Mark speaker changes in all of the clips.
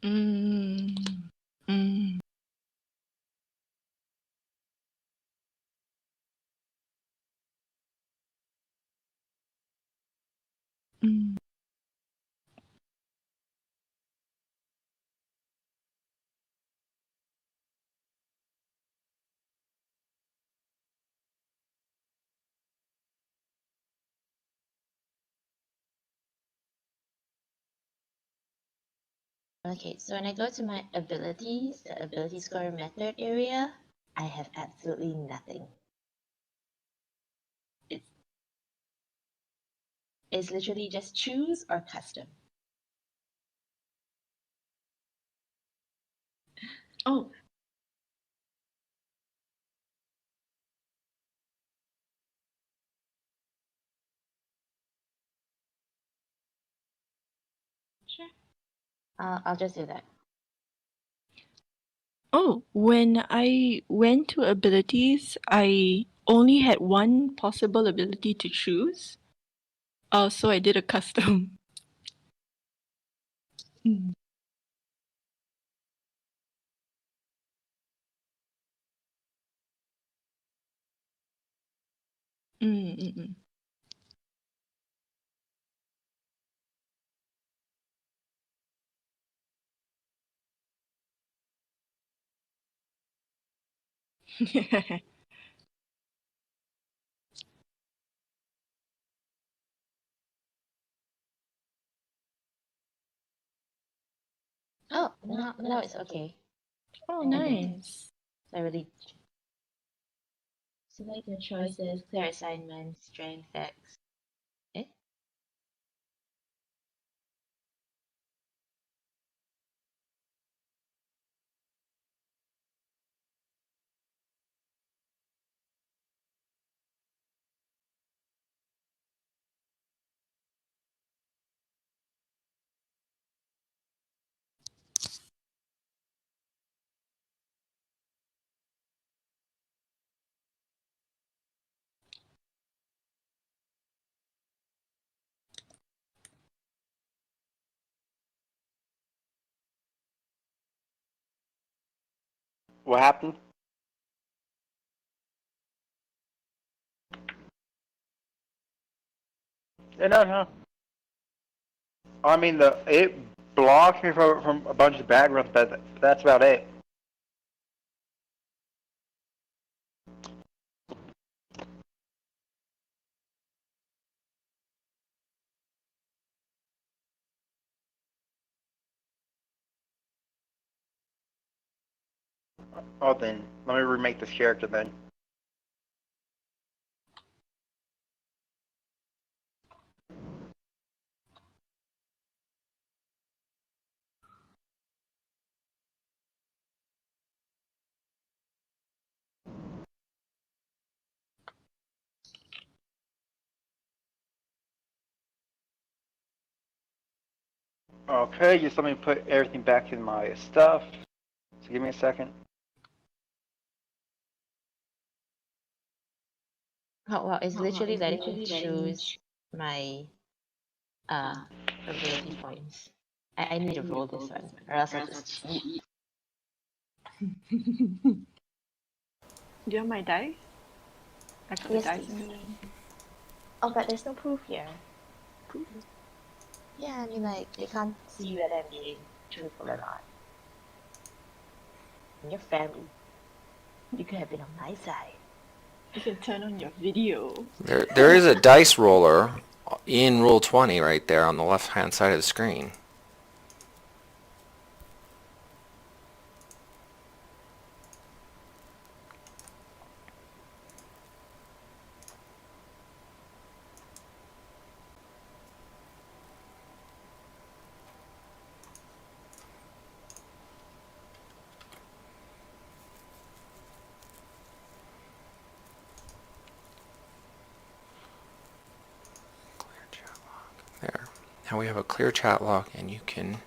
Speaker 1: Mm. Mm. Mm.
Speaker 2: Okay, so when I go to my abilities, the ability score method area, I have absolutely nothing. It's literally just choose or custom.
Speaker 1: Oh.
Speaker 2: Sure. I'll just do that.
Speaker 1: Oh, when I went to abilities, I only had one possible ability to choose. So I did a custom. Mm. Mm, mm, mm.
Speaker 2: Oh, no, it's okay.
Speaker 1: Oh,
Speaker 2: I did it.
Speaker 1: nice.
Speaker 2: So I really select your choices, clear assignments, strength, X. Eh?
Speaker 3: What happened? Yeah, no. I mean, it blocks me from a bunch of backgrounds, but that's about it. Oh, then let me remake this character then. Okay, just let me put everything back in my stuff. So give me a second.
Speaker 2: Oh, well, it's literally letting me choose my ability points. I need to roll this one, or else I'll just cheat.
Speaker 1: Do you have my dice? I put the
Speaker 2: Yes,
Speaker 1: dice in
Speaker 2: please.
Speaker 1: the
Speaker 2: Oh, but there's no proof here.
Speaker 1: proof.
Speaker 2: Yeah, I mean, like, they can't see whether I'm being truthful or not. And your family, you could have been on my side.
Speaker 1: You can turn on your video.
Speaker 4: There is a dice roller in Rule 20 right there on the left-hand side of the screen. There. Now we have a clear chat log, and you can...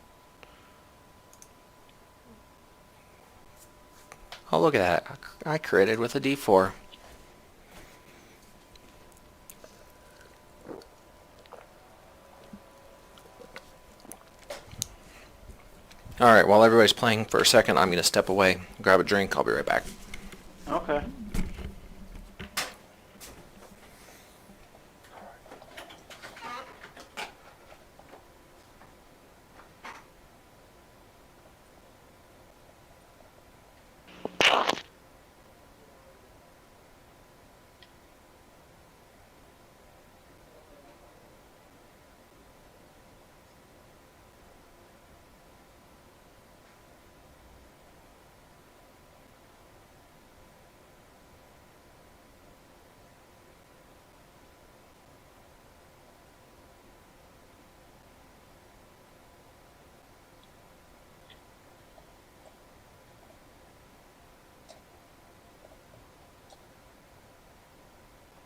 Speaker 4: Oh, look at that. I created with a D4. All right, while everybody's playing for a second, I'm going to step away, grab a drink. I'll be right back.
Speaker 3: Okay.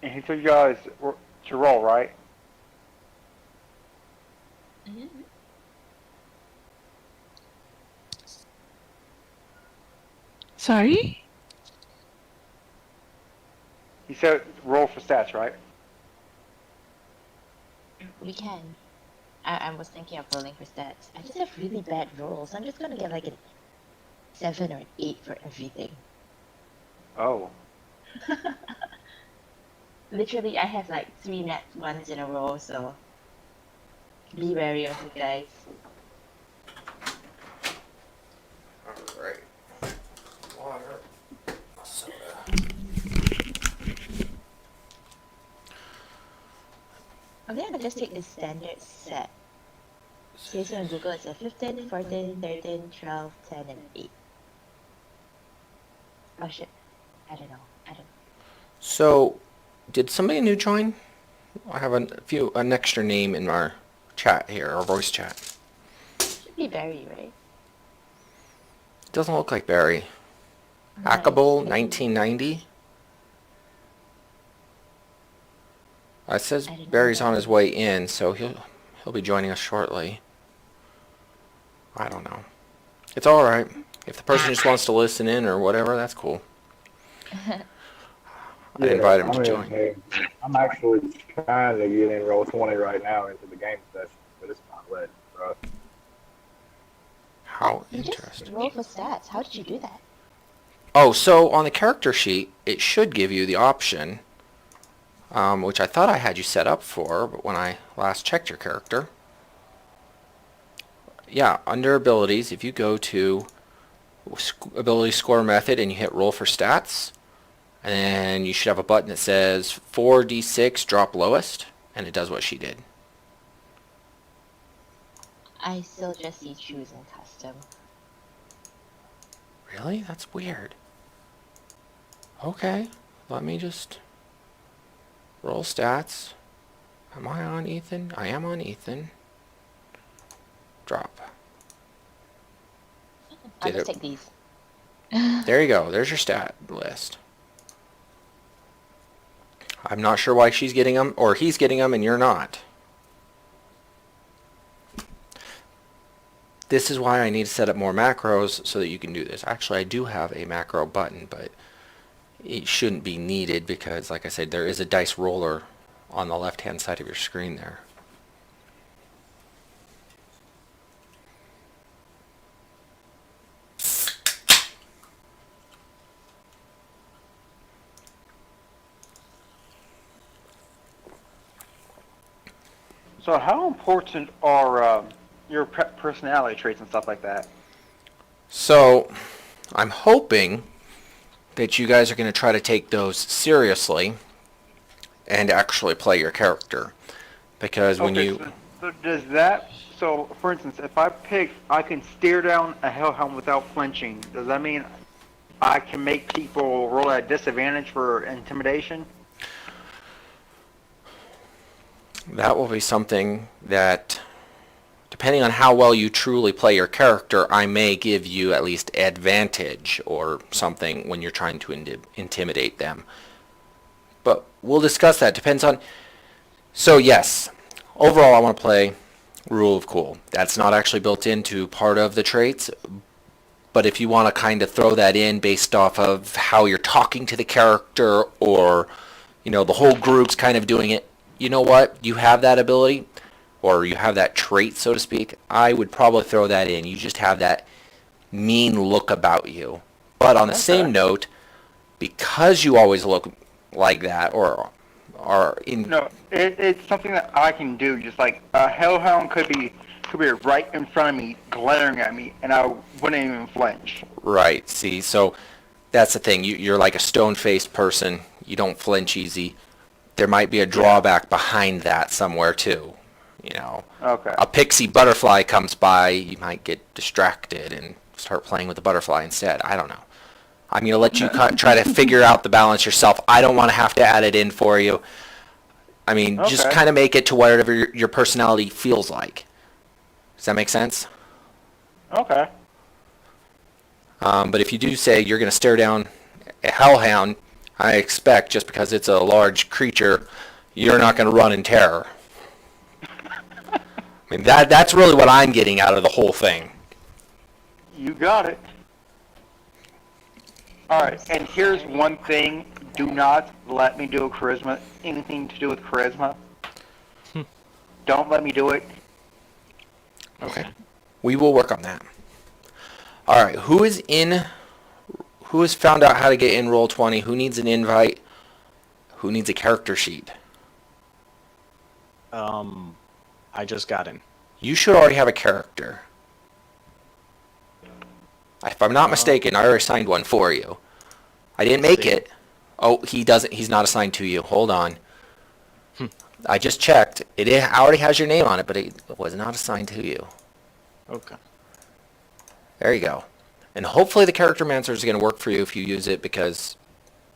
Speaker 3: And he told you guys to roll, right?
Speaker 2: Mm-hmm.
Speaker 1: Sorry?
Speaker 3: He said roll for stats, right?
Speaker 2: We can. I was thinking of rolling for stats. I just have really bad rolls. I'm just gonna get like a 7 or an 8 for everything.
Speaker 3: Oh.
Speaker 2: Literally, I have like 3 nat 1s in a row, so be wary of you guys.
Speaker 4: All right. Water. Soda.
Speaker 2: I'm gonna just take the standard set. Says on Google it's a 15, 14, 13, 12, 10, and 8. Oh shit. I don't know.
Speaker 4: So, did somebody new join? I have an extra name in our chat here, our voice chat.
Speaker 2: Should be Barry, right?
Speaker 4: Doesn't look like Barry.
Speaker 2: Nice.
Speaker 4: Hackable 1990. It says
Speaker 2: I didn't know
Speaker 4: Barry's
Speaker 2: that.
Speaker 4: on his way in, so he'll be joining us shortly. I don't know. It's all right. If the person just wants to listen in or whatever, that's cool. I invited him to join.
Speaker 5: Hey, I'm actually trying to get in roll 20 right now into the game session, but it's not letting, bro.
Speaker 4: How
Speaker 2: You
Speaker 4: interesting.
Speaker 2: just roll for stats. How did you do that?
Speaker 4: Oh, so on the character sheet, it should give you the option, which I thought I had you set up for, but when I last checked your character, yeah, under abilities, if you go to ability score method and you hit roll for stats, and then you should have a button that says 4d6 drop lowest, and it does what she did.
Speaker 2: I still just see choose and custom.
Speaker 4: Really? That's weird. Okay, let me just roll stats. Am I on Ethan? I am on Ethan. Drop.
Speaker 2: I'll
Speaker 4: Did
Speaker 2: just
Speaker 4: it?
Speaker 2: take these.
Speaker 4: There you go. There's your stat list. I'm not sure why she's getting them, or he's getting them, and you're not. This is why I need to set up more macros so that you can do this. Actually, I do have a macro button, but it shouldn't be needed because, like I said, there is a dice roller on the left-hand side of your screen there.
Speaker 3: So how important are your personality traits and stuff like that?
Speaker 4: So, I'm hoping that you guys are going to try to take those seriously and actually play your character. Because when
Speaker 3: Okay,
Speaker 4: you...
Speaker 3: so does that... So, for instance, if I pick, I can stare down a hellhound without flinching. Does that mean I can make people roll at a disadvantage for intimidation?
Speaker 4: That will be something that, depending on how well you truly play your character, I may give you at least advantage or something when you're trying to intimidate them. But we'll discuss that. Depends on... So yes, overall I want to play Rule of Cool. That's not actually built into part of the traits, but if you want to kind of throw that in based off of how you're talking to the character, or, you know, the whole group's kind of doing it, you know what? You have that ability. or you have that trait, so to speak, I would probably throw that in. You just have that mean look about you. But on the same note, because you always look like that, or are in...
Speaker 3: No, it's something that I can do. Just like a hellhound could be right in front of me, glaring at me, and I wouldn't even flinch.
Speaker 4: Right, see, so that's the thing. You're like a stone-faced person. You don't flinch easy. There might be a drawback behind that somewhere, too. You know,
Speaker 3: Okay.
Speaker 4: a pixie butterfly comes by, you might get distracted and start playing with the butterfly instead. I don't know. I'm going to let you try to figure out the balance yourself. I don't want to have to add it in for you. I mean, just
Speaker 3: Okay.
Speaker 4: kind of make it to whatever your personality feels like. Does that make sense?
Speaker 3: Okay.
Speaker 4: But if you do say you're going to stare down a hellhound, I expect, just because it's a large creature, you're not going to run in terror. I mean, that's really what I'm getting out of the whole thing.
Speaker 3: You got it. Alright, and here's one thing. Do not let me do a charisma, anything to do with charisma. Don't let me do it.
Speaker 4: Okay. We will work on that. All right. Who has found out how to get in Roll20? Who needs an invite? Who needs a character sheet?
Speaker 6: I just got in.
Speaker 4: You should already have a character. If I'm not mistaken, I already signed one for you. I didn't make it. Oh, he doesn't. He's not assigned to you. Hold on. I just checked. It already has your name on it, but it was not assigned to you.
Speaker 6: Okay.
Speaker 4: There you go. And hopefully the Character Mancer is going to work for you if you use it, because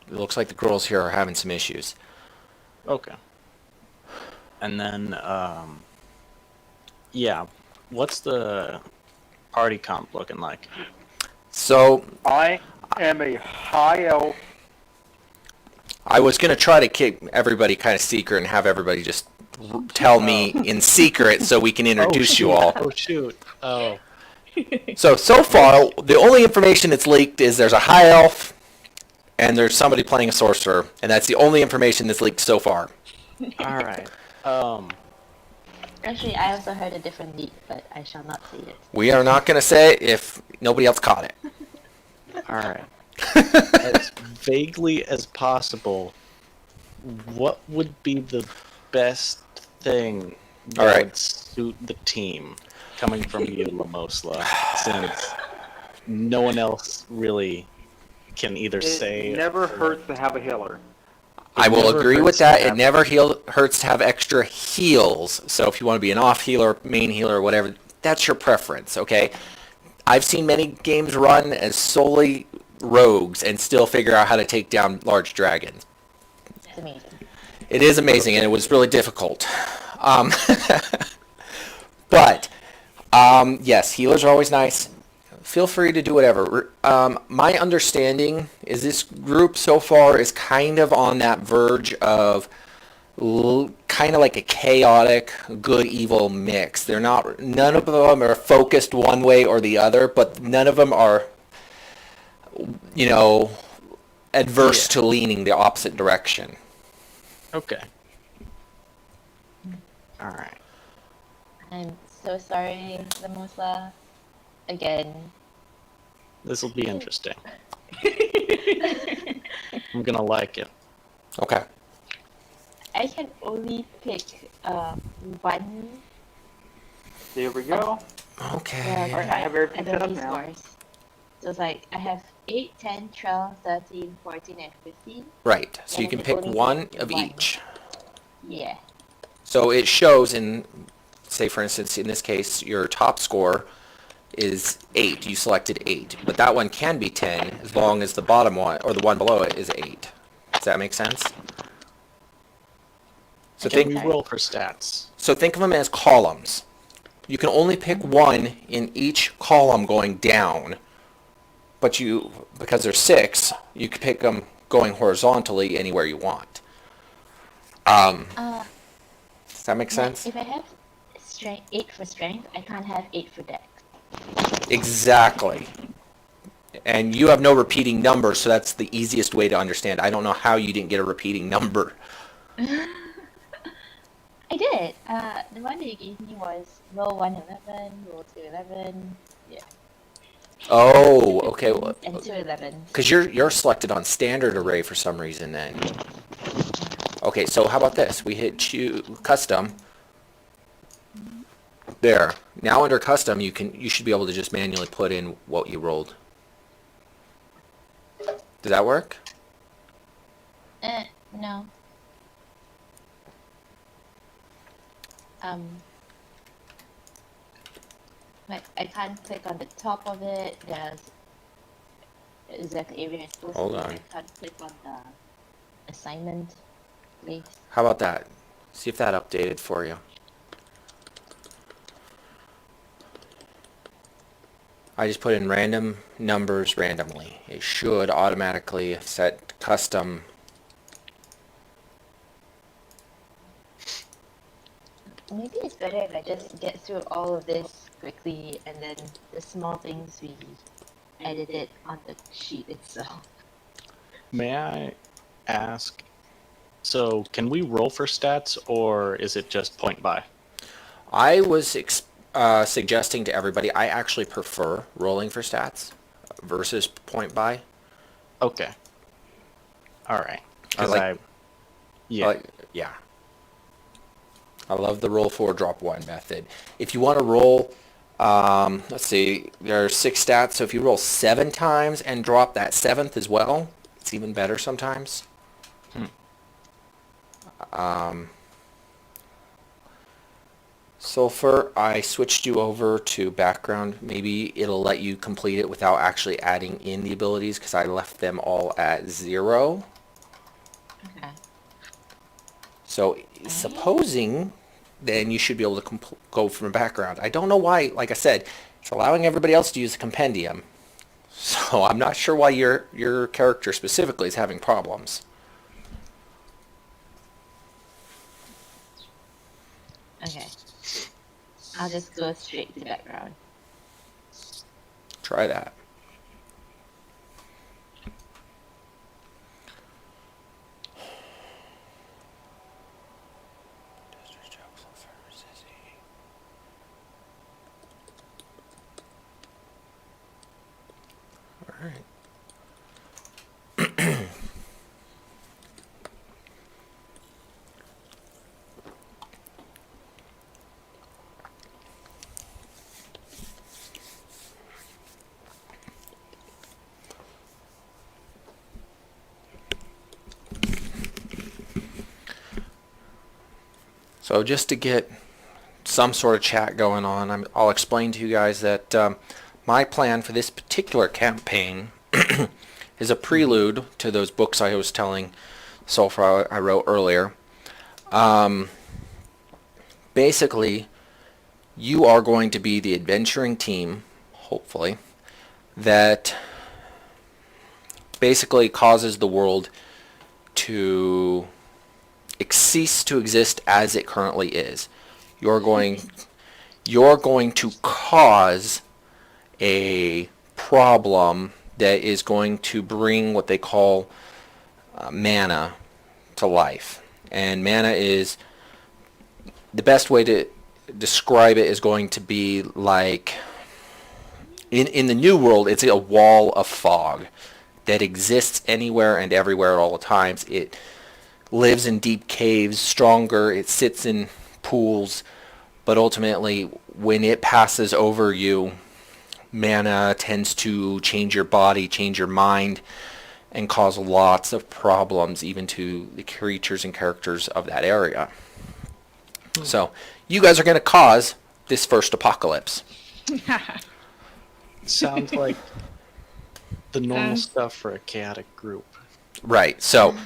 Speaker 4: it looks like the girls here are having some issues.
Speaker 6: Okay. And then, yeah, what's the party comp looking like?
Speaker 4: So
Speaker 3: I am a high elf.
Speaker 4: I was going to try to keep everybody kind of secret and have everybody just tell me in secret so we can introduce you all.
Speaker 6: Oh, shoot. Oh.
Speaker 4: So far, the only information that's leaked is there's a high elf and there's somebody playing a sorcerer, and that's the only information that's leaked so far.
Speaker 6: All right.
Speaker 2: Actually, I also heard a different leak, but I shall not say it.
Speaker 4: We are not going to say it if nobody else caught it.
Speaker 6: All right. As vaguely as possible, what would be the best thing that
Speaker 4: All right.
Speaker 6: would suit the team, coming from you, Lamosla, since no one else really can either say...
Speaker 3: It never hurts to have a healer.
Speaker 4: I will
Speaker 6: never
Speaker 4: agree
Speaker 6: hurts
Speaker 4: with
Speaker 6: to
Speaker 4: that.
Speaker 6: have-
Speaker 4: It never hurts to have extra heals. So if you want to be an off healer, main healer, whatever, that's your preference, okay? I've seen many games run as solely rogues and still figure out how to take down large dragons.
Speaker 2: It's amazing.
Speaker 4: It is amazing, and it was really difficult. But, yes, healers are always nice. Feel free to do whatever. My understanding is this group so far is kind of on that verge of kind of like a chaotic good-evil mix. None of them are focused one way or the other, but none of them are, adverse to leaning the opposite direction.
Speaker 6: Okay. All right.
Speaker 2: I'm so sorry, Lamosla. Again.
Speaker 6: This will be interesting. I'm gonna like it.
Speaker 4: Okay.
Speaker 2: I can only pick one
Speaker 3: There we go.
Speaker 4: Okay.
Speaker 3: Alright, I have everything set up
Speaker 2: ability
Speaker 3: now.
Speaker 2: scores. So it's like I have 8, 10, 12, 13, 14, and 15.
Speaker 4: Right. So
Speaker 2: Yeah,
Speaker 4: you can
Speaker 2: I
Speaker 4: pick
Speaker 2: only
Speaker 4: one
Speaker 2: pick
Speaker 4: of
Speaker 2: one.
Speaker 4: each.
Speaker 2: Yeah.
Speaker 4: So it shows in, say for instance, in this case, your top score is 8. You selected 8. But that one can be 10 as long as the bottom one, or the one below it, is 8. Does that make sense? So
Speaker 6: Can
Speaker 4: think,
Speaker 6: we roll for stats?
Speaker 4: so think of them as columns. You can only pick one in each column going down. But because there's 6, you can pick them going horizontally anywhere you want. Does that make sense?
Speaker 2: If I have 8 for strength, I can't have 8 for dex.
Speaker 4: Exactly. And you have no repeating numbers, so that's the easiest way to understand. I don't know how you didn't get a repeating number.
Speaker 2: I did. The one that you gave me was roll 111, roll 211, yeah,
Speaker 4: Oh,
Speaker 2: 2
Speaker 4: okay.
Speaker 2: 15s, and 2 11s.
Speaker 4: Because you're selected on standard array for some reason then. Okay, so how about this? We hit you custom. There. Now under custom, you should be able to just manually put in what you rolled. Does that work?
Speaker 2: No. Like I can't click on the top of it. There's exactly area it's supposed
Speaker 4: Hold
Speaker 2: to be.
Speaker 4: on.
Speaker 2: I can't click on the assignment place.
Speaker 4: How about that? See if that updated for you. I just put in random numbers randomly. It should automatically set custom.
Speaker 2: Maybe it's better if I just get through all of this quickly and then the small things we edited on the sheet itself.
Speaker 6: May I ask? So, can we roll for stats, or is it just point by?
Speaker 4: I was suggesting to everybody, I actually prefer rolling for stats versus point by.
Speaker 6: Okay. All right. Because
Speaker 4: yeah. I love the roll 4, drop 1 method. If you want to roll, let's see, there are 6 stats, so if you roll 7 times and drop that 7th as well, it's even better sometimes. Sulfer, I switched you over to background. Maybe it'll let you complete it without actually adding in the abilities because I left them all at 0.
Speaker 2: Okay.
Speaker 4: So supposing then you should be able to go from background. I don't know why, like I said, it's allowing everybody else to use the compendium. So I'm not sure why your character specifically is having problems.
Speaker 2: Okay. I'll just go straight to background.
Speaker 4: Try that. All right. So just to get some sort of chat going on, I'll explain to you guys that my plan for this particular campaign is a prelude to those books I was telling Sulfer I wrote earlier. Basically, you are going to be the adventuring team, hopefully, that basically causes the world to cease to exist as it currently is. You're going to cause a problem that is going to bring what they call mana to life. And mana is, the best way to describe it is going to be like, in the new world, it's a wall of fog that exists anywhere and everywhere at all times. It lives in deep caves, stronger, it sits in pools, but ultimately when it passes over you, mana tends to change your body, change your mind, and cause lots of problems even to the creatures and characters of that area. So you guys are going to cause this first apocalypse.
Speaker 6: Sounds like the normal stuff for a chaotic group.
Speaker 4: Right. So,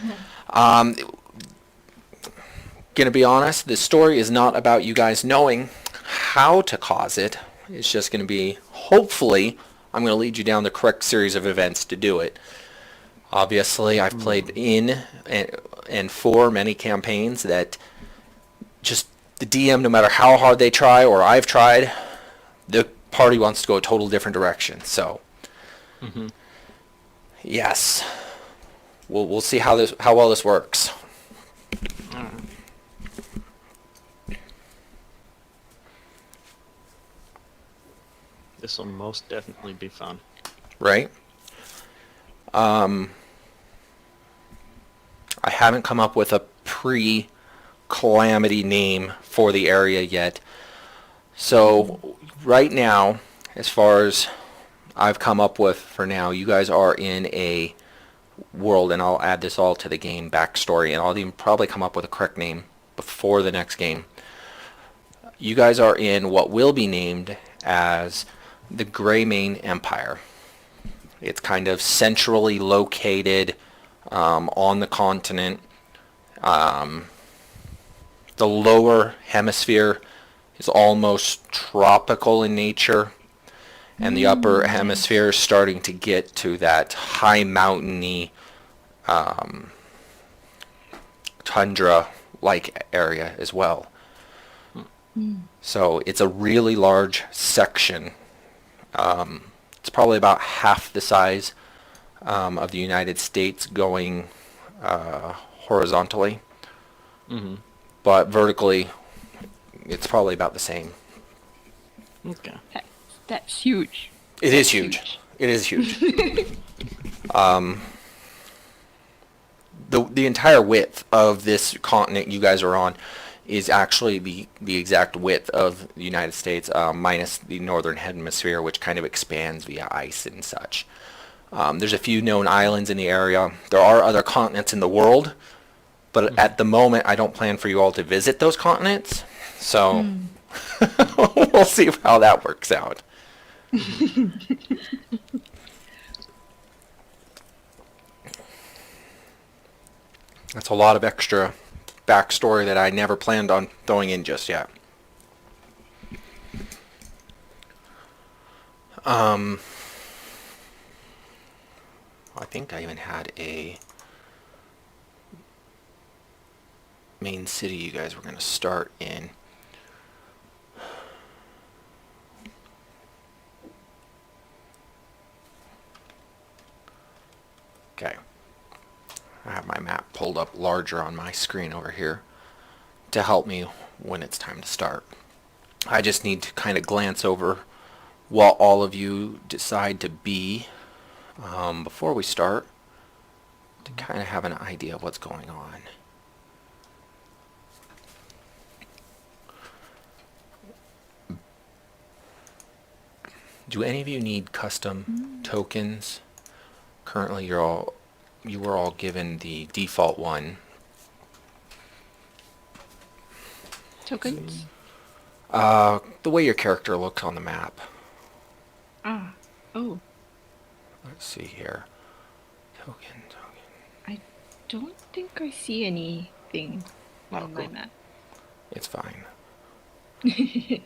Speaker 4: gonna be honest, the story is not about you guys knowing how to cause it. It's just gonna be, hopefully, I'm gonna lead you down the correct series of events to do it. Obviously, I've played in and for many campaigns that just the DM, no matter how hard they try or I've tried, the party wants to go a total different direction. So, yes, we'll see how well this works.
Speaker 6: This will most definitely be fun.
Speaker 4: Right? I haven't come up with a pre-calamity name for the area yet. So right now, as far as I've come up with for now, you guys are in a world, and I'll add this all to the game backstory, and I'll even probably come up with a correct name before the next game. You guys are in what will be named as the Greymane Empire. It's kind of centrally located on the continent. The lower hemisphere is almost tropical in nature, and the upper hemisphere is starting to get to that high mountainy tundra-like area as well. So it's a really large section. It's probably about half the size of the United States going horizontally.
Speaker 6: Mm-hmm.
Speaker 4: But vertically, it's probably about the same.
Speaker 6: Okay.
Speaker 1: That's huge.
Speaker 4: It is huge. It is huge. The entire width of this continent you guys are on is actually the exact width of the United States, minus the northern hemisphere, which kind of expands via ice and such. There's a few known islands in the area. There are other continents in the world, but at the moment, I don't plan for you all to visit those continents. So we'll see how that works out. That's a lot of extra backstory that I never planned on throwing in just yet. I think I even had a main city you guys were going to start in. Okay. I have my map pulled up larger on my screen over here to help me when it's time to start. I just need to kind of glance over what all of you decide to be before we start to kind of have an idea of what's going on. Do any of you need custom tokens? Currently, you were all given the default one.
Speaker 1: Tokens?
Speaker 4: The way your character looks on the map.
Speaker 1: Ah. Oh.
Speaker 4: Let's see here. Token.
Speaker 1: I don't think I see anything on my map.
Speaker 4: It's fine.
Speaker 2: I'm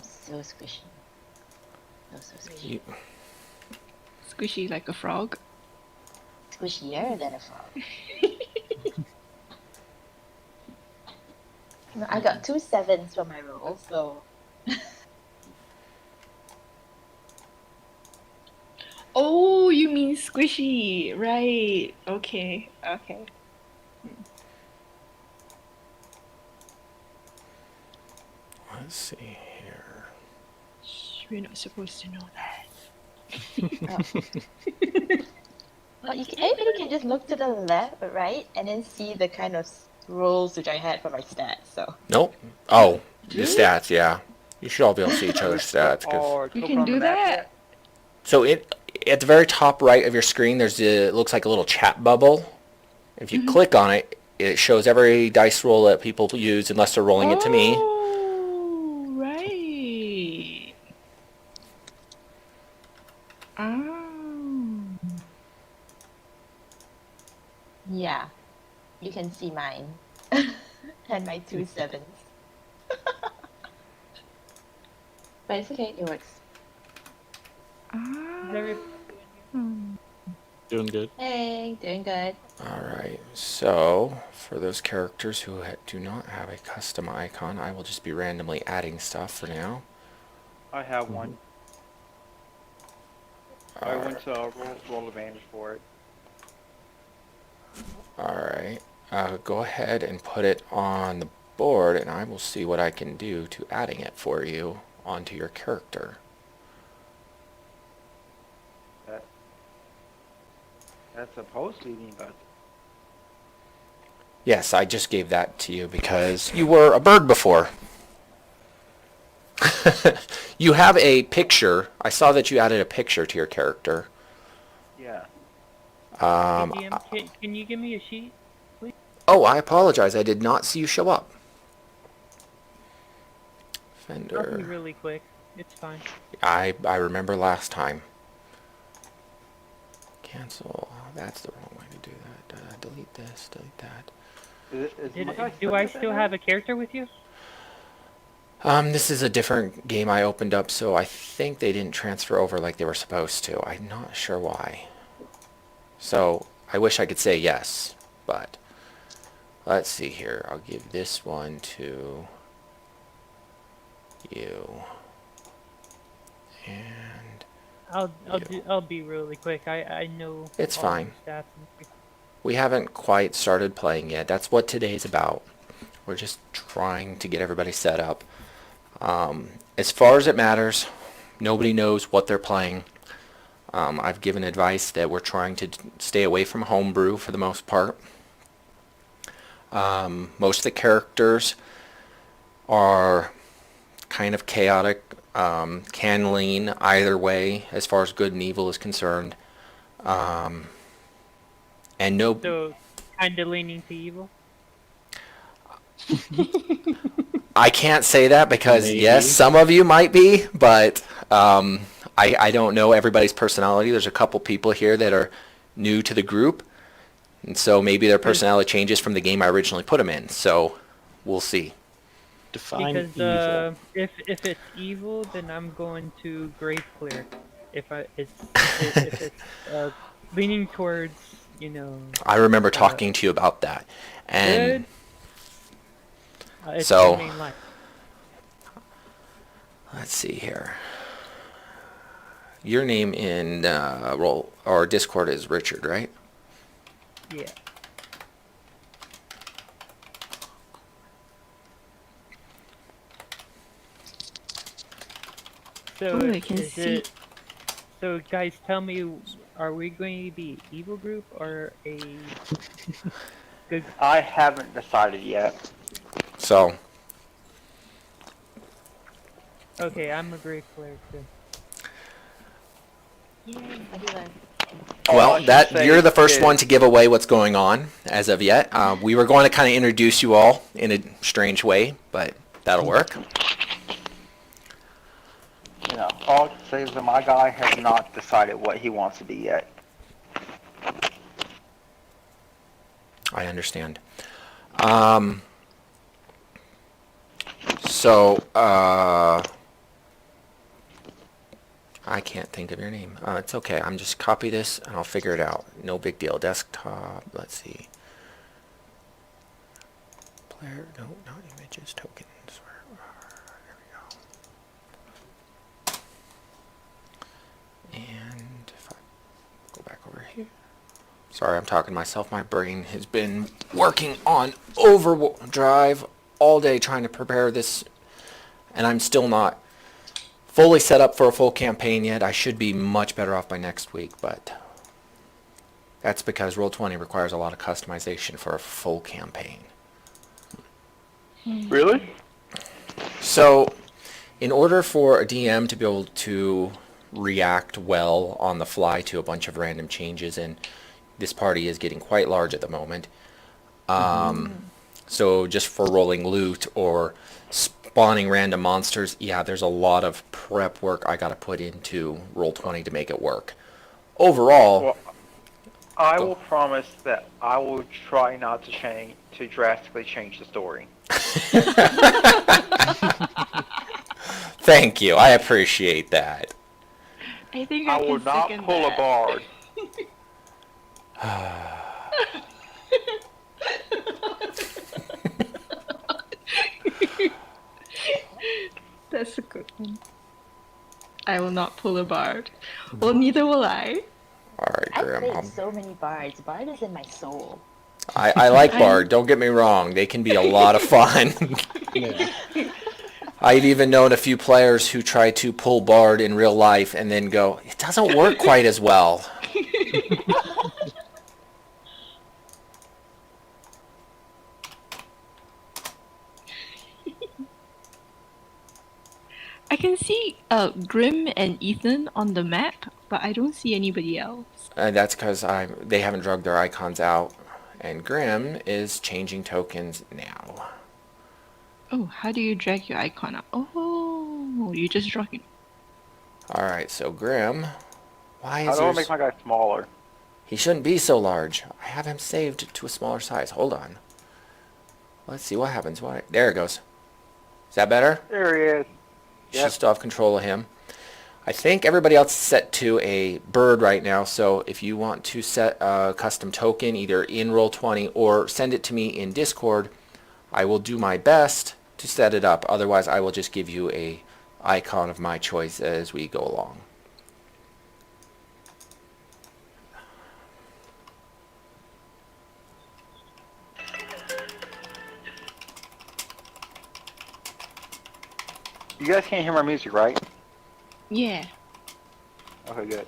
Speaker 2: so squishy. So squishy.
Speaker 4: You,
Speaker 1: Squishy like a frog.
Speaker 2: Squishier than a frog. No, I got 2 7s for my roll, so.
Speaker 1: Oh, you mean squishy. Right. Okay. Okay.
Speaker 4: let's see here.
Speaker 1: Shh, we're not supposed to know that.
Speaker 2: Well, everybody can just look to the left or right and then see the kind of rolls which I had for my stats. So.
Speaker 4: Nope. Oh, the stats, yeah. You should all be able to see each other's stats.
Speaker 1: We can do that.
Speaker 4: So at the very top right of your screen, it looks like a little chat bubble. If you click on it, it shows every dice roll that people use unless they're rolling it to me.
Speaker 1: Oh, right. Oh.
Speaker 2: Yeah, you can see mine and my 2 7s. But it's okay, it works. Very.
Speaker 6: Doing good.
Speaker 2: Hey, doing good.
Speaker 4: Alright, so for those characters who do not have a custom icon, I will just be randomly adding stuff for now.
Speaker 3: I have one. I went to roll advantage for it.
Speaker 4: Alright, go ahead and put it on the board and I will see what I can do to adding it for you onto your character.
Speaker 3: That's supposed to be, but
Speaker 4: Yes, I just gave that to you because you were a bird before. You have a picture. I saw that you added a picture to your character.
Speaker 3: yeah.
Speaker 7: Can you give me a sheet?
Speaker 4: Oh, I apologize. I did not see you show up.
Speaker 7: I'll be
Speaker 4: Fender.
Speaker 7: really quick. It's fine.
Speaker 4: I remember last time. Cancel. That's the wrong way to do that. Delete this. Delete that.
Speaker 7: Do I still have a character with you?
Speaker 4: This is a different game I opened up, so I think they didn't transfer over like they were supposed to. I'm not sure why. So, I wish I could say yes, but let's see here. I'll give this one to you. And
Speaker 7: I'll be really quick. I know
Speaker 4: It's
Speaker 7: all
Speaker 4: fine.
Speaker 7: the stats.
Speaker 4: we haven't quite started playing yet. That's what today's about. We're just trying to get everybody set up. As far as it matters, nobody knows what they're playing. I've given advice that we're trying to stay away from homebrew for the most part. Most of the characters are kind of chaotic, can lean either way as far as good and evil is concerned. And no,
Speaker 7: So, kind of leaning to evil.
Speaker 4: I can't say that because
Speaker 6: Maybe.
Speaker 4: yes, some of you might be, but I don't know everybody's personality. There's a couple people here that are new to the group, and so maybe their personality changes from the game I originally put them in. So we'll see.
Speaker 6: Define
Speaker 7: Because
Speaker 6: evil.
Speaker 7: if it's evil, then I'm going to grave clear. If it's leaning towards,
Speaker 4: I remember talking to you about that, and
Speaker 7: it's
Speaker 4: So-
Speaker 7: your main line.
Speaker 4: let's see here. Your name in roll or Discord is Richard, right?
Speaker 7: Yeah. So
Speaker 1: Ooh, I can
Speaker 7: is
Speaker 1: see.
Speaker 7: it? So guys, tell me, are we going to be evil group or a good?
Speaker 3: I haven't decided yet.
Speaker 4: So
Speaker 7: Okay, I'm a grave player too.
Speaker 2: Yay, everyone.
Speaker 3: All I
Speaker 4: well,
Speaker 3: should
Speaker 4: that
Speaker 3: say
Speaker 4: you're the first
Speaker 3: is-
Speaker 4: one to give away what's going on as of yet. We were going to kind of introduce you all in a strange way, but that'll work.
Speaker 3: All I can say is that my guy has not decided what he wants to be yet.
Speaker 4: I understand. So, I can't think of your name. It's okay. I'm just copy this and I'll figure it out. No big deal. Desktop. Let's see. Player. No, not images. Tokens. There we go. And if I go back over here. Sorry, I'm talking to myself. My brain has been working on overdrive all day trying to prepare this, and I'm still not fully set up for a full campaign yet. I should be much better off by next week, but that's because Roll20 requires a lot of customization for a full campaign.
Speaker 3: Really?
Speaker 4: So, in order for a DM to be able to react well on the fly to a bunch of random changes, and this party is getting quite large at the moment, so just for rolling loot or spawning random monsters, yeah, there's a lot of prep work I got to put into Roll20 to make it work. Overall,
Speaker 3: Well, I will promise that I will try not to drastically change the story.
Speaker 4: thank you. I appreciate that.
Speaker 1: I think
Speaker 3: I
Speaker 1: I
Speaker 3: will
Speaker 1: can
Speaker 3: not
Speaker 1: second
Speaker 3: pull a
Speaker 1: that.
Speaker 3: bard.
Speaker 1: That's a good one. I will not pull a bard. Well, neither will I.
Speaker 4: All right,
Speaker 2: I've
Speaker 4: Grim.
Speaker 2: played so many bards. Bard is in my soul.
Speaker 4: I like
Speaker 1: I'm-
Speaker 4: Bard. Don't get me wrong. They can be a lot of fun.
Speaker 6: Yeah.
Speaker 4: I've even known a few players who try to pull Bard in real life and then go, it doesn't work quite as well.
Speaker 1: I can see Grim and Ethan on the map, but I don't see anybody else.
Speaker 4: That's because they haven't drugged their icons out. And Grim is changing tokens now.
Speaker 1: Oh, how do you drag your icon up? Oh, you just drag it.
Speaker 4: Alright, so Grim, why
Speaker 3: How
Speaker 4: is
Speaker 3: do I
Speaker 4: yours...
Speaker 3: make my guy smaller?
Speaker 4: He shouldn't be so large. I have him saved to a smaller size. Hold on. Let's see what happens. There it goes. Is that better?
Speaker 3: There he is.
Speaker 4: You
Speaker 3: Yep.
Speaker 4: should still have control of him. I think everybody else is set to a bird right now, so if you want to set a custom token either in Roll20 or send it to me in Discord, I will do my best to set it up. Otherwise, I will just give you a icon of my choice as we go along.
Speaker 3: You guys can't hear my music, right?
Speaker 1: Yeah.
Speaker 3: Okay, good.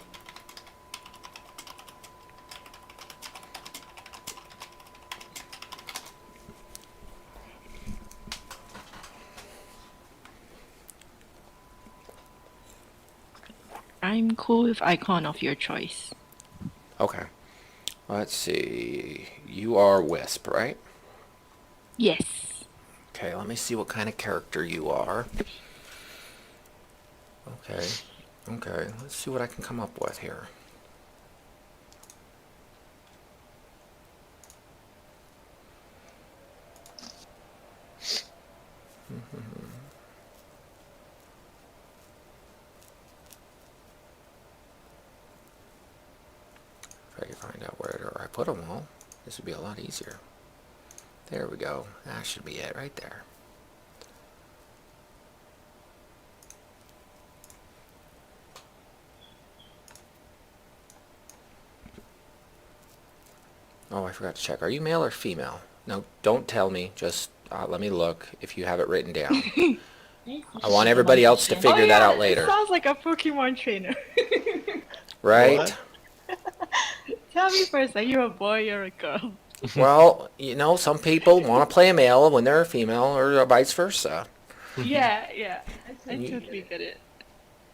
Speaker 1: I'm cool with icon of your choice.
Speaker 4: Okay. Let's see. You are Wisp, right?
Speaker 1: Yes.
Speaker 4: Okay, let me see what kind of character you are. Okay. Okay, let's see what I can come up with here. If I can find out where I put them all, this would be a lot easier. There we go. That should be it right there. Oh, I forgot to check. Are you male or female? No, don't tell me. Just let me look if you have it written down. I want everybody else to figure that out later.
Speaker 1: It sounds like a Pokemon trainer.
Speaker 4: Right?
Speaker 6: What?
Speaker 1: Tell me first, are you a boy or a girl?
Speaker 4: Well, you know, some people want to play a male when they're a female, or vice versa.
Speaker 1: Yeah. I totally get it.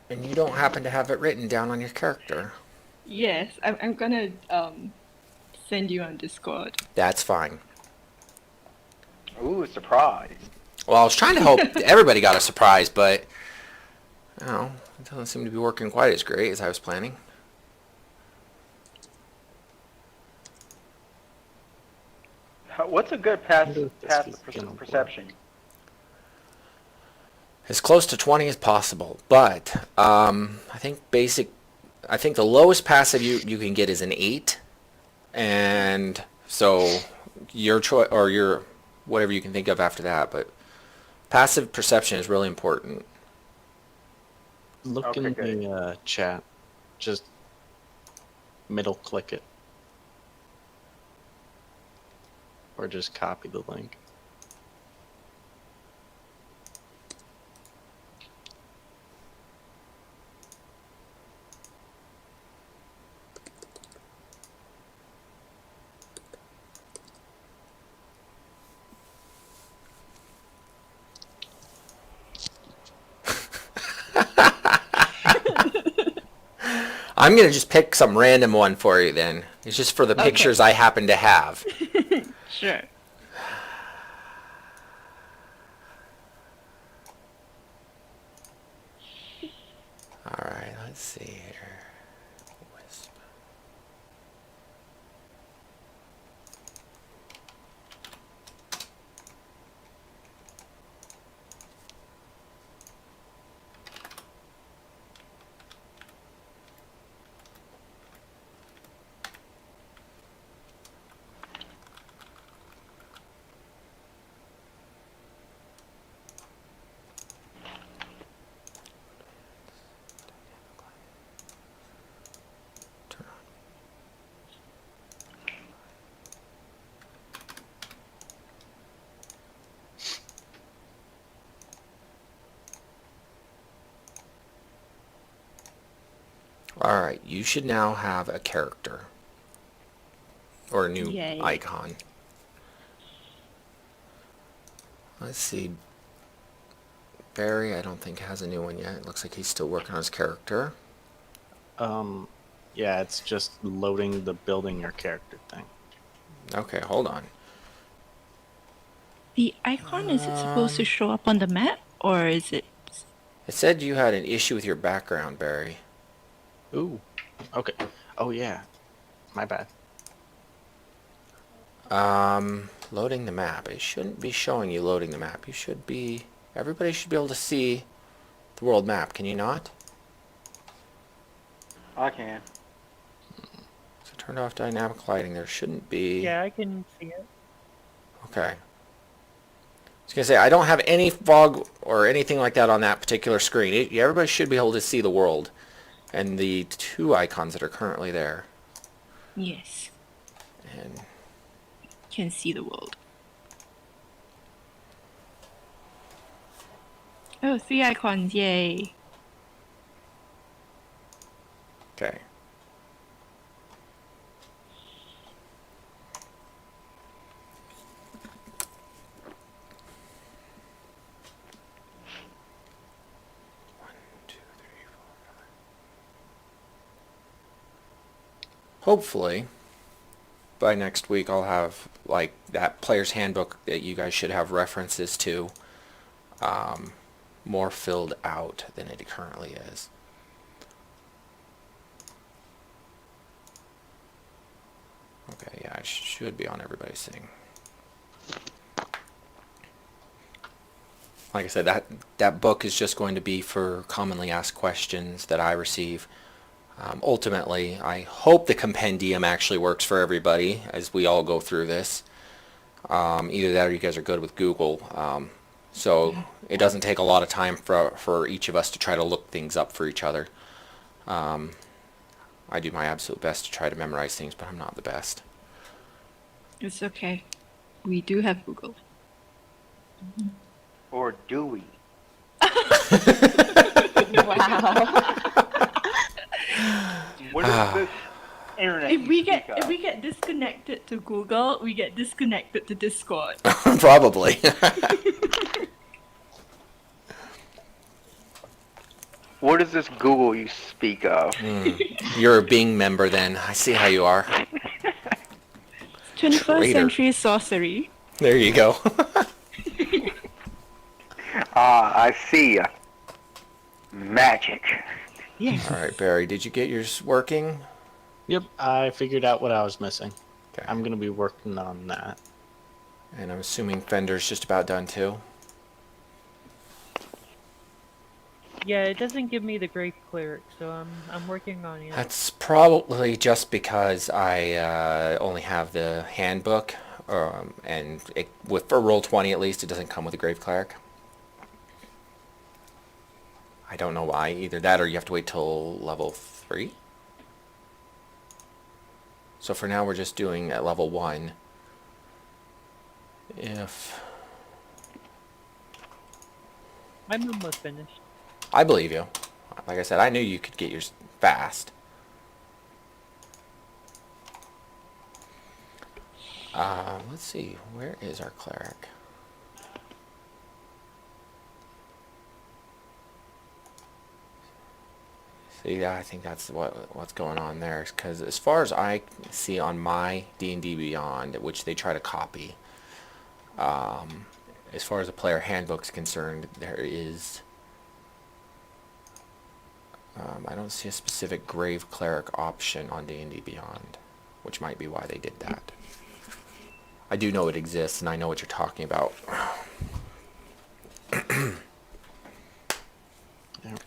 Speaker 4: And you don't happen to have it written down on your character.
Speaker 1: Yes, I'm gonna send you on Discord.
Speaker 4: That's fine.
Speaker 3: Ooh, surprise.
Speaker 4: Well, I was trying to hope everybody got a surprise, but you know, it doesn't seem to be working quite as great as I was planning.
Speaker 3: What's a good passive
Speaker 6: This is gonna
Speaker 3: perception?
Speaker 4: As close to 20 as possible, but I think the lowest passive you can get is an 8, and so your choice or your whatever you can think of after that, but passive perception is really important.
Speaker 6: Look
Speaker 3: Okay,
Speaker 6: in
Speaker 3: good.
Speaker 6: the chat. Just middle click it. Or just copy the link.
Speaker 4: I'm gonna just pick some random one for you then. It's just for the pictures I happen to have.
Speaker 1: Sure.
Speaker 4: Alright, let's see here. Wisp. Alright, you should now have a character. Or a new
Speaker 1: Yay.
Speaker 4: icon. Let's see. Barry, I don't think has a new one yet. It looks like he's still working on his character.
Speaker 6: Yeah, it's just loading the building your character thing.
Speaker 4: Okay, hold on.
Speaker 1: The icon, is it supposed to show up on the map, or is it...
Speaker 4: It said you had an issue with your background, Barry.
Speaker 6: Ooh. Okay. Oh yeah. My bad.
Speaker 4: Loading the map. It shouldn't be showing you loading the map. You should be... Everybody should be able to see the world map. Can you not?
Speaker 3: I can.
Speaker 4: So turn off dynamic lighting. There shouldn't be...
Speaker 7: Yeah, I can see it.
Speaker 4: Okay. I was going to say, I don't have any fog or anything like that on that particular screen. Everybody should be able to see the world. And the two icons that are currently there.
Speaker 1: Yes,
Speaker 4: And
Speaker 1: can see the world. Oh, 3 icons, yay.
Speaker 4: okay. Hopefully, by next week I'll have like that player's handbook that you guys should have references to more filled out than it currently is. Okay, yeah, it should be on everybody's thing. Like I said, that book is just going to be for commonly asked questions that I receive. Ultimately, I hope the compendium actually works for everybody as we all go through this. Either that or you guys are good with Google. So it doesn't take a lot of time for each of us to try to look things up for each other. I do my absolute best to try to memorize things, but I'm not the best.
Speaker 1: It's okay. We do have Google.
Speaker 3: Or do we?
Speaker 2: Wow.
Speaker 3: What is this internet?
Speaker 1: If we
Speaker 3: you
Speaker 1: get
Speaker 3: speak of?
Speaker 1: disconnected to Google, we get disconnected to Discord.
Speaker 4: Probably.
Speaker 3: What is this Google you speak of?
Speaker 4: You're a Bing member then. I see how you are.
Speaker 1: 21st
Speaker 4: Traitor.
Speaker 1: century sorcery.
Speaker 4: There you go.
Speaker 3: I see. Magic.
Speaker 1: Yes.
Speaker 4: Alright, Barry, did you get yours working?
Speaker 6: Yep, I figured out what I was missing.
Speaker 4: Okay.
Speaker 6: I'm gonna be working on that.
Speaker 4: And I'm assuming Fender's just about done too.
Speaker 7: Yeah, it doesn't give me the Grave Cleric, so I'm working on it.
Speaker 4: That's probably just because I only have the handbook, and for Roll20 at least, it doesn't come with a Grave Cleric. I don't know why. Either that or you have to wait till level 3. So for now we're just doing at level 1. If...
Speaker 7: I'm almost finished.
Speaker 4: I believe you. Like I said, I knew you could get yours fast. Let's see. Where is our cleric? See, yeah, I think that's what's going on there. Because as far as I see on my D&D Beyond, which they try to copy, as far as the player handbook's concerned, there is... I don't see a specific Grave Cleric option on D&D Beyond, which might be why they did that. I do know it exists, and I know what you're talking about.
Speaker 6: There we go.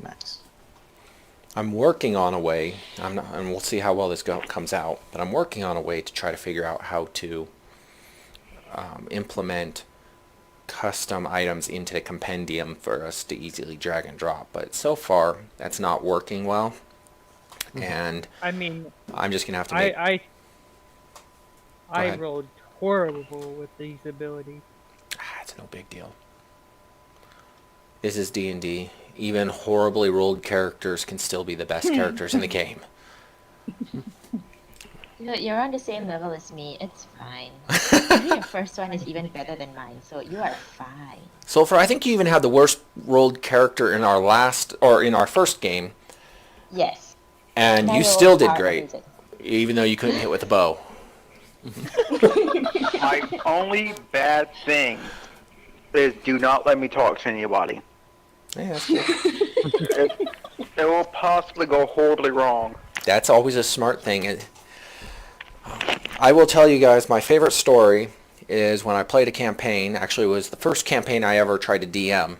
Speaker 6: Nice.
Speaker 4: I'm working on a way, and we'll see how well this comes out, but I'm working on a way to try to figure out how to implement custom items into the compendium for us to easily drag and drop. But so far, that's not working well, and
Speaker 7: I mean,
Speaker 4: I'm just gonna have to make...
Speaker 7: I
Speaker 4: ahead.
Speaker 7: rolled horrible with these abilities.
Speaker 4: It's no big deal. This is D&D. Even horribly rolled characters can still be the best characters in the game.
Speaker 2: You're on the same level as me. It's fine. Maybe your first one is even better than mine, so you are fine.
Speaker 4: Sulfer, I think you even had the worst rolled character in our first game,
Speaker 2: Yes.
Speaker 4: and you still did great, even though you couldn't hit with a bow.
Speaker 3: My only bad thing is do not let me talk to anybody.
Speaker 4: Yeah, that's good.
Speaker 3: It will possibly go horribly wrong.
Speaker 4: That's always a smart thing. I will tell you guys, my favorite story is when I played a campaign. Actually, it was the first campaign I ever tried to DM.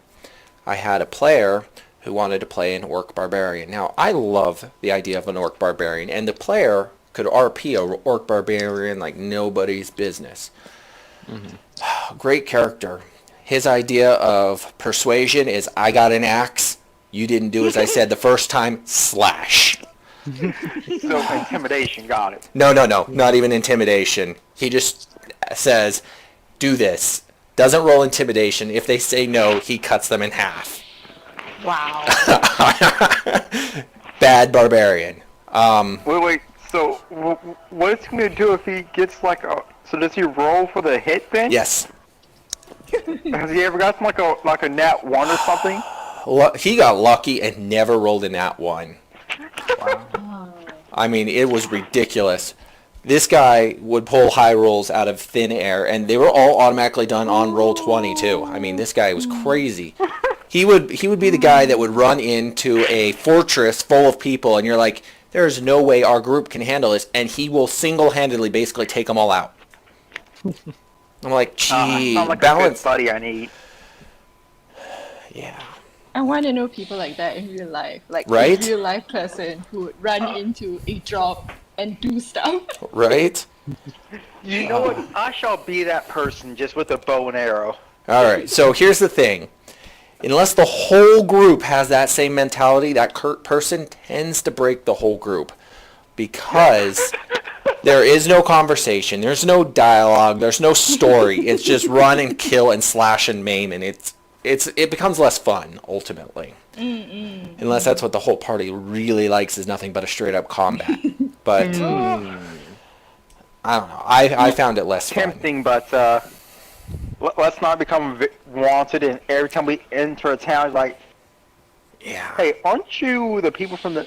Speaker 4: I had a player who wanted to play an orc barbarian. Now, I love the idea of an orc barbarian, and the player could RP a orc barbarian like nobody's business. Mm-hmm. Great character. His idea of persuasion is, I got an axe, you didn't do as I said the first time, slash.
Speaker 3: So intimidation, got it.
Speaker 4: No, not even intimidation. He just says, do this. Doesn't roll intimidation. If they say no, he cuts them in half.
Speaker 2: Wow.
Speaker 4: Bad barbarian.
Speaker 3: Wait. So what is he gonna do if he gets like a? So does he roll for the hit then?
Speaker 4: Yes.
Speaker 3: Has he ever gotten like a nat 1 or something?
Speaker 4: He got lucky and never rolled a nat 1.
Speaker 2: Oh.
Speaker 4: I mean, it was ridiculous. This guy would pull high rolls out of thin air, and they were all automatically done on roll 20 too. I mean, this guy was crazy. He would be the guy that would run into a fortress full of people, and you're like, there's no way our group can handle this, and he will single-handedly basically take them all out. I'm like, gee,
Speaker 3: sound like
Speaker 4: balance.
Speaker 3: A good buddy I need.
Speaker 4: Yeah.
Speaker 1: I want to know people like that in real life. Like
Speaker 4: Right?
Speaker 1: a real life person who would run into a drop and do stuff.
Speaker 4: Right?
Speaker 3: You know what? I shall be that person just with a bow and arrow.
Speaker 4: All right, so here's the thing. Unless the whole group has that same mentality, that person tends to break the whole group. Because there is no conversation, there's no dialogue, there's no story. It's just run and kill and slash and maim, and it becomes less fun, ultimately. Unless that's what the whole party really likes, is nothing but a straight-up combat. But, I don't know. I found it less fun.
Speaker 3: Tempting, but let's not become wanted. And every time we enter a town, it's like,
Speaker 4: Yeah.
Speaker 3: hey, aren't you the people from the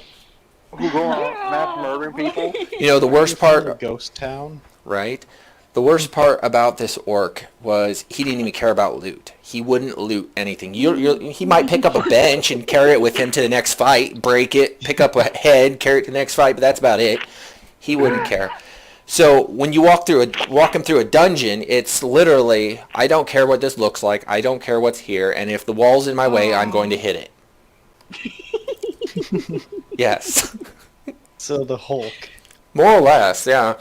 Speaker 3: who go around mass murdering people?
Speaker 4: You know, the worst part,
Speaker 6: Ghost Town.
Speaker 4: right? The worst part about this orc was he didn't even care about loot. He wouldn't loot anything. He might pick up a bench and carry it with him to the next fight, break it, pick up a head, carry it to the next fight, but that's about it. He wouldn't care. So when you walk him through a dungeon, it's literally, I don't care what this looks like, I don't care what's here, and if the wall's in my way, I'm going to hit it. Yes.
Speaker 6: So the Hulk.
Speaker 4: More or less, yeah.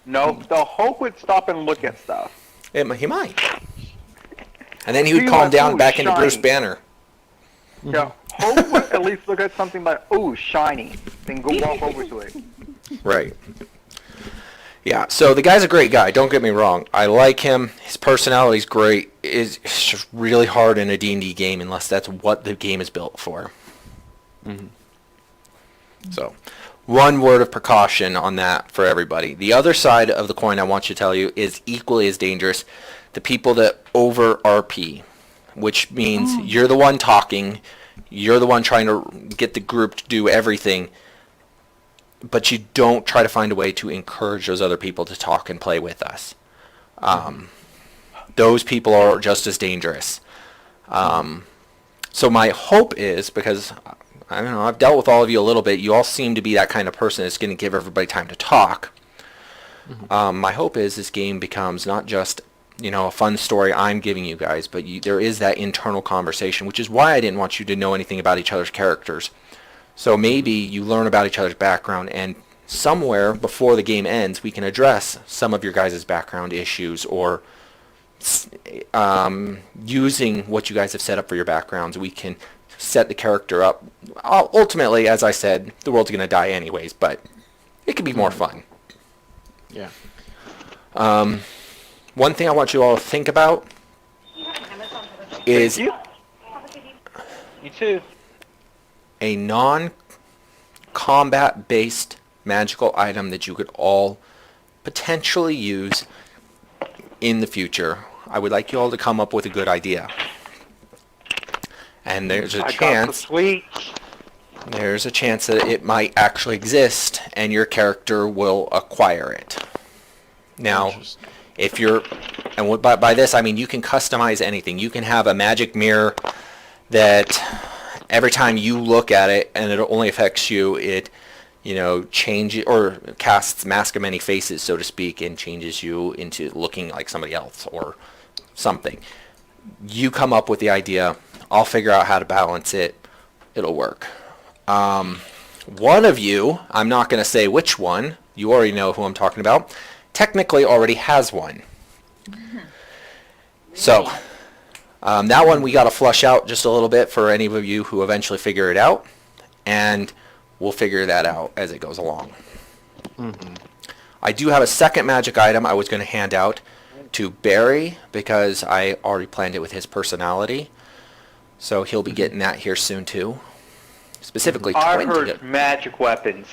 Speaker 3: No, the Hulk would stop and look at stuff.
Speaker 4: He might. And then he would
Speaker 3: He
Speaker 4: calm
Speaker 3: like,
Speaker 4: down
Speaker 3: "Ooh,
Speaker 4: back into Bruce
Speaker 3: shiny."
Speaker 4: Banner.
Speaker 3: Yeah, Hulk would at least look at something like, "Ooh, shiny," then go walk over to it.
Speaker 4: Right. Yeah, so the guy's a great guy, don't get me wrong. I like him. His personality's great. It's just really hard in a D&D game unless that's what the game is built for.
Speaker 6: Mm-hmm.
Speaker 4: So, one word of precaution on that for everybody. The other side of the coin I want you to tell you is equally as dangerous. The people that over RP, which means you're the one talking, you're the one trying to get the group to do everything, but you don't try to find a way to encourage those other people to talk and play with us. Those people are just as dangerous. So my hope is, because I don't know, I've dealt with all of you a little bit, you all seem to be that kind of person that's going to give everybody time to talk. My hope is this game becomes not just, a fun story I'm giving you guys, but there is that internal conversation, which is why I didn't want you to know anything about each other's characters. So maybe you learn about each other's background, and somewhere before the game ends, we can address some of your guys' background issues, or using what you guys have set up for your backgrounds, we can set the character up. Ultimately, as I said, the world's going to die anyways, but it can be more fun.
Speaker 6: Yeah.
Speaker 4: One thing I want you all to think about is
Speaker 3: You too.
Speaker 4: A non-combat based magical item that you could all potentially use in the future. I would like you all to come up with a good idea. And there's a chance that it might actually exist and your character will acquire it. Now, if you're, and by this I mean you can customize anything. You can have a magic mirror that every time you look at it and it only affects you, it, you know, changes or casts Mask of Many Faces, so to speak, and changes you into looking like somebody else or something. You come up with the idea. I'll figure out how to balance it. It'll work. One of you, I'm not going to say which one, you already know who I'm talking about, technically already has one. So, that one we got to flush out just a little bit for any of you who eventually figure it out, and we'll figure that out as it goes along. I do have a second magic item I was going to hand out to Barry because I already planned it with his personality. So he'll be getting that here soon too. Specifically,
Speaker 3: I heard magic weapons.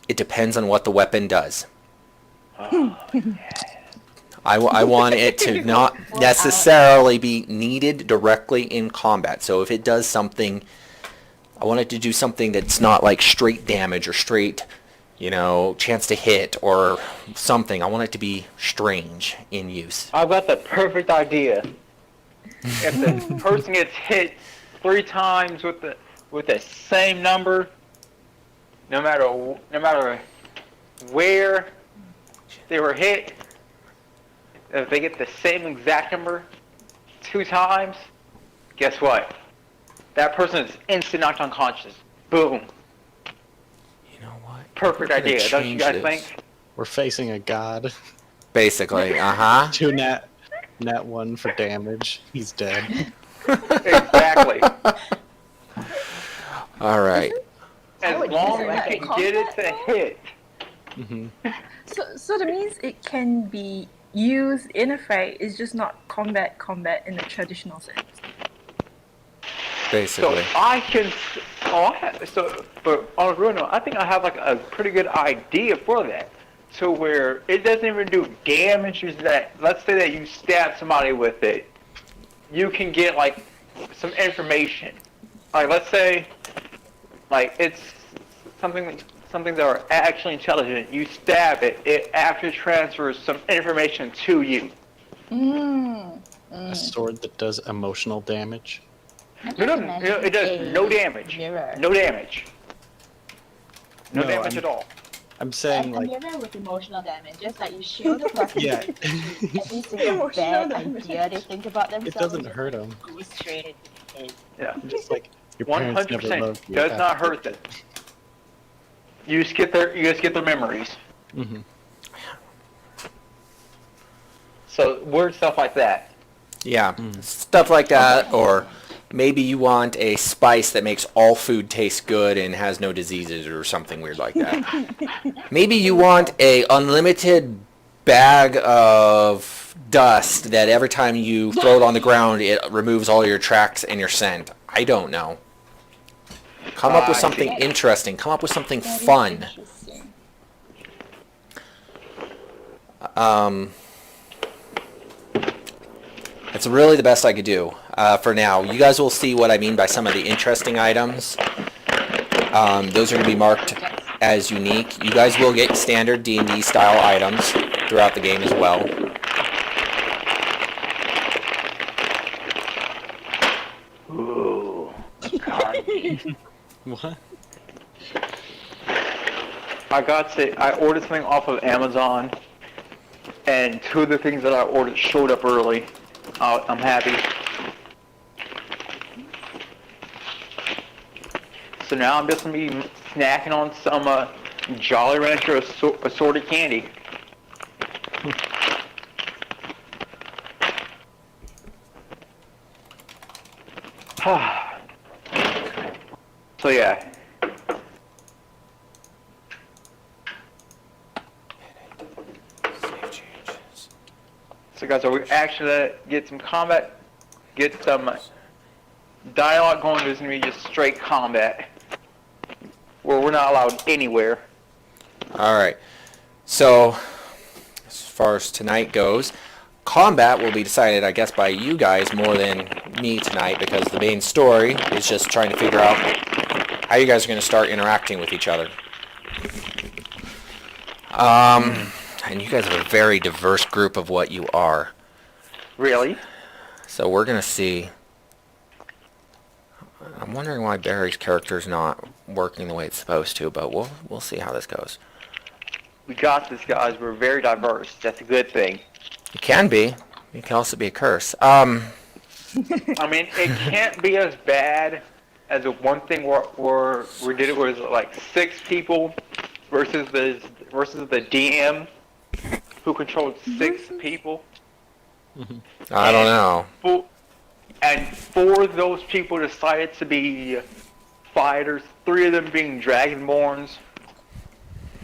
Speaker 4: It depends on what the weapon does. I want it to not necessarily be needed directly in combat. So if it does something, I want it to do something that's not like straight damage or straight, you know, chance to hit or something. I want it to be strange in use.
Speaker 3: I've got the perfect idea. If the person gets hit 3 times with the same number, no matter where they were hit, if they get the same exact number 2 times, guess what? That person is instant knocked unconscious. Boom.
Speaker 4: You know what?
Speaker 3: Perfect idea, don't you guys think?
Speaker 6: We're facing a god.
Speaker 4: Basically,
Speaker 6: 2 nat 1 for damage. He's dead.
Speaker 3: Exactly.
Speaker 4: All right.
Speaker 3: As long as you can get it to hit.
Speaker 1: So that means it can be used in a fight. It's just not combat in the traditional sense.
Speaker 4: Basically.
Speaker 3: So I can. But on a real note, I think I have like a pretty good idea for that. So where it doesn't even do damage, is that, let's say that you stab somebody with it, you can get like some information. Like let's say, like it's something that are actually intelligent. You stab it, it actually transfers some information to you.
Speaker 6: A sword that does emotional damage.
Speaker 3: No, it does no damage.
Speaker 2: Mirror.
Speaker 3: No damage. No
Speaker 6: No,
Speaker 3: damage at all.
Speaker 6: I'm saying
Speaker 2: A
Speaker 6: like,
Speaker 2: mirror with emotional damage, just like you show the person
Speaker 6: yeah,
Speaker 2: every single bad idea they think about themselves.
Speaker 6: it doesn't hurt them.
Speaker 2: Go straight into the head.
Speaker 3: Yeah.
Speaker 6: Just like your parents never
Speaker 3: 100%
Speaker 6: loved you.
Speaker 3: does not hurt them. You just get their memories. So weird stuff like that.
Speaker 4: Yeah, stuff like that, or maybe you want a spice that makes all food taste good and has no diseases or something weird like that. Maybe you want a unlimited bag of dust that every time you throw it on the ground, it removes all your tracks and your scent. I don't know. Come up with something interesting. Come up with something fun. That's really the best I could do for now. You guys will see what I mean by some of the interesting items. Those are going to be marked as unique. You guys will get standard D&D style items throughout the game as well.
Speaker 3: Ooh. God.
Speaker 6: What?
Speaker 3: I ordered something off of Amazon, and 2 of the things that I ordered showed up early. I'm happy. So now I'm just going to be snacking on some Jolly Rancher assorted candy. So yeah. So guys, are we actually gonna get some combat, get some Dialogue going is going to be just straight combat, where we're not allowed anywhere.
Speaker 4: All right. So, as far as tonight goes, combat will be decided, I guess, by you guys more than me tonight, because the main story is just trying to figure out how you guys are going to start interacting with each other. And you guys have a very diverse group of what you are.
Speaker 3: Really?
Speaker 4: So we're going to see. I'm wondering why Barry's character is not working the way it's supposed to, but we'll see how this goes.
Speaker 3: We got this, guys. We're very diverse. That's a good thing.
Speaker 4: It can be. It can also be a curse.
Speaker 3: I mean, it can't be as bad as the one thing where we did it was like 6 people versus the DM who controlled 6 people.
Speaker 4: I don't know.
Speaker 3: And 4 of those people decided to be fighters, 3 of them being dragonborns.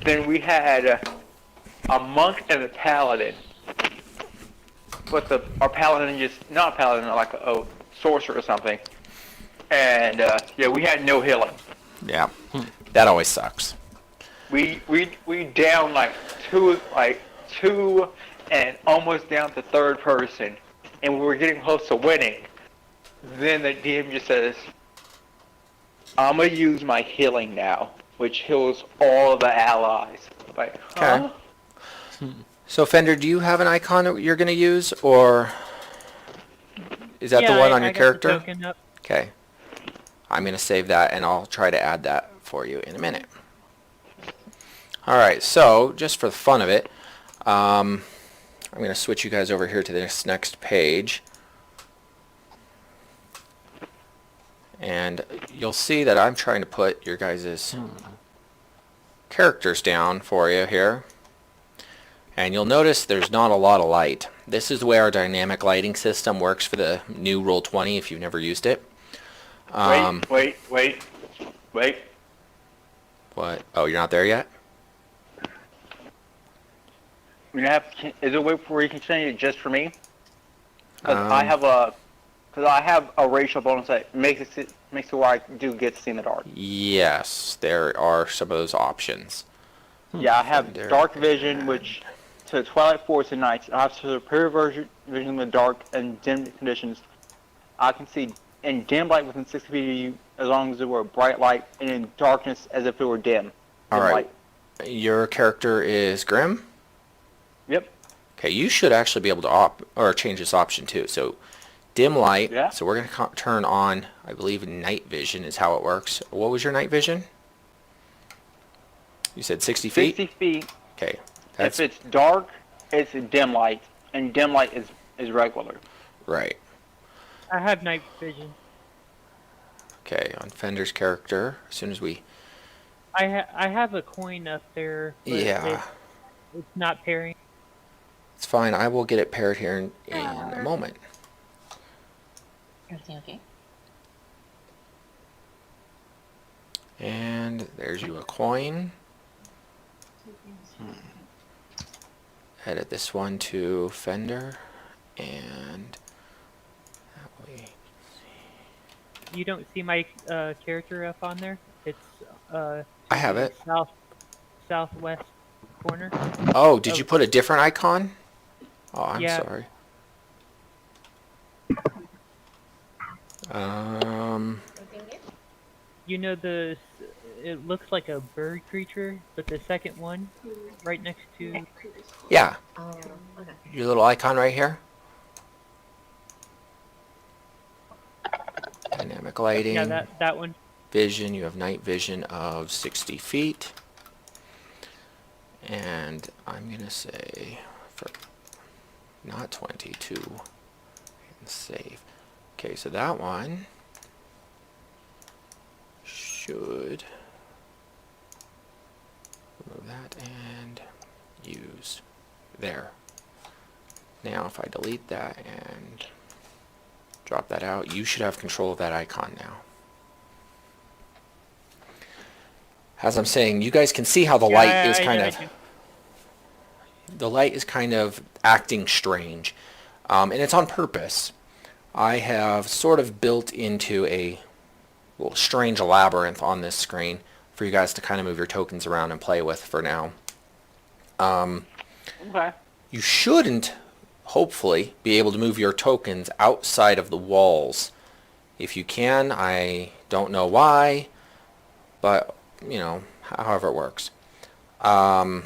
Speaker 3: Then we had a monk and a paladin. But our paladin not a paladin, like a sorcerer or something. And yeah, we had no healing.
Speaker 4: Yeah, that always sucks.
Speaker 3: We down like two and almost down to 3rd person, and we were getting close to winning. Then the DM just says, "I'm gonna use my healing now," which heals all of the allies. Like, huh?
Speaker 4: Okay. So Fender, do you have an icon that you're going to use, or is that the one on your character?
Speaker 7: The token up.
Speaker 4: Okay. I'm going to save that, and I'll try to add that for you in a minute. All right, so just for the fun of it, I'm going to switch you guys over here to this next page. And you'll see that I'm trying to put your guys' characters down for you here. And you'll notice there's not a lot of light. This is where our dynamic lighting system works for the new Roll20 if you've never used it.
Speaker 3: Wait.
Speaker 4: What? Oh, you're not there yet?
Speaker 3: Is there a way where you can change it just for me? Because I have a racial bonus that makes it where I do get to see in the dark.
Speaker 4: Yes, there are some of those options.
Speaker 3: Yeah, I have dark vision, which to twilight forest and nights. I have superior vision in the dark and dim conditions. I can see in dim light within 60 feet of you as long as it were bright light, and in darkness as if it were dim.
Speaker 4: All right.
Speaker 3: Light.
Speaker 4: Your character is Grim?
Speaker 3: Yep.
Speaker 4: Okay, you should actually be able to change this option too. So dim light.
Speaker 3: Yeah.
Speaker 4: So we're going to turn on, I believe, night vision is how it works. What was your night vision? You said 60 feet?
Speaker 3: 60 feet.
Speaker 4: Okay.
Speaker 3: If it's dark, it's dim light, and dim light is regular.
Speaker 4: Right.
Speaker 7: I have night vision.
Speaker 4: Okay, on Fender's character, as soon as we...
Speaker 7: I have a coin up there. But
Speaker 4: Yeah.
Speaker 7: it's not pairing.
Speaker 4: It's fine. I will get it paired here in a moment.
Speaker 2: Everything okay?
Speaker 4: And there's you a coin. Edit this one to Fender, and that way.
Speaker 7: You don't see my character up on there? It's
Speaker 4: I have it.
Speaker 7: southwest corner.
Speaker 4: Oh, did you put a different icon? Oh, I'm
Speaker 7: Yeah.
Speaker 4: sorry.
Speaker 7: You know it looks like a bird creature, but the second one, right next to.
Speaker 4: Yeah,
Speaker 2: Okay.
Speaker 4: your little icon right here. Dynamic lighting.
Speaker 7: Yeah, that one.
Speaker 4: Vision, you have night vision of 60 feet. And I'm going to say, for not 22, and save. Okay, so that one should remove that and use there. Now if I delete that and drop that out, you should have control of that icon now. As I'm saying, you guys can see how the light is kind of... The light is kind of acting strange. And it's on purpose. I have sort of built into a little strange labyrinth on this screen for you guys to kind of move your tokens around and play with for now.
Speaker 3: Okay.
Speaker 4: You shouldn't, hopefully, be able to move your tokens outside of the walls. If you can, I don't know why, but, you know, however it works. And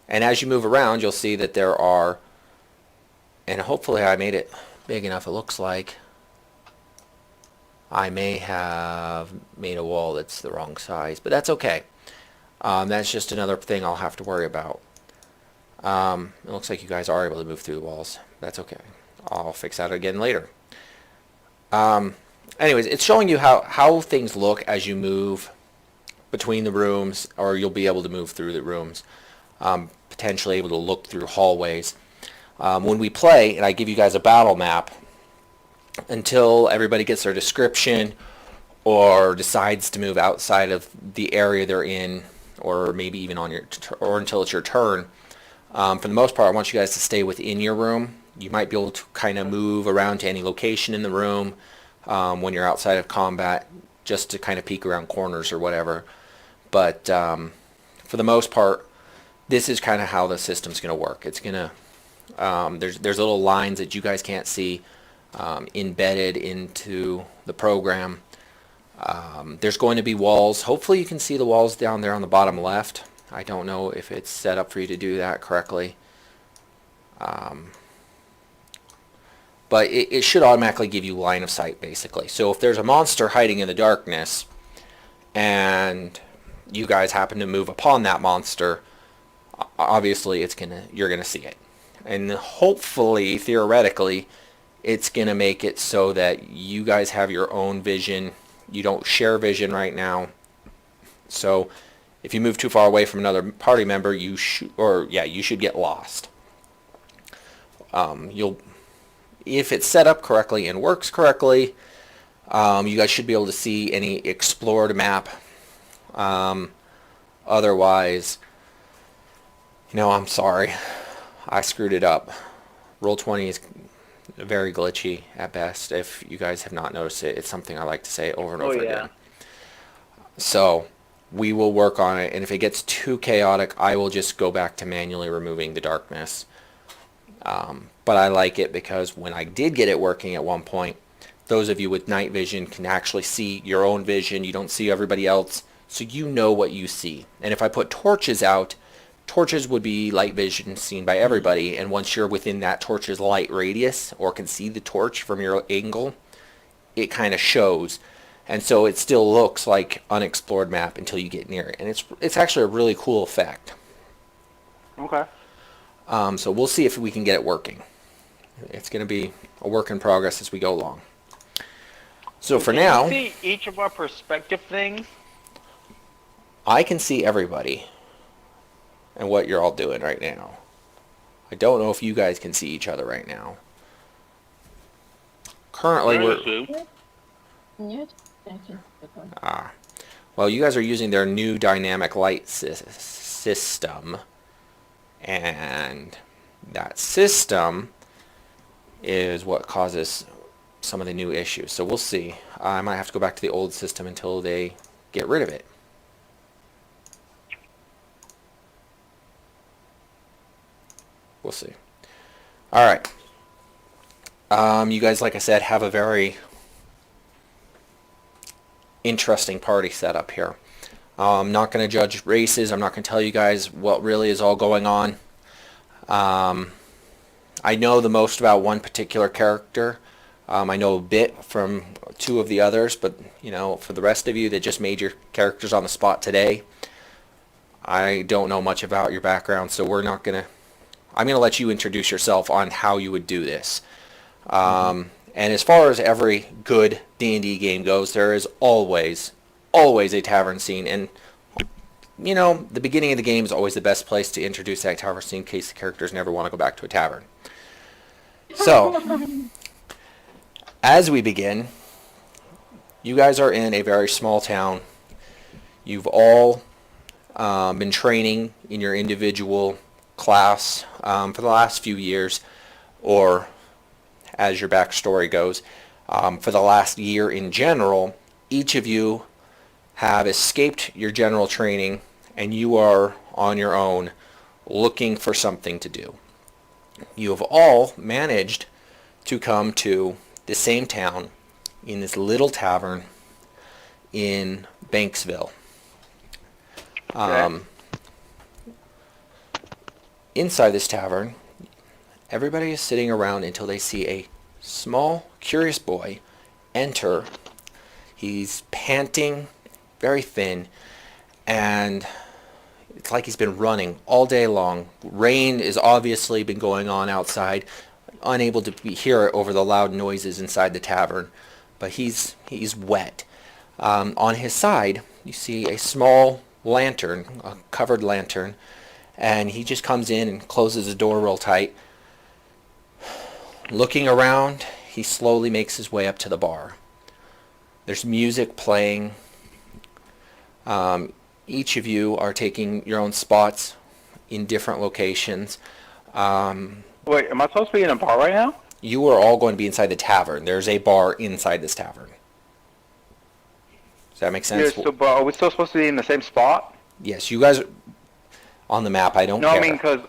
Speaker 4: as you move around, you'll see that there are, and hopefully I made it big enough, it looks like. I may have made a wall that's the wrong size, but that's okay. That's just another thing I'll have to worry about. It looks like you guys are able to move through the walls. That's okay. I'll fix that again later. Anyways, it's showing you how things look as you move between the rooms, or you'll be able to move through the rooms. Potentially able to look through hallways. When we play, and I give you guys a battle map, until everybody gets their description or decides to move outside of the area they're in, or maybe even on your or until it's your turn. For the most part, I want you guys to stay within your room. You might be able to kind of move around to any location in the room when you're outside of combat, just to kind of peek around corners or whatever. But for the most part, this is kind of how the system's going to work. It's going to there's little lines that you guys can't see embedded into the program. There's going to be walls. Hopefully you can see the walls down there on the bottom left. I don't know if it's set up for you to do that correctly. But it should automatically give you line of sight, basically. So if there's a monster hiding in the darkness and you guys happen to move upon that monster, obviously you're gonna see it. And hopefully, theoretically, it's gonna make it so that you guys have your own vision. You don't share vision right now. So if you move too far away from another party member, you should get lost. If it's set up correctly and works correctly, you guys should be able to see any explored map. Otherwise, I'm sorry, I screwed it up. Roll20 is very glitchy at best. If you guys have not noticed it, it's something I like to say over and over again. So we will work on it, and if it gets too chaotic, I will just go back to manually removing the darkness. But I like it because when I did get it working at one point, those of you with night vision can actually see your own vision. You don't see everybody else, so you know what you see. And if I put torches out, torches would be light vision seen by everybody, and once you're within that torch's light radius or can see the torch from your angle, it kind of shows. And so it still looks like unexplored map until you get near it. And it's actually a really cool effect.
Speaker 3: Okay.
Speaker 4: So we'll see if we can get it working. It's going to be a work in progress as we go along. So for now,
Speaker 3: Can you see each of our perspective things?
Speaker 4: I can see everybody and what you're all doing right now. I don't know if you guys can see each other right now. Currently, well, you guys are using their new dynamic light system, and that system is what causes some of the new issues. So we'll see. I might have to go back to the old system until they get rid of it. We'll see. All right. You guys, like I said, have a very interesting party setup here. I'm not going to judge races. I'm not going to tell you guys what really is all going on. I know the most about one particular character. I know a bit from two of the others, but for the rest of you that just made your characters on the spot today, I don't know much about your background, so I'm going to let you introduce yourself on how you would do this. And as far as every good D&D game goes, there is always a tavern scene, and the beginning of the game is always the best place to introduce that tavern scene in case the characters never want to go back to a tavern. So, as we begin, you guys are in a very small town. You've all been training in your individual class for the last few years, or as your backstory goes. For the last year in general, each of you have escaped your general training, and you are on your own looking for something to do. You have all managed to come to the same town in this little tavern in Banksville. Inside this tavern, everybody is sitting around until they see a small, curious boy enter. He's panting, very thin, and it's like he's been running all day long. Rain has obviously been going on outside, unable to hear it over the loud noises inside the tavern, but he's wet. On his side, you see a small lantern, a covered lantern, and he just comes in and closes the door real tight. Looking around, he slowly makes his way up to the bar. There's music playing. Each of you are taking your own spots in different locations.
Speaker 3: Wait, am I supposed to be in a bar right now?
Speaker 4: You are all going to be inside the tavern. There's a bar inside this tavern. Does that make sense?
Speaker 3: Yeah, so, but are we still supposed to be in the same spot?
Speaker 4: Yes, you guys are on the map. I don't care.
Speaker 3: I mean, because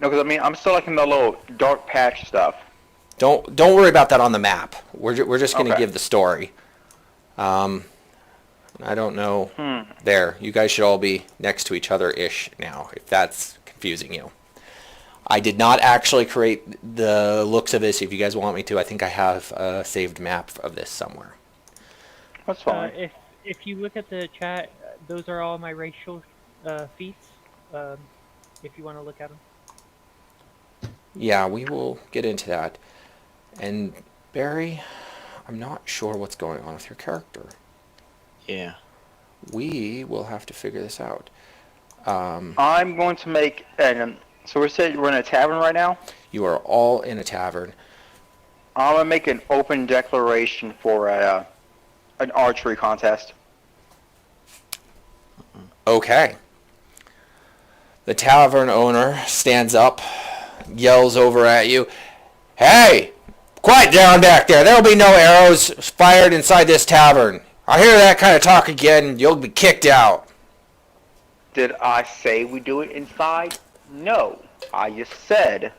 Speaker 3: I'm still like in the little dark patch stuff.
Speaker 4: Don't worry about that on the map. We're just going to
Speaker 3: Okay.
Speaker 4: give the story. I don't know. There, you guys should all be next to each other-ish now, if that's confusing you. I did not actually create the looks of this. If you guys want me to, I think I have a saved map of this somewhere.
Speaker 3: That's fine.
Speaker 7: If you look at the chat, those are all my racial feats. If you want to look at them.
Speaker 4: Yeah, we will get into that. And Barry, I'm not sure what's going on with your character.
Speaker 6: Yeah.
Speaker 4: We will have to figure this out.
Speaker 3: I'm going to make so we're in a tavern right now?
Speaker 4: You are all in a tavern.
Speaker 3: I'm going to make an open declaration for an archery contest.
Speaker 4: Okay. The tavern owner stands up, yells over at you, "Hey! Quiet down back there! There'll be no arrows fired inside this tavern. I hear that kind of talk again, you'll be kicked out."
Speaker 3: Did I say we do it inside? No. I just said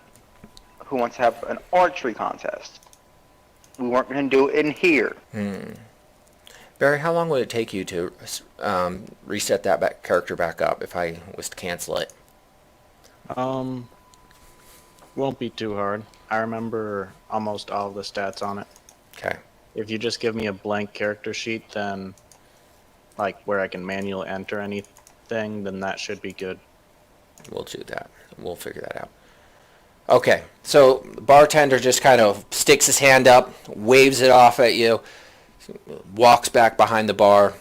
Speaker 3: who wants to have an archery contest. We weren't going to do it in here.
Speaker 4: Barry, how long would it take you to reset that character back up if I was to cancel it?
Speaker 6: Won't be too hard. I remember almost all of the stats on it.
Speaker 4: Okay.
Speaker 6: If you just give me a blank character sheet, then like where I can manually enter anything, then that should be good.
Speaker 4: We'll do that. We'll figure that out. Okay, so the bartender just kind of sticks his hand up, waves it off at you, walks back behind the bar.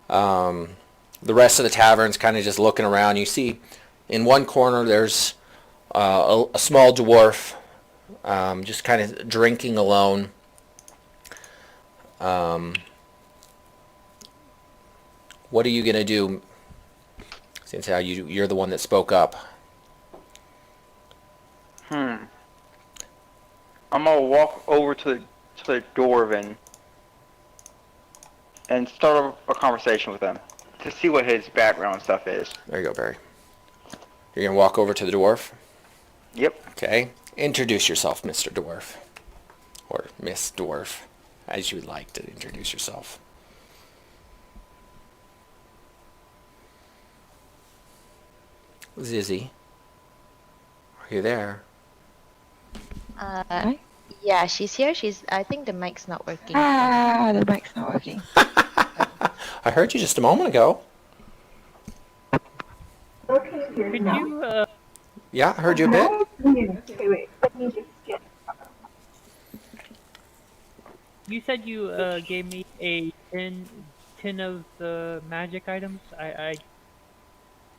Speaker 4: The rest of the tavern's kind of just looking around. You see in one corner there's a small dwarf just kind of drinking alone. What are you going to do, since you're the one that spoke up?
Speaker 3: I'm going to walk over to the dwarven and start a conversation with him to see what his background stuff is.
Speaker 4: There you go, Barry. You're going to walk over to the dwarf?
Speaker 3: Yep.
Speaker 4: Okay. Introduce yourself, Mr. Dwarf. Or Miss Dwarf, as you would like to introduce yourself. Zizzy, are you there?
Speaker 2: Yeah, she's here. I think the mic's not working.
Speaker 8: The mic's not working.
Speaker 4: I heard you just a moment ago.
Speaker 8: Okay, here
Speaker 7: Could
Speaker 8: now.
Speaker 7: you
Speaker 4: Yeah, I heard you a bit.
Speaker 8: Okay, wait. Let me just get.
Speaker 7: you said you gave me a 10 of the magic items.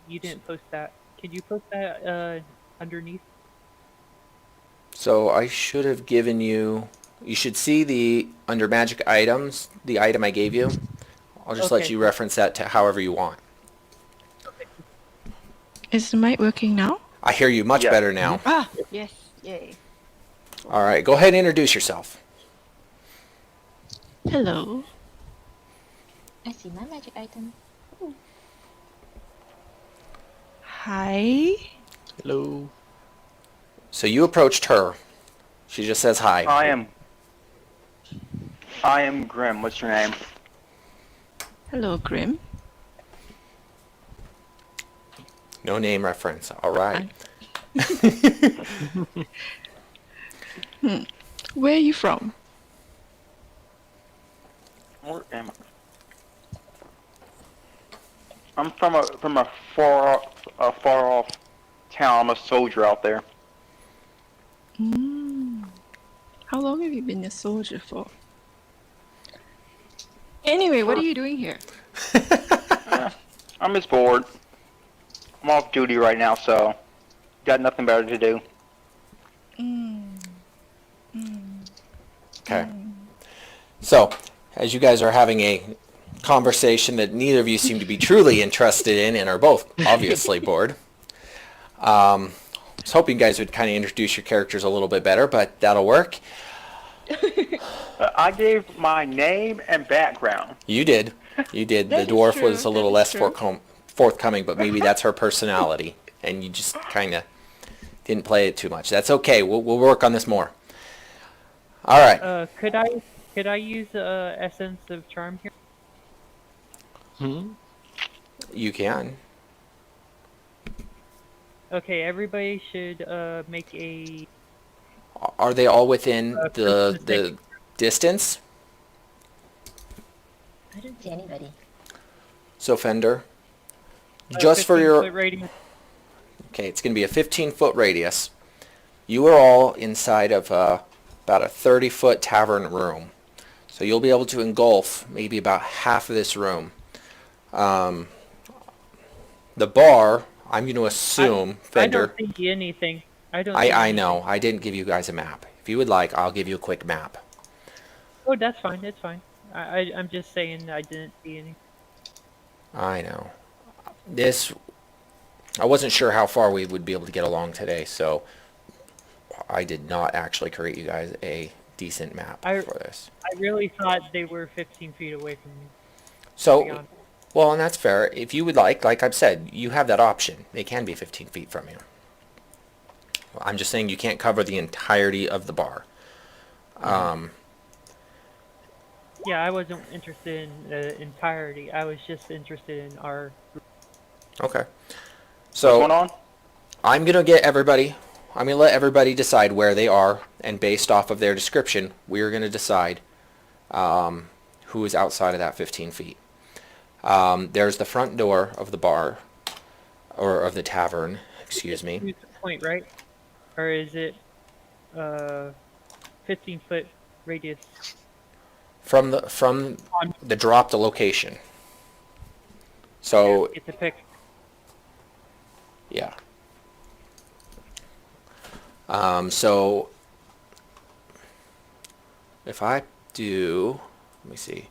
Speaker 7: You didn't post that. Could you post that underneath?
Speaker 4: So I should have given you... You should see under magic items, the item I gave you. I'll just let
Speaker 7: Okay.
Speaker 4: you reference that to however you want.
Speaker 1: Is the mic working now?
Speaker 4: I hear you much
Speaker 3: Yeah.
Speaker 4: better now.
Speaker 1: Ah, yes. Yay.
Speaker 4: All right, go ahead and introduce yourself.
Speaker 1: Hello.
Speaker 2: I see my magic item. Ooh.
Speaker 1: Hi.
Speaker 6: Hello.
Speaker 4: So you approached her. She just says hi.
Speaker 3: I am Grim. What's your name?
Speaker 1: Hello, Grim.
Speaker 4: No name reference. All right.
Speaker 1: Where are you from?
Speaker 3: Where am I? I'm from a far off town. I'm a soldier out there.
Speaker 1: How long have you been a soldier for? Anyway, what are you doing here?
Speaker 3: I'm just bored. I'm off duty right now, so got nothing better to do.
Speaker 4: Okay. So, as you guys are having a conversation that neither of you seem to be truly interested in and are both obviously bored, I was hoping you guys would kind of introduce your characters a little bit better, but that'll work.
Speaker 3: I gave my name and background.
Speaker 4: You did. You did.
Speaker 1: That
Speaker 4: The
Speaker 1: is
Speaker 4: dwarf
Speaker 1: true,
Speaker 4: was a little
Speaker 1: that
Speaker 4: less
Speaker 1: is true.
Speaker 4: forthcoming, but maybe that's her personality, and you just kind of didn't play it too much. That's okay. We'll work on this more. All right.
Speaker 7: Could I use essence of charm here?
Speaker 4: You can.
Speaker 7: Okay, everybody should make a.
Speaker 4: Are they all within
Speaker 7: Perception
Speaker 4: the distance?
Speaker 2: I don't see anybody.
Speaker 4: So Fender, just for
Speaker 7: 15
Speaker 4: your
Speaker 7: foot radius.
Speaker 4: okay, it's going to be a 15-foot radius. You are all inside of about a 30-foot tavern room, so you'll be able to engulf maybe about half of this room. The bar, I'm going to assume, Fender.
Speaker 7: I don't see anything. I don't.
Speaker 4: I know. I didn't give you guys a map. If you would like, I'll give you a quick map.
Speaker 7: Oh, that's fine. It's fine. I'm just saying I didn't see any.
Speaker 4: I know. I wasn't sure how far we would be able to get along today, so I did not actually create you guys a decent map for this.
Speaker 7: I really thought they were 15 feet away from me.
Speaker 4: So, well, and that's fair. If you would like I've said, you have that option. They can be 15 feet from you. I'm just saying you can't cover the entirety of the bar.
Speaker 7: Yeah, I wasn't interested in the entirety. I was just interested in our.
Speaker 4: Okay.
Speaker 3: What's
Speaker 4: So
Speaker 3: going on?
Speaker 4: I'm going to let everybody decide where they are, and based off of their description, we're going to decide who is outside of that 15 feet. There's the front door of the bar, or of the tavern, excuse me.
Speaker 7: Use the point, right? Or is it 15-foot radius?
Speaker 4: From the dropped location. So
Speaker 7: Get the pick.
Speaker 4: yeah. So if I do, let me see.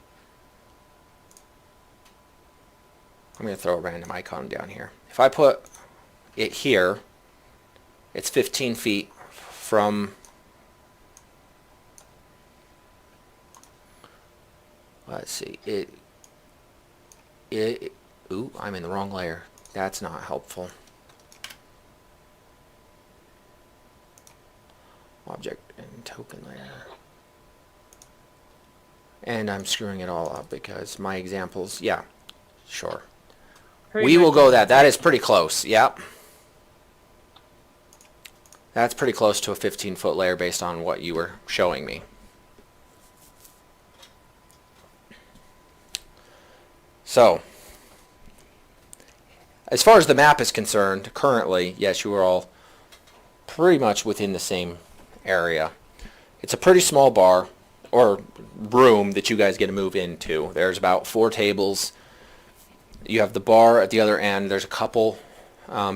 Speaker 4: I'm going to throw a random icon down here. If I put it here, it's 15 feet from, let's see, ooh, I'm in the wrong layer. That's not helpful. Object and token layer. And I'm screwing it all up because my examples, yeah, sure. We will go that. That is pretty close, yep. That's pretty close to a 15-foot layer based on what you were showing me. So, as far as the map is concerned, currently, yes, you are all pretty much within the same area. It's a pretty small bar, or room, that you guys get to move into. There's about 4 tables. You have the bar at the other end. There's a couple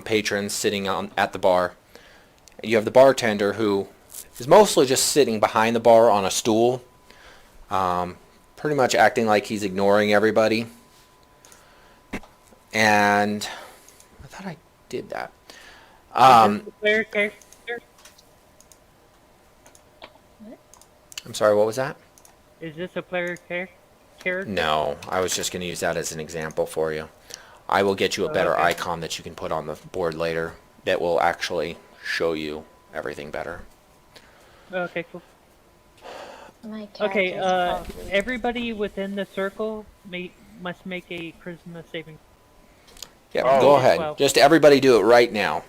Speaker 4: patrons sitting at the bar. You have the bartender, who is mostly just sitting behind the bar on a stool, pretty much acting like he's ignoring everybody. And I thought I did that.
Speaker 7: Player character.
Speaker 4: I'm sorry, what was that?
Speaker 7: Is this a player character?
Speaker 4: No, I was just going to use that as an example for you. I will get you a better
Speaker 7: Okay.
Speaker 4: icon that you can put on the board later that will actually show you everything better.
Speaker 7: Okay, cool.
Speaker 2: My
Speaker 7: Okay,
Speaker 2: character's probably-
Speaker 7: everybody within the circle must make a charisma saving.
Speaker 4: Yeah,
Speaker 3: Oh.
Speaker 4: go ahead.
Speaker 7: 12.
Speaker 4: Just everybody do it right now.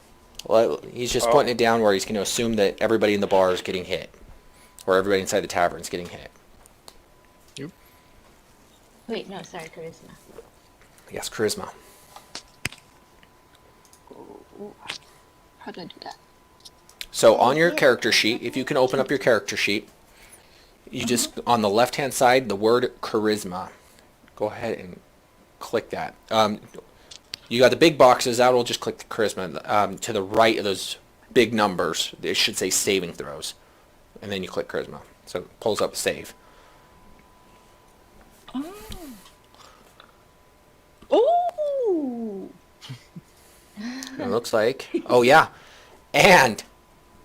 Speaker 4: Well, he's just
Speaker 3: Oh.
Speaker 4: putting it down where he's going to assume that everybody in the bar is getting hit. Or everybody inside the tavern is getting hit.
Speaker 2: Wait, no, sorry, charisma.
Speaker 4: Yes, charisma.
Speaker 1: How do I do that?
Speaker 4: So on your character sheet, if you can open up your character sheet, you just, on the left-hand side, the word charisma. Go ahead and click that. You got the big boxes out, we'll just click the charisma. To the right of those big numbers, it should say saving throws. And then you click charisma. So it pulls up save.
Speaker 1: Oh!
Speaker 4: It looks like. Oh, yeah. And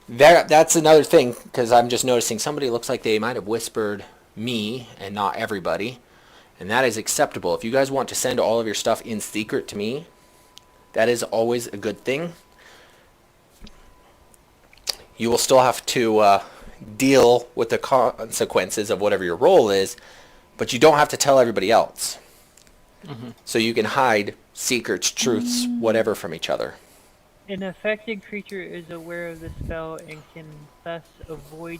Speaker 4: that's another thing, because I'm just noticing somebody looks like they might have whispered me and not everybody. And that is acceptable. If you guys want to send all of your stuff in secret to me, that is always a good thing. You will still have to deal with the consequences of whatever your role is, but you don't have to tell everybody else. So you can hide secrets, truths, whatever from each other.
Speaker 7: An affected creature is aware of the spell and can thus avoid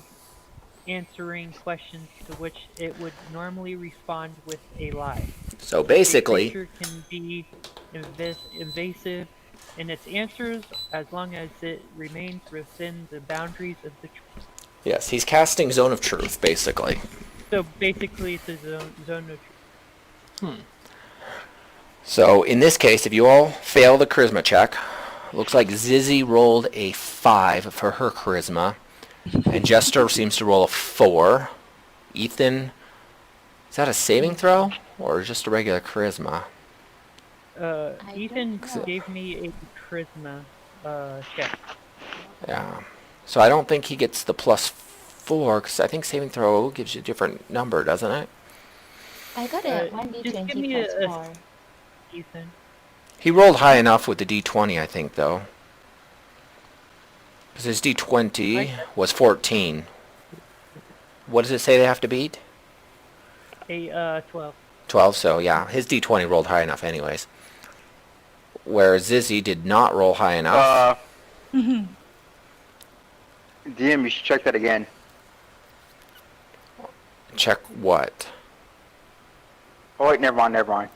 Speaker 7: answering questions to which it would normally respond with a lie.
Speaker 4: So basically,
Speaker 7: A creature can be invasive in its answers as long as it remains within the boundaries of the truth.
Speaker 4: yes, he's casting Zone of Truth, basically.
Speaker 7: So basically, it's a zone of truth.
Speaker 4: So in this case, if you all fail the charisma check, looks like Zizzy rolled a 5 for her charisma, and Jester seems to roll a 4. Ethan, is that a saving throw or just a regular charisma?
Speaker 7: Ethan
Speaker 2: don't know.
Speaker 7: gave me a charisma check.
Speaker 4: Yeah. So I don't think he gets the +4 because I think saving throw gives you a different number, doesn't it?
Speaker 2: I got a
Speaker 7: Just give
Speaker 2: 1d20
Speaker 7: me
Speaker 2: plus
Speaker 7: a-
Speaker 2: 4.
Speaker 7: Ethan.
Speaker 4: He rolled high enough with the D20, I think, though. Because his D20 was 14. What does it say they have to beat?
Speaker 7: A 12.
Speaker 4: 12, so yeah, his D20 rolled high enough anyways. Whereas Zizzy did not roll high enough.
Speaker 3: DM, you should check that again.
Speaker 4: Check what?
Speaker 3: Oh wait, never mind.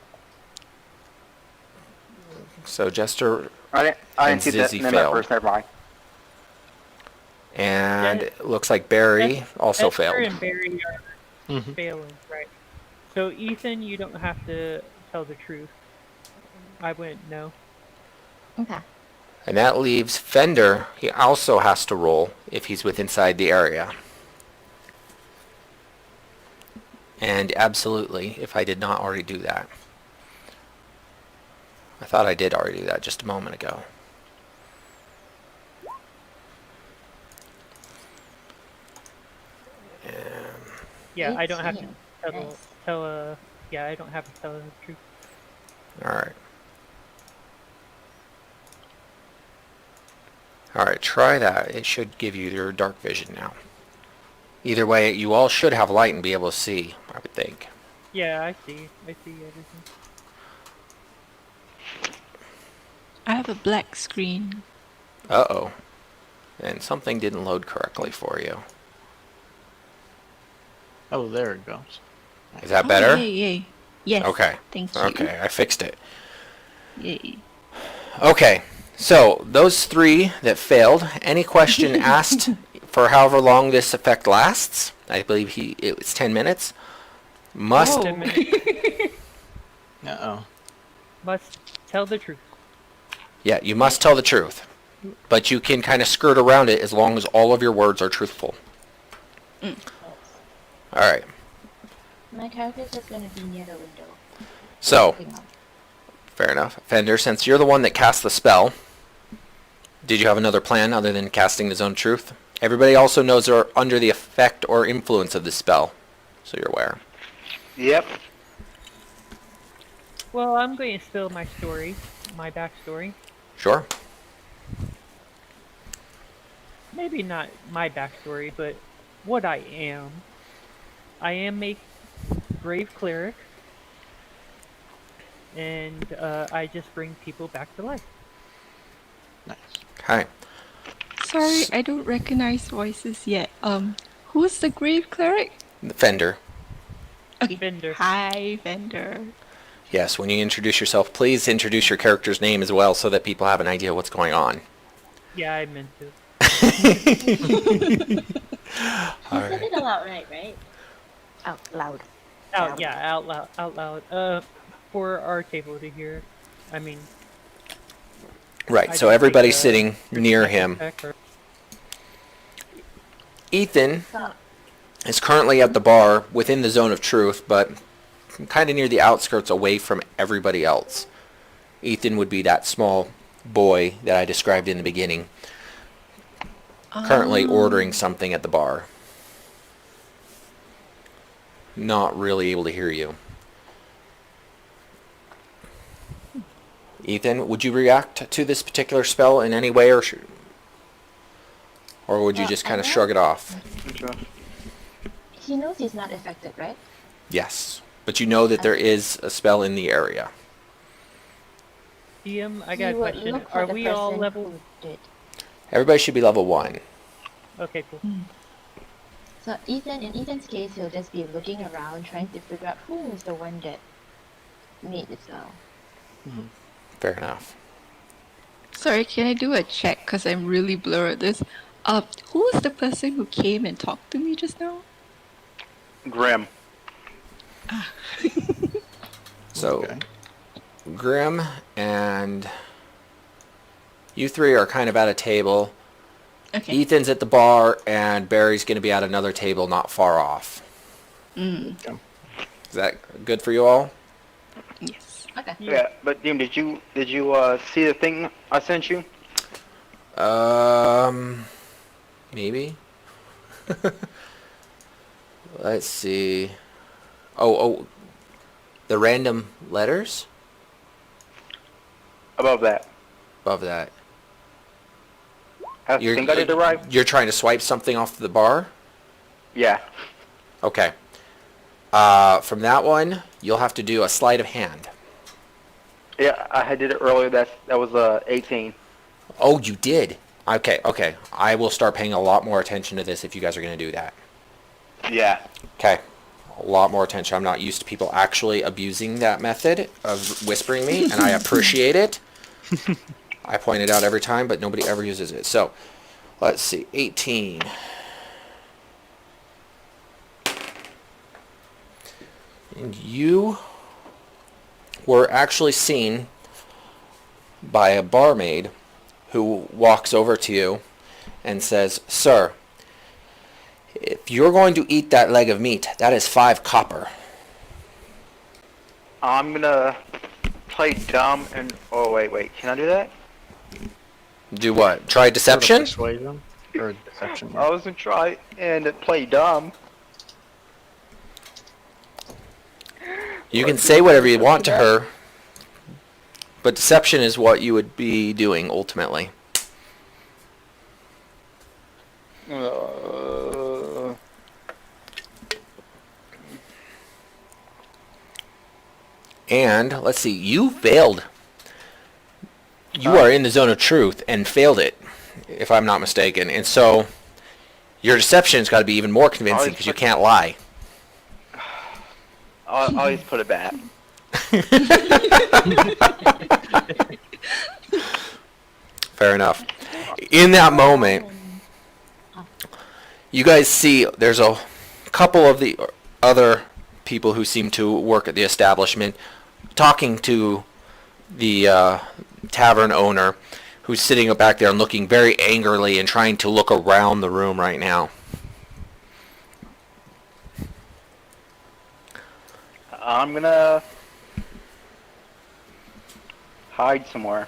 Speaker 4: So Jester
Speaker 3: I didn't
Speaker 4: And
Speaker 3: see that
Speaker 4: Zizzy
Speaker 3: name at
Speaker 4: failed.
Speaker 3: first. Never mind.
Speaker 4: and it looks like Barry also
Speaker 7: Esther
Speaker 4: failed.
Speaker 7: and Barry are failing, right? So Ethan, you don't have to tell the truth. I wouldn't know.
Speaker 2: Okay.
Speaker 4: And that leaves Fender. He also has to roll if he's inside the area. And absolutely, if I did not already do that. I thought I did already do that just a moment ago.
Speaker 7: Yeah, I don't have to
Speaker 2: 18.
Speaker 7: tell.
Speaker 2: Nice.
Speaker 7: Yeah, I don't have to tell the truth.
Speaker 4: Alright. Alright, try that. It should give you your dark vision now. Either way, you all should have light and be able to see, I would think.
Speaker 7: Yeah, I see everything.
Speaker 1: I have a black screen.
Speaker 4: Uh-oh. And something didn't load correctly for you.
Speaker 6: Oh, there it goes.
Speaker 4: Is that
Speaker 1: Oh,
Speaker 4: better?
Speaker 1: yay, yay. Yes.
Speaker 4: Okay.
Speaker 1: Thank you.
Speaker 4: Okay, I fixed it.
Speaker 1: Yay.
Speaker 4: Okay, so those three that failed, any question asked for however long this effect lasts, I believe it was 10 minutes, must...
Speaker 1: Oh.
Speaker 7: 10 minutes.
Speaker 6: Uh-oh.
Speaker 7: Must tell the truth.
Speaker 4: Yeah, you must tell the truth. But you can kind of skirt around it as long as all of your words are truthful. Alright,
Speaker 2: My character's just gonna be near the window.
Speaker 4: so,
Speaker 2: looking out.
Speaker 4: fair enough. Fender, since you're the one that cast the spell, did you have another plan other than casting the Zone of Truth? Everybody also knows they're under the effect or influence of the spell, so you're aware.
Speaker 3: Yep.
Speaker 7: Well, I'm going to spill my story, my backstory.
Speaker 4: Sure.
Speaker 7: Maybe not my backstory, but what I am. I am a grave cleric, and I just bring people back to life.
Speaker 6: Nice.
Speaker 4: Okay.
Speaker 1: Sorry, I don't recognize voices yet. Who's the grave cleric?
Speaker 4: The Fender.
Speaker 1: Okay.
Speaker 7: Fender.
Speaker 1: Hi, Fender.
Speaker 4: Yes, when you introduce yourself, please introduce your character's name as well so that people have an idea what's going on.
Speaker 7: Yeah, I meant to.
Speaker 2: You said it aloud, right? Out loud.
Speaker 7: Out loud. For our table to hear. I mean.
Speaker 4: Right,
Speaker 7: I
Speaker 4: so
Speaker 7: don't
Speaker 4: everybody's
Speaker 7: think,
Speaker 4: sitting near him. Ethan is currently at the bar within the zone of truth, but kind of near the outskirts away from everybody else. Ethan would be that small boy that I described in the beginning, currently ordering something at the bar. Not really able to hear you. Ethan, would you react to this particular spell in any way, or would you just kind of shrug it off?
Speaker 2: He knows he's not affected, right?
Speaker 4: Yes, but you know that there is a spell in the area.
Speaker 7: DM, I got a
Speaker 2: He would
Speaker 7: question.
Speaker 2: look for
Speaker 7: Are
Speaker 2: the
Speaker 7: we all
Speaker 2: person
Speaker 7: level?
Speaker 2: who did.
Speaker 4: Everybody should be level 1.
Speaker 7: Okay, cool.
Speaker 2: So in Ethan's case, he'll just be looking around, trying to figure out who is the one that made the spell.
Speaker 4: Fair enough.
Speaker 1: Sorry, can I do a check? Because I'm really blurred at this. Who was the person who came and talked to me just now?
Speaker 3: Grim.
Speaker 4: So,
Speaker 6: Okay.
Speaker 4: Grim and you three are kind of at a table.
Speaker 1: Okay.
Speaker 4: Ethan's at the bar, and Barry's going to be at another table not far off.
Speaker 1: Mm.
Speaker 4: Is that good for you all?
Speaker 1: Yes.
Speaker 2: Okay.
Speaker 3: Yeah, but Dean, did you see the thing I sent you?
Speaker 4: Maybe. Let's see. Oh, the random letters
Speaker 3: Above that.
Speaker 4: above that.
Speaker 3: I think I did it right.
Speaker 4: You're trying to swipe something off the bar?
Speaker 3: Yeah.
Speaker 4: Okay. From that one, you'll have to do a sleight of hand.
Speaker 3: Yeah, I did it earlier. That was 18.
Speaker 4: Oh, you did? Okay. I will start paying a lot more attention to this if you guys are going to do that.
Speaker 3: Yeah.
Speaker 4: Okay. A lot more attention. I'm not used to people actually abusing that method of whispering me, and I appreciate it. I point it out every time, but nobody ever uses it. So, let's see. 18. And you were actually seen by a barmaid who walks over to you and says, "Sir, if you're going to eat that leg of meat, that is 5 copper."
Speaker 3: I'm gonna play dumb and. Oh wait. Can I do that?
Speaker 4: Do what? Try deception?
Speaker 6: Persuasion or deception?
Speaker 3: I was gonna try and play dumb.
Speaker 4: You can say whatever you want to her, but deception is what you would be doing ultimately. And let's see, you failed. You are in the zone of truth and failed it, if I'm not mistaken. And so your deception's got to be even more convincing because you can't lie.
Speaker 3: I'll always put it back.
Speaker 4: Fair enough. In that moment, you guys see there's a couple of the other people who seem to work at the establishment talking to the tavern owner, who's sitting back there and looking very angrily and trying to look around the room right now.
Speaker 3: I'm gonna hide somewhere.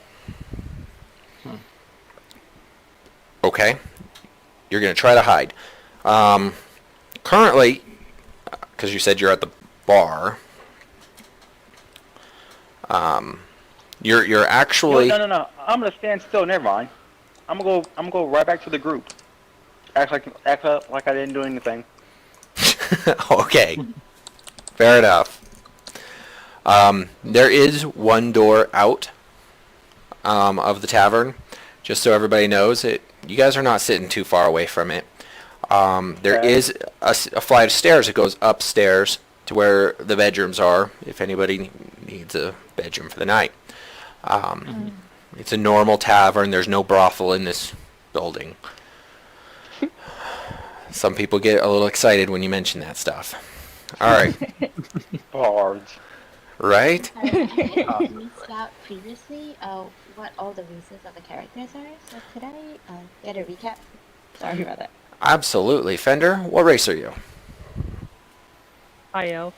Speaker 4: Okay. You're going to try to hide. Currently, because you said you're at the bar, you're actually...
Speaker 3: No. I'm gonna stand still. Never mind. I'm gonna go right back to the group. Act like I didn't do anything.
Speaker 4: Okay. Fair enough. There is one door out of the tavern, just so everybody knows it. You guys are not sitting too far away from it. There is a flight of stairs that goes upstairs to where the bedrooms are, if anybody needs a bedroom for the night. It's a normal tavern. There's no brothel in this building. Some people get a little excited when you mention that stuff. All right.
Speaker 3: Bards.
Speaker 4: Right?
Speaker 2: I missed out previously what all the races of the characters are, so could I get a recap? Sorry about that.
Speaker 4: Absolutely. Fender, what race are you?
Speaker 7: High elf.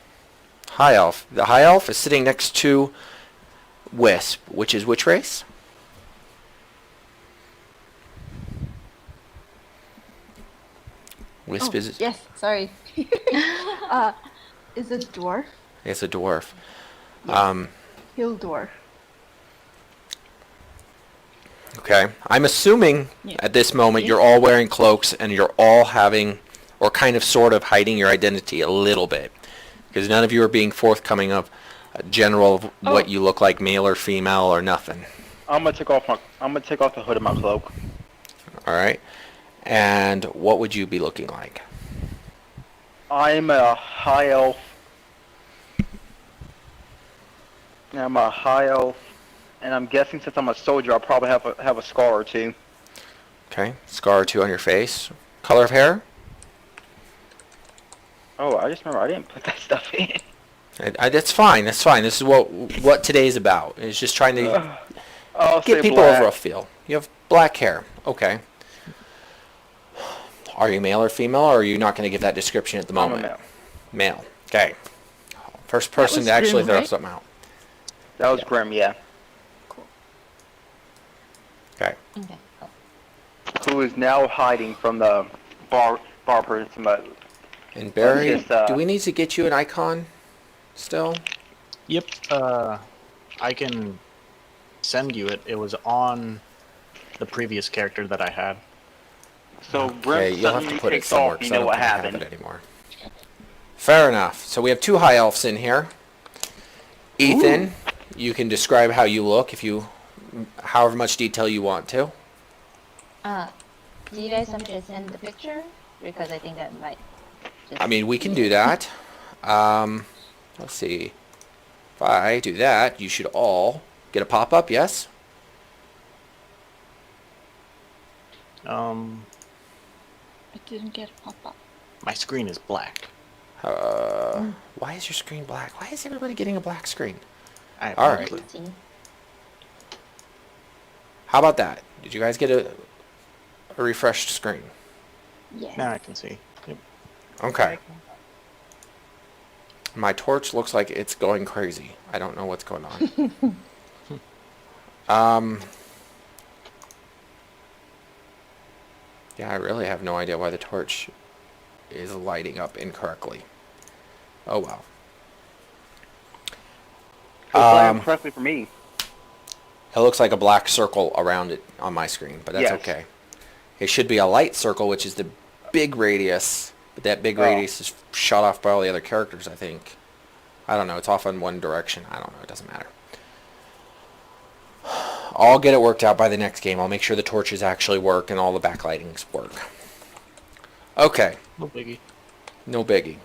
Speaker 4: High Elf. The High Elf is sitting next to Wisp, which is which race? Wisp is...
Speaker 1: Yes, sorry. Is a dwarf.
Speaker 4: It's a dwarf.
Speaker 1: Hill dwarf.
Speaker 4: Okay. I'm assuming
Speaker 1: Yeah.
Speaker 4: at this moment you're all wearing cloaks and you're all having, or kind of sort of hiding your identity a little bit. Because none of you are being forthcoming of a general of what you look like, male or female or nothing.
Speaker 3: I'm gonna take off the hood of my cloak.
Speaker 4: All right. And what would you be looking like?
Speaker 3: I'm a high elf. I'm a high elf, and I'm guessing since I'm a soldier, I'll probably have a scar or two.
Speaker 4: Okay. Scar or two on your face. Color of hair?
Speaker 3: Oh, I just remember I didn't put that stuff in.
Speaker 4: That's fine. That's fine. This is what today's about. It's just trying to
Speaker 3: I'll
Speaker 4: get
Speaker 3: say
Speaker 4: people
Speaker 3: black.
Speaker 4: over a feel. You have black hair. Okay. Are you male or female, or are you not going to give that description at the
Speaker 3: I'm a
Speaker 4: moment?
Speaker 3: male.
Speaker 4: Male. Okay. First person
Speaker 1: was
Speaker 4: to actually
Speaker 1: Grim,
Speaker 4: throw
Speaker 1: right?
Speaker 4: something out.
Speaker 3: That was Grim, yeah.
Speaker 4: Okay.
Speaker 2: Okay.
Speaker 3: Who is now hiding from the bar person, but
Speaker 4: And Barry,
Speaker 3: just,
Speaker 4: do we need to get you an icon still?
Speaker 6: Yep. I can send you it. It was on the previous character that I had.
Speaker 3: so
Speaker 4: Okay,
Speaker 3: Grim
Speaker 4: you'll have to
Speaker 3: suddenly
Speaker 4: put it
Speaker 3: takes
Speaker 4: somewhere
Speaker 3: off.
Speaker 4: because
Speaker 3: You
Speaker 4: I
Speaker 3: know
Speaker 4: don't
Speaker 3: what
Speaker 4: think I have
Speaker 3: happened.
Speaker 4: it anymore. Fair enough. So we have two high elves in here. Ethan, you can describe how you look if you, however much detail you want to.
Speaker 2: Do you guys want me to send the picture? Because I think that might just...
Speaker 4: I mean, we can do that. Let's see. If I do that, you should all get a pop-up, yes?
Speaker 7: Oh.
Speaker 1: I didn't get a pop-up.
Speaker 6: My screen is black.
Speaker 4: Why is your screen black? Why is everybody getting a black screen?
Speaker 6: I have
Speaker 4: All
Speaker 6: no
Speaker 4: right.
Speaker 6: clue.
Speaker 2: See?
Speaker 4: How about that? Did you guys get a refreshed screen?
Speaker 2: Yes.
Speaker 6: Now I can see. Yep.
Speaker 4: Okay. My torch looks like it's going crazy. I don't know what's going on. Yeah, I really have no idea why the torch is lighting up incorrectly. Oh well.
Speaker 3: It's lighting correctly for me.
Speaker 4: It looks like a black circle around it on my screen, but that's
Speaker 3: Yes.
Speaker 4: okay. It should be a light circle, which is the big radius, but that big radius is shut off by all the other characters, I think. I don't know. It's off in one direction. I don't know. It doesn't matter. I'll get it worked out by the next game. I'll make sure the torches actually work and all the backlightings work. Okay.
Speaker 6: No biggie.
Speaker 4: No biggie.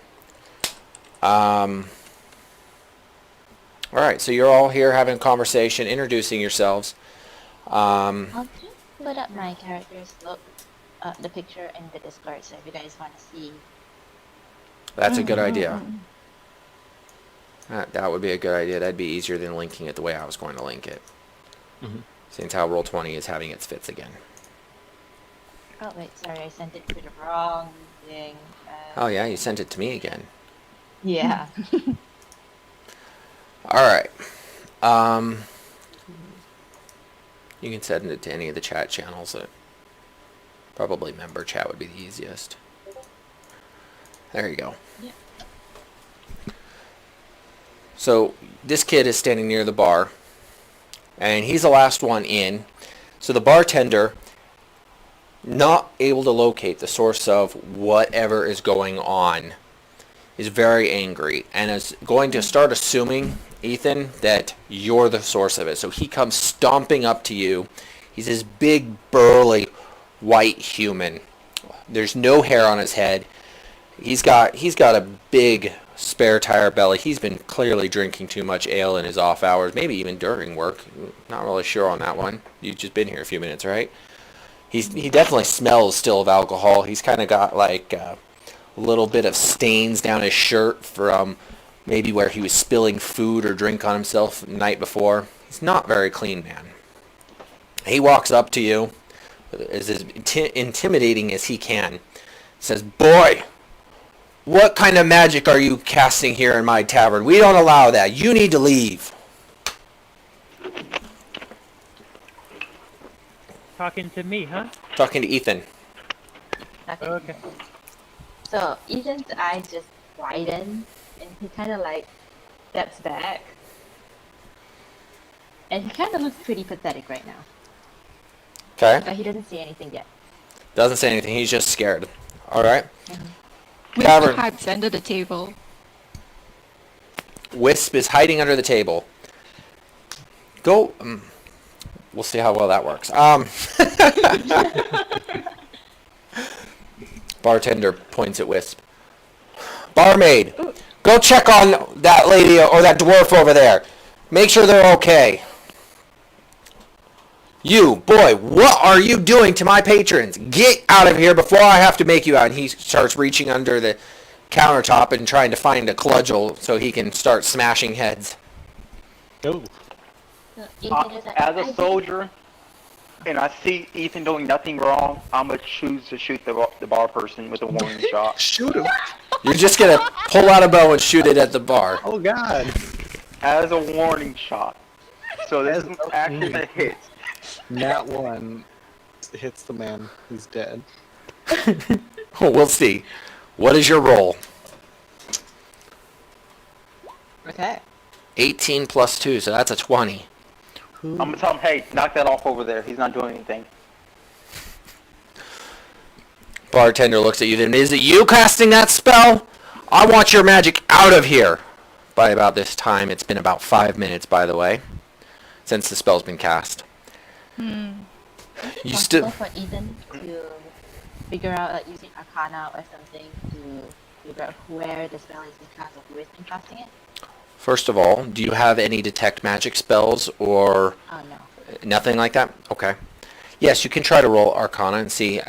Speaker 4: Alright, so you're all here having a conversation, introducing yourselves.
Speaker 2: I'll just put up my character's look, the picture in the Discord, so if you guys want to see.
Speaker 4: That's a good idea. That would be a good idea. That'd be easier than linking it the way I was going to link it.
Speaker 6: Mm-hmm.
Speaker 4: Since how Roll20 is having its fits again.
Speaker 2: Oh wait, sorry, I sent it to the wrong thing.
Speaker 4: Oh yeah, you sent it to me again.
Speaker 2: Yeah.
Speaker 4: Alright. You can send it to any of the chat channels. Probably member chat would be the easiest. There you go.
Speaker 2: Yeah.
Speaker 4: So this kid is standing near the bar, and he's the last one in. So the bartender, not able to locate the source of whatever is going on, is very angry and is going to start assuming, Ethan, that you're the source of it. So he comes stomping up to you. He's this big, burly, white human. There's no hair on his head. He's got a big spare tire belly. He's been clearly drinking too much ale in his off hours, maybe even during work. Not really sure on that one. You've just been here a few minutes, right? He definitely smells still of alcohol. He's kind of got like a little bit of stains down his shirt from maybe where he was spilling food or drink on himself the night before. He's not a very clean man. He walks up to you, as intimidating as he can, says, "Boy, what kind of magic are you casting here in my tavern? We don't allow that. You need to leave."
Speaker 7: Talking to me, huh?
Speaker 4: Talking to Ethan.
Speaker 7: Okay.
Speaker 2: So Ethan's eyes just widen, and he kind of like steps back, and he kind of looks pretty pathetic right now.
Speaker 4: Okay.
Speaker 2: But he doesn't see anything yet.
Speaker 4: Doesn't say anything. He's just scared. All right.
Speaker 8: With
Speaker 4: Tavern.
Speaker 8: the pipes under the table.
Speaker 4: Wisp is hiding under the table. Go. We'll see how well that works. Bartender points at Wisp. Barmaid, go check on that lady or that dwarf over there. Make sure they're okay. You, boy, what are you doing to my patrons? Get out of here before I have to make you out. And he starts reaching under the countertop and trying to find a cudgel so he can start smashing heads.
Speaker 6: Oh.
Speaker 2: So Ethan is like,
Speaker 3: As
Speaker 2: "I
Speaker 3: a
Speaker 2: didn't-"
Speaker 3: soldier, and I see Ethan doing nothing wrong, I'm going to choose to shoot the bar person with a warning shot.
Speaker 6: Shoot him.
Speaker 4: You're just going to pull out a bow and shoot it at the bar.
Speaker 6: Oh, God.
Speaker 3: As a warning shot. So this is actually a hit.
Speaker 6: Nat 1 hits the man. He's dead.
Speaker 4: We'll see. What is your roll?
Speaker 2: Okay.
Speaker 4: 18 plus 2, so that's a 20.
Speaker 3: I'm going to tell him, hey, knock that off over there. He's not doing anything.
Speaker 4: Bartender looks at you. Then, is it you casting that spell? I want your magic out of here. By about this time, it's been about 5 minutes, by the way, since the spell's been cast. You still.
Speaker 2: For Ethan to figure out, like, using Arcana or something to figure out where the spell is being cast or who is being casting it?
Speaker 4: First of all, do you have any detect magic spells or
Speaker 2: Oh, no.
Speaker 4: nothing like that? Okay. Yes, you can try to roll Arcana and see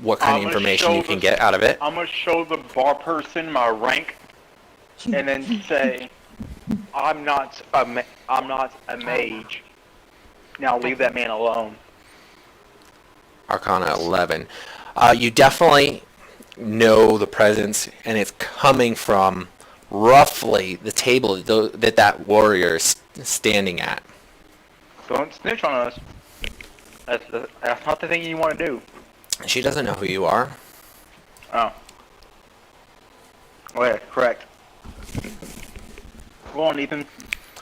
Speaker 4: what kind of
Speaker 3: I'm gonna
Speaker 4: information you
Speaker 3: show
Speaker 4: can
Speaker 3: the-
Speaker 4: get out of it.
Speaker 3: I'm going to show the bar person my rank and then say, I'm not a mage. Now leave that man alone.
Speaker 4: Arcana 11. You definitely know the presence, and it's coming from roughly the table that warrior is standing at.
Speaker 3: Don't snitch on us. That's not the thing you want to do.
Speaker 4: She doesn't know who you are.
Speaker 3: Oh. Oh yeah, correct. Go on, Ethan.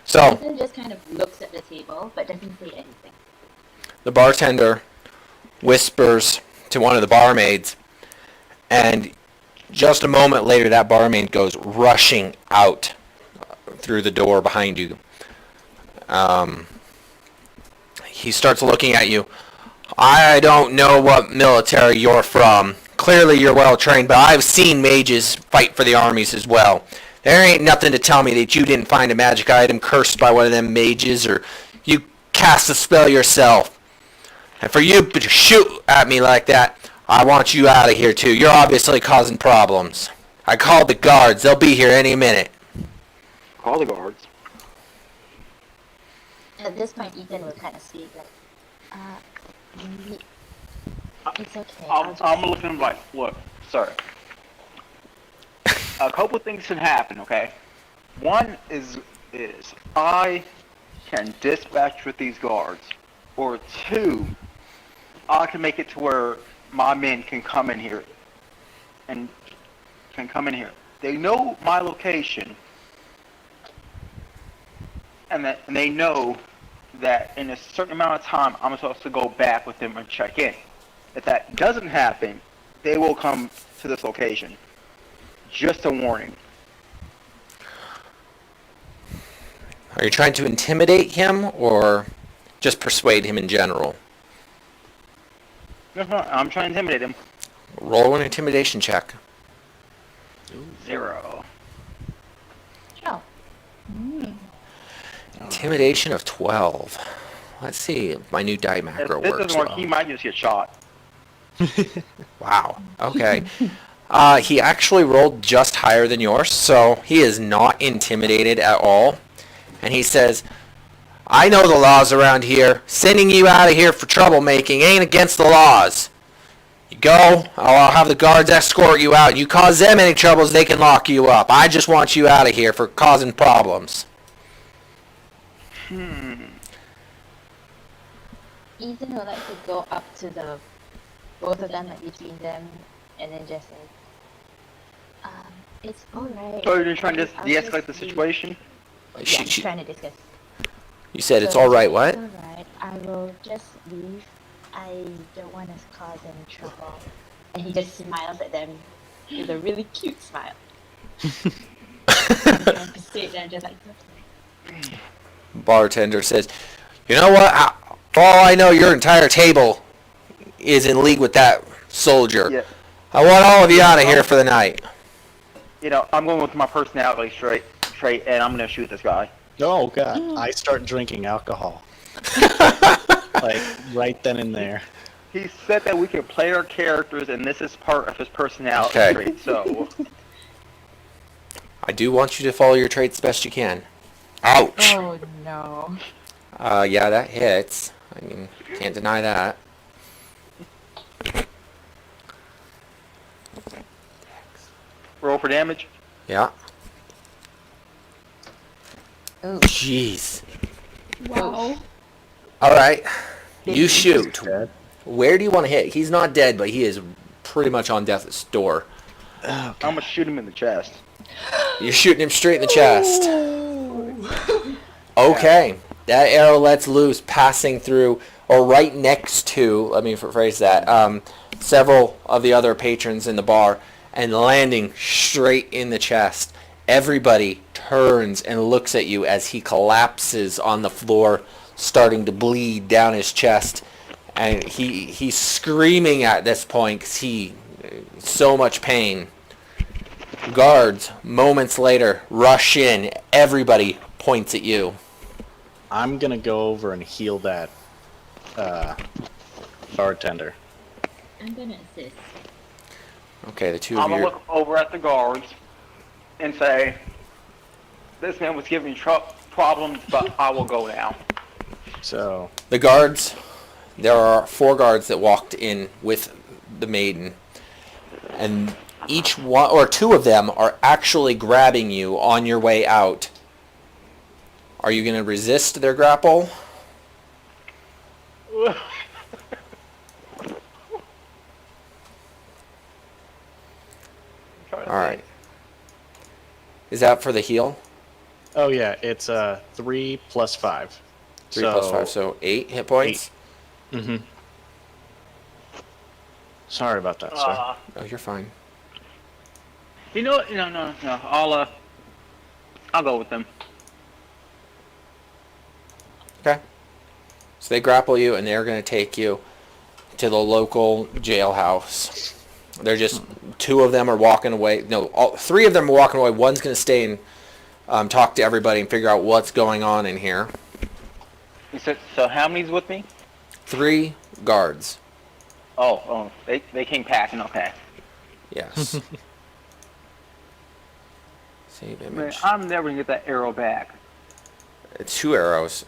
Speaker 4: So,
Speaker 2: Ethan just kind of looks at the table, but doesn't say anything.
Speaker 4: the bartender whispers to one of the barmaids, and just a moment later, that barmaid goes rushing out through the door behind you. He starts looking at you. I don't know what military you're from. Clearly you're well trained, but I've seen mages fight for the armies as well. There ain't nothing to tell me that you didn't find a magic item cursed by one of them mages, or you cast a spell yourself. And for you to shoot at me like that, I want you out of here too. You're obviously causing problems. I called the guards. They'll be here any minute.
Speaker 3: Call the guards.
Speaker 2: At this point, Ethan will kind of speak like, y- it's okay.
Speaker 3: I'm looking at him like, look, sir. A couple things can happen, okay? One is I can dispatch with these guards. Or two, I can make it to where my men can come in here and can come in here. They know my location, and they know that in a certain amount of time I'm supposed to go back with them and check in. If that doesn't happen, they will come to this location. Just a warning.
Speaker 4: Are you trying to intimidate him or just persuade him in general?
Speaker 3: No, I'm trying to intimidate him.
Speaker 4: Roll an intimidation check.
Speaker 3: 0.
Speaker 2: Oh.
Speaker 4: Intimidation of 12. Let's see if my new die
Speaker 3: If
Speaker 4: macro
Speaker 3: this
Speaker 4: works
Speaker 3: doesn't work,
Speaker 4: well.
Speaker 3: he might just get shot.
Speaker 4: Wow. Okay. He actually rolled just higher than yours, so he is not intimidated at all. And he says, I know the laws around here. Sending you out of here for troublemaking ain't against the laws. You go, I'll have the guards escort you out. You cause them any troubles, they can lock you up. I just want you out of here for causing problems.
Speaker 2: Ethan would like to go up to the both of them, like between them, and then just say, it's alright.
Speaker 3: So you're trying to
Speaker 2: I'll
Speaker 3: de-escalate
Speaker 2: just
Speaker 3: the
Speaker 2: leave."
Speaker 3: situation?
Speaker 2: Yeah,
Speaker 4: She-
Speaker 2: I'm
Speaker 4: she-
Speaker 2: trying to discuss.
Speaker 4: You said it's
Speaker 2: So
Speaker 4: all right,
Speaker 2: it's
Speaker 4: what?
Speaker 2: alright, I will just leave. I don't want to cause any trouble. And he just smiles at them with a really cute smile. I'm trying to say them just like this.
Speaker 4: Bartender says, you know what? For all I know, your entire table is in league with that soldier.
Speaker 3: Yeah.
Speaker 4: I want all of you out of here for the night.
Speaker 3: You know, I'm going with my personality trait, and I'm going to shoot this guy.
Speaker 6: Oh god, I start drinking alcohol. Like, right then and there.
Speaker 3: He said that we can play our characters, and this is part of his personality
Speaker 4: Okay.
Speaker 3: trait, so...
Speaker 4: I do want you to follow your traits best you can. Ouch!
Speaker 2: Oh no.
Speaker 4: Yeah, that hits. I mean, can't deny that.
Speaker 3: Roll for damage.
Speaker 4: Yeah.
Speaker 2: Ooh.
Speaker 4: Jeez.
Speaker 1: Wow.
Speaker 4: Alright. You shoot.
Speaker 6: Dead.
Speaker 4: Where do you want to hit? He's not dead, but he is pretty much on death's door.
Speaker 6: Oh,
Speaker 3: I'm
Speaker 6: god.
Speaker 3: going to shoot him in the chest.
Speaker 4: You're shooting him straight in the chest. Okay. That arrow lets loose, passing through, or right next to, let me rephrase that, several of the other patrons in the bar, and landing straight in the chest. Everybody turns and looks at you as he collapses on the floor, starting to bleed down his chest. And he's screaming at this point because he so much pain. Guards, moments later, rush in. Everybody points at you.
Speaker 6: I'm gonna go over and heal that bartender.
Speaker 2: I'm gonna assist.
Speaker 4: Okay, the two
Speaker 3: I'm
Speaker 4: of
Speaker 3: going
Speaker 4: you.
Speaker 3: to look over at the guards and say, this man was giving me problems, but I will go now.
Speaker 6: So,
Speaker 4: The guards, there are 4 guards that walked in with the maiden. And each one, or 2 of them, are actually grabbing you on your way out. Are you going to resist their grapple? Alright. Is that for the heal?
Speaker 6: oh yeah, it's 3 plus 5.
Speaker 4: 3 plus 5, so 8 hit points?
Speaker 6: Mm-hmm. Sorry about that, sir.
Speaker 4: Oh, you're fine.
Speaker 3: You know what? No. I'll go with them.
Speaker 4: Okay. So they grapple you, and they're going to take you to the local jailhouse. They're just 2 of them are walking away. No, 3 of them are walking away. One's going to stay and talk to everybody and figure out what's going on in here.
Speaker 3: You said, so how many's with me?
Speaker 4: 3 guards.
Speaker 3: Oh, they came packing, okay.
Speaker 4: Yes. Save
Speaker 3: Man,
Speaker 4: image.
Speaker 3: I'm never going to get that arrow back.
Speaker 4: It's 2 arrows.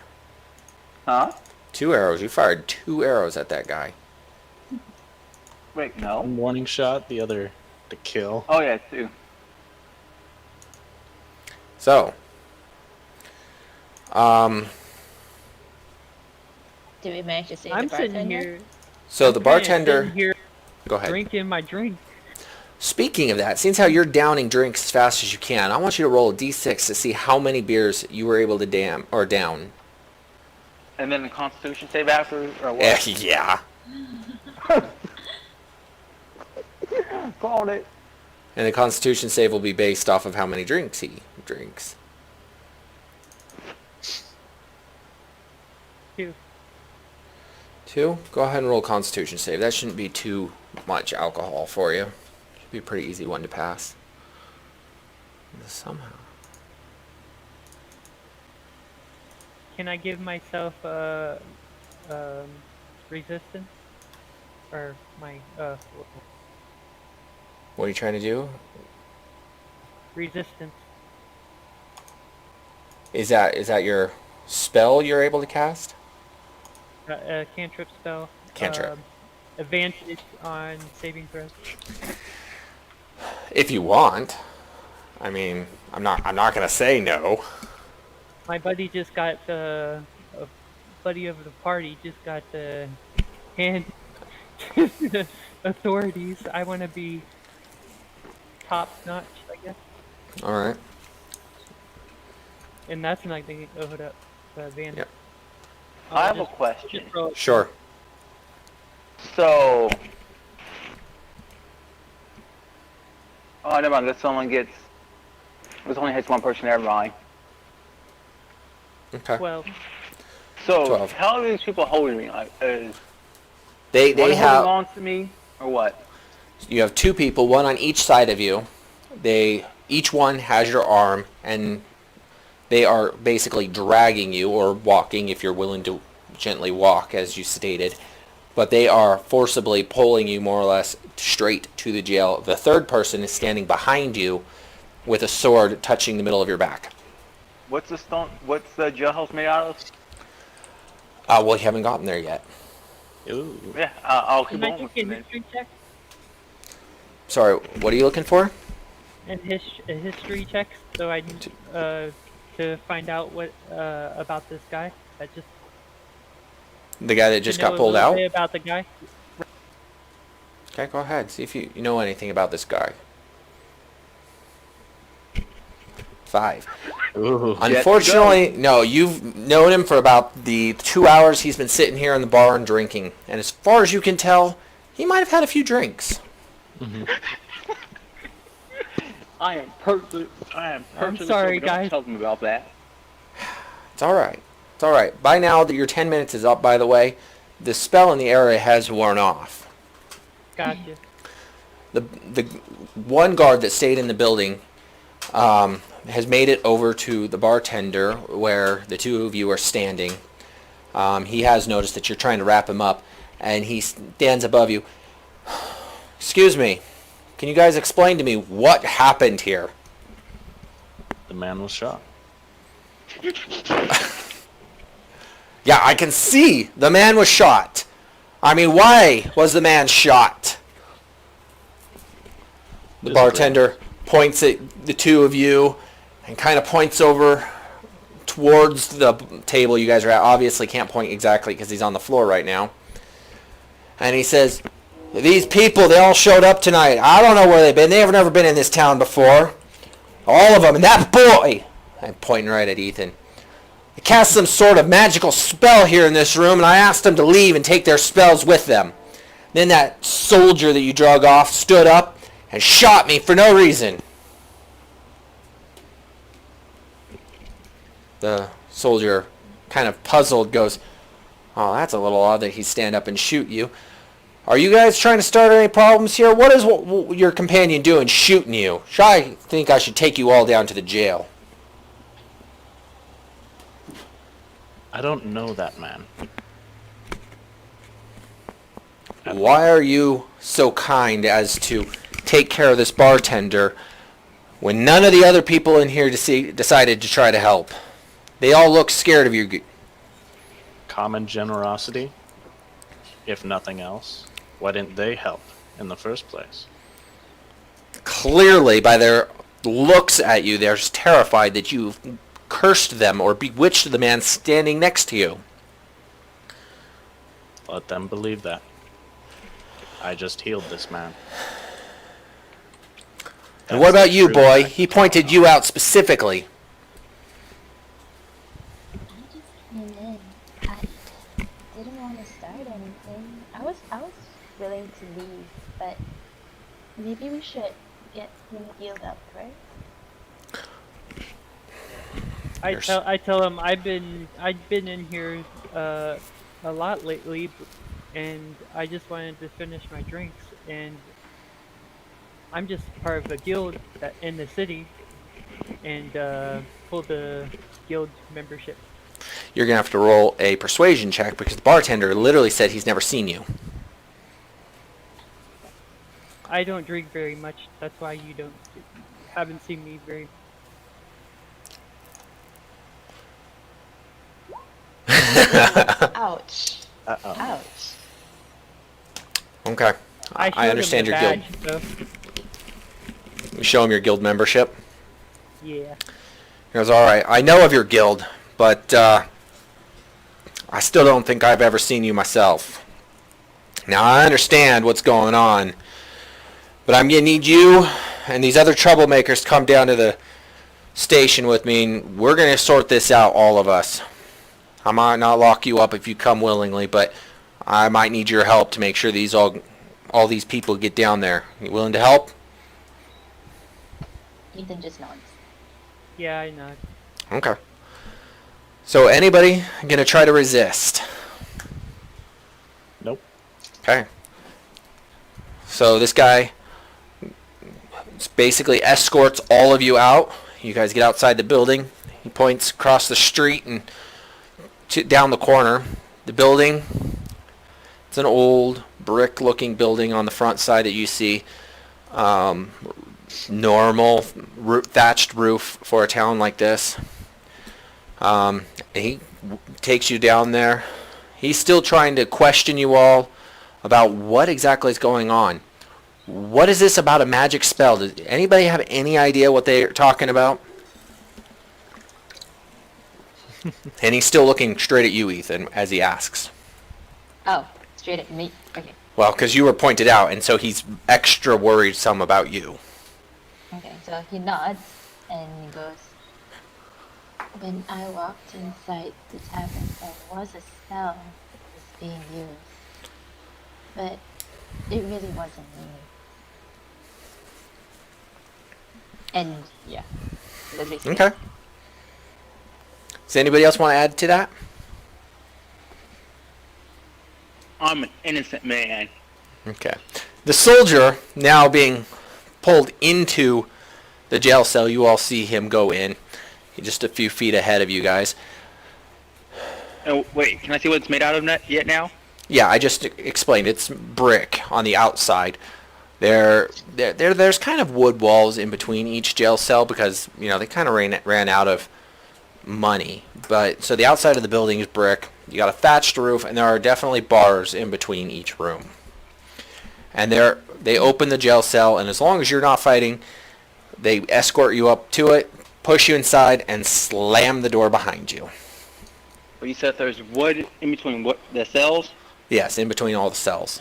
Speaker 3: Huh?
Speaker 4: 2 arrows. You fired 2 arrows at that guy.
Speaker 3: Wait, no.
Speaker 6: One warning shot, the other to kill.
Speaker 3: Oh, yeah, 2.
Speaker 4: So.
Speaker 2: Did we manage to save
Speaker 7: I'm
Speaker 2: the
Speaker 7: sitting
Speaker 2: bartender?
Speaker 7: here.
Speaker 4: So the
Speaker 7: I'm kinda
Speaker 4: bartender.
Speaker 7: sitting here
Speaker 4: Go ahead.
Speaker 7: drinking my drink.
Speaker 4: Speaking of that, seeing how you're downing drinks as fast as you can, I want you to roll a d6 to see how many beers you were able to down.
Speaker 3: And then the Constitution save after, or what?
Speaker 4: Yeah.
Speaker 3: Called it.
Speaker 4: And the Constitution save will be based off of how many drinks he drinks.
Speaker 7: 2.
Speaker 4: 2? Go ahead and roll Constitution save. That shouldn't be too much alcohol for you. Should be a pretty easy one to pass. Somehow.
Speaker 7: Can I give myself resistance? Or my
Speaker 4: What are you trying to do?
Speaker 7: resistance?
Speaker 4: Is that your spell you're able to cast?
Speaker 7: Cantrip spell.
Speaker 4: Cantrip.
Speaker 7: Advantage on saving throws.
Speaker 4: If you want. I mean, I'm not gonna say no.
Speaker 7: My buddy just got a buddy of the party just got the hand to the authorities. I want to be top notch, I guess.
Speaker 4: All right.
Speaker 7: And that's not the hold up van.
Speaker 4: Yep.
Speaker 3: I have a question.
Speaker 4: Sure.
Speaker 3: So, oh, never mind. This only hits one person. Never mind.
Speaker 4: Okay.
Speaker 7: Well,
Speaker 3: So,
Speaker 4: 12.
Speaker 3: how are these people holding me? Like, is
Speaker 4: They
Speaker 3: one
Speaker 4: have.
Speaker 3: holding on to me, or what?
Speaker 4: You have 2 people, one on each side of you. Each one has your arm, and they are basically dragging you, or walking if you're willing to gently walk, as you stated. But they are forcibly pulling you more or less straight to the jail. The third person is standing behind you with a sword touching the middle of your back.
Speaker 3: What's the jailhouse made out of?
Speaker 4: Well, you haven't gotten there yet.
Speaker 6: Ooh.
Speaker 3: Yeah, I'll keep
Speaker 7: can I
Speaker 3: on with
Speaker 7: take a
Speaker 3: it.
Speaker 7: history check?
Speaker 4: Sorry, what are you looking for?
Speaker 7: And a history check, so I need to find out what about this guy. That just
Speaker 4: The guy that just
Speaker 7: to know
Speaker 4: got
Speaker 7: a
Speaker 4: pulled
Speaker 7: little
Speaker 4: out?
Speaker 7: bit about the guy.
Speaker 4: Okay, go ahead. See if you know anything about this guy. 5.
Speaker 6: Ooh.
Speaker 4: Unfortunately, no, you've known him for about the 2 hours he's been sitting here in the bar and drinking. And as far as you can tell, he might have had a few drinks.
Speaker 3: I am perfect.
Speaker 7: sorry, guys.
Speaker 3: Tell them about that.
Speaker 4: It's alright. It's alright. By now, that your 10 minutes is up, by the way, the spell in the area has worn off.
Speaker 7: Gotcha.
Speaker 4: The one guard that stayed in the building has made it over to the bartender where the 2 of you are standing. He has noticed that you're trying to wrap him up, and he stands above you. Excuse me. Can you guys explain to me what happened here?
Speaker 6: The man was shot.
Speaker 4: Yeah, I can see the man was shot. I mean, why was the man shot? The bartender points at the 2 of you and kind of points over towards the table you guys are at. Obviously can't point exactly because he's on the floor right now. And he says, these people, they all showed up tonight. I don't know where they've been. They've never been in this town before. All of them. And that boy, I'm pointing right at Ethan, they cast some sort of magical spell here in this room, and I asked them to leave and take their spells with them. Then that soldier that you drug off stood up and shot me for no reason. The soldier, kind of puzzled, goes, oh, that's a little odd that he'd stand up and shoot you. Are you guys trying to start any problems here? What is your companion doing shooting you? I think I should take you all down to the jail.
Speaker 6: I don't know that man.
Speaker 4: Why are you so kind as to take care of this bartender when none of the other people in here decided to try to help? They all look scared of you.
Speaker 6: Common generosity, if nothing else. Why didn't they help in the first place?
Speaker 4: Clearly, by their looks at you, they're terrified that you've cursed them or bewitched the man standing next to you.
Speaker 6: Let them believe that. I just healed this man.
Speaker 4: And what about you, boy? He pointed you out specifically.
Speaker 2: I just came in. I didn't want to start anything. I was willing to leave, but maybe we should get him healed up, right?
Speaker 7: I tell him I've been in here a lot lately, and I just wanted to finish my drinks, and I'm just part of a guild in the city, and pull the guild membership.
Speaker 4: You're going to have to roll a persuasion check because the bartender literally said he's never seen you.
Speaker 7: I don't drink very much. That's why you haven't seen me very.
Speaker 2: Ouch.
Speaker 6: Uh-oh.
Speaker 2: Ouch.
Speaker 4: Okay. I
Speaker 7: showed him
Speaker 4: understand
Speaker 7: the
Speaker 4: your
Speaker 7: badge,
Speaker 4: guild.
Speaker 7: So,
Speaker 4: You show him your guild membership.
Speaker 7: yeah.
Speaker 4: He goes, all right, I know of your guild, but I still don't think I've ever seen you myself. Now, I understand what's going on, but I'm going to need you and these other troublemakers to come down to the station with me, and we're going to sort this out, all of us. I might not lock you up if you come willingly, but I might need your help to make sure these all these people get down there. You willing to help?
Speaker 2: Ethan just nods.
Speaker 7: Yeah, I know.
Speaker 4: Okay. So anybody going to try to resist?
Speaker 6: Nope.
Speaker 4: Okay. So this guy basically escorts all of you out. You guys get outside the building. He points across the street and down the corner. The building, it's an old brick-looking building on the front side that you see. Normal thatched roof for a town like this. He takes you down there. He's still trying to question you all about what exactly is going on. What is this about a magic spell? Does anybody have any idea what they're talking about? And he's still looking straight at you, Ethan, as he asks.
Speaker 2: Oh, straight at me. Okay.
Speaker 4: Well, because you were pointed out, and so he's extra worried some about you.
Speaker 2: Okay, so he nods and he goes, when I walked inside the tavern, there was a spell that was being used. But it really wasn't me. And, yeah. That's basically
Speaker 4: Okay. Does anybody else want to add to that?
Speaker 3: I'm an innocent man.
Speaker 4: Okay. The soldier now being pulled into the jail cell. You all see him go in. He's just a few feet ahead of you guys.
Speaker 3: Oh, wait, can I see what it's made out of yet now?
Speaker 4: Yeah, I just explained. It's brick on the outside. There's kind of wood walls in between each jail cell because, you know, they kind of ran out of money. But so the outside of the building is brick. You got a thatched roof, and there are definitely bars in between each room. And they open the jail cell, and as long as you're not fighting, they escort you up to it, push you inside, and slam the door behind you.
Speaker 3: Well, you said there's wood in between the cells?
Speaker 4: Yes, in between all the cells.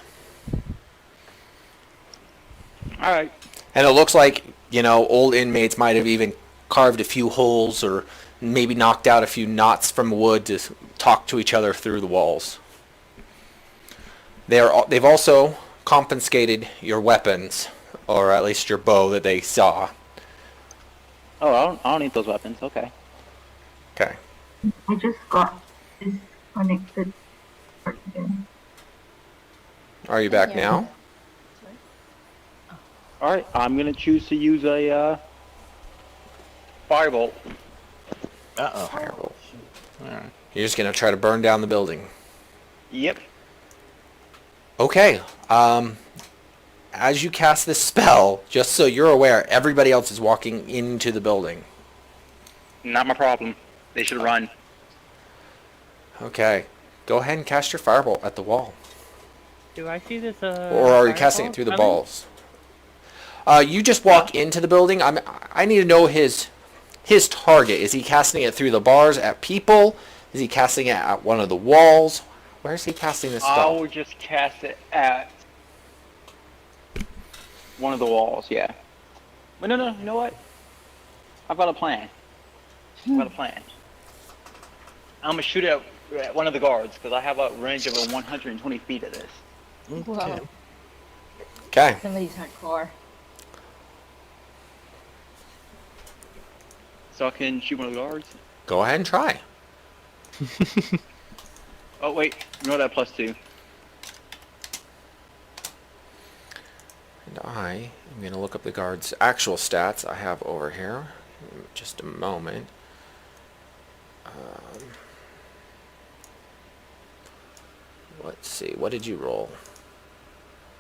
Speaker 3: All right.
Speaker 4: And it looks like, you know, old inmates might have even carved a few holes or maybe knocked out a few knots from wood to talk to each other through the walls. They've also confiscated your weapons, or at least your bow that they saw.
Speaker 3: Oh, I don't need those weapons. Okay.
Speaker 4: Okay.
Speaker 9: I just got disconnected again.
Speaker 4: Are you back now?
Speaker 3: All right. I'm gonna choose to use a firebolt.
Speaker 6: Uh-oh.
Speaker 4: Firebolt.
Speaker 6: All right.
Speaker 4: You're just going to try to burn down the building.
Speaker 3: Yep.
Speaker 4: Okay. As you cast this spell, just so you're aware, everybody else is walking into the building.
Speaker 3: Not my problem. They should run.
Speaker 4: Okay. Go ahead and cast your firebolt at the wall.
Speaker 7: Do I see this?
Speaker 4: Or are you casting it through the
Speaker 7: coming?
Speaker 4: balls? You just walk into the building. I need to know his target. Is he casting it through the bars at people? Is he casting it at one of the walls? Where is he casting this spell?
Speaker 3: I will just cast it at One of the walls, yeah. But no, you know what? I've got a plan. I'm gonna shoot at one of the guards because I have a range of 120 feet of this.
Speaker 2: Whoa.
Speaker 4: Okay.
Speaker 2: Somebody's hardcore.
Speaker 3: So I can shoot one of the guards.
Speaker 4: Go ahead and try.
Speaker 3: Oh wait, ignore that +2.
Speaker 4: And I am going to look up the guard's actual stats I have over here. Just a moment. Let's see. What did you roll?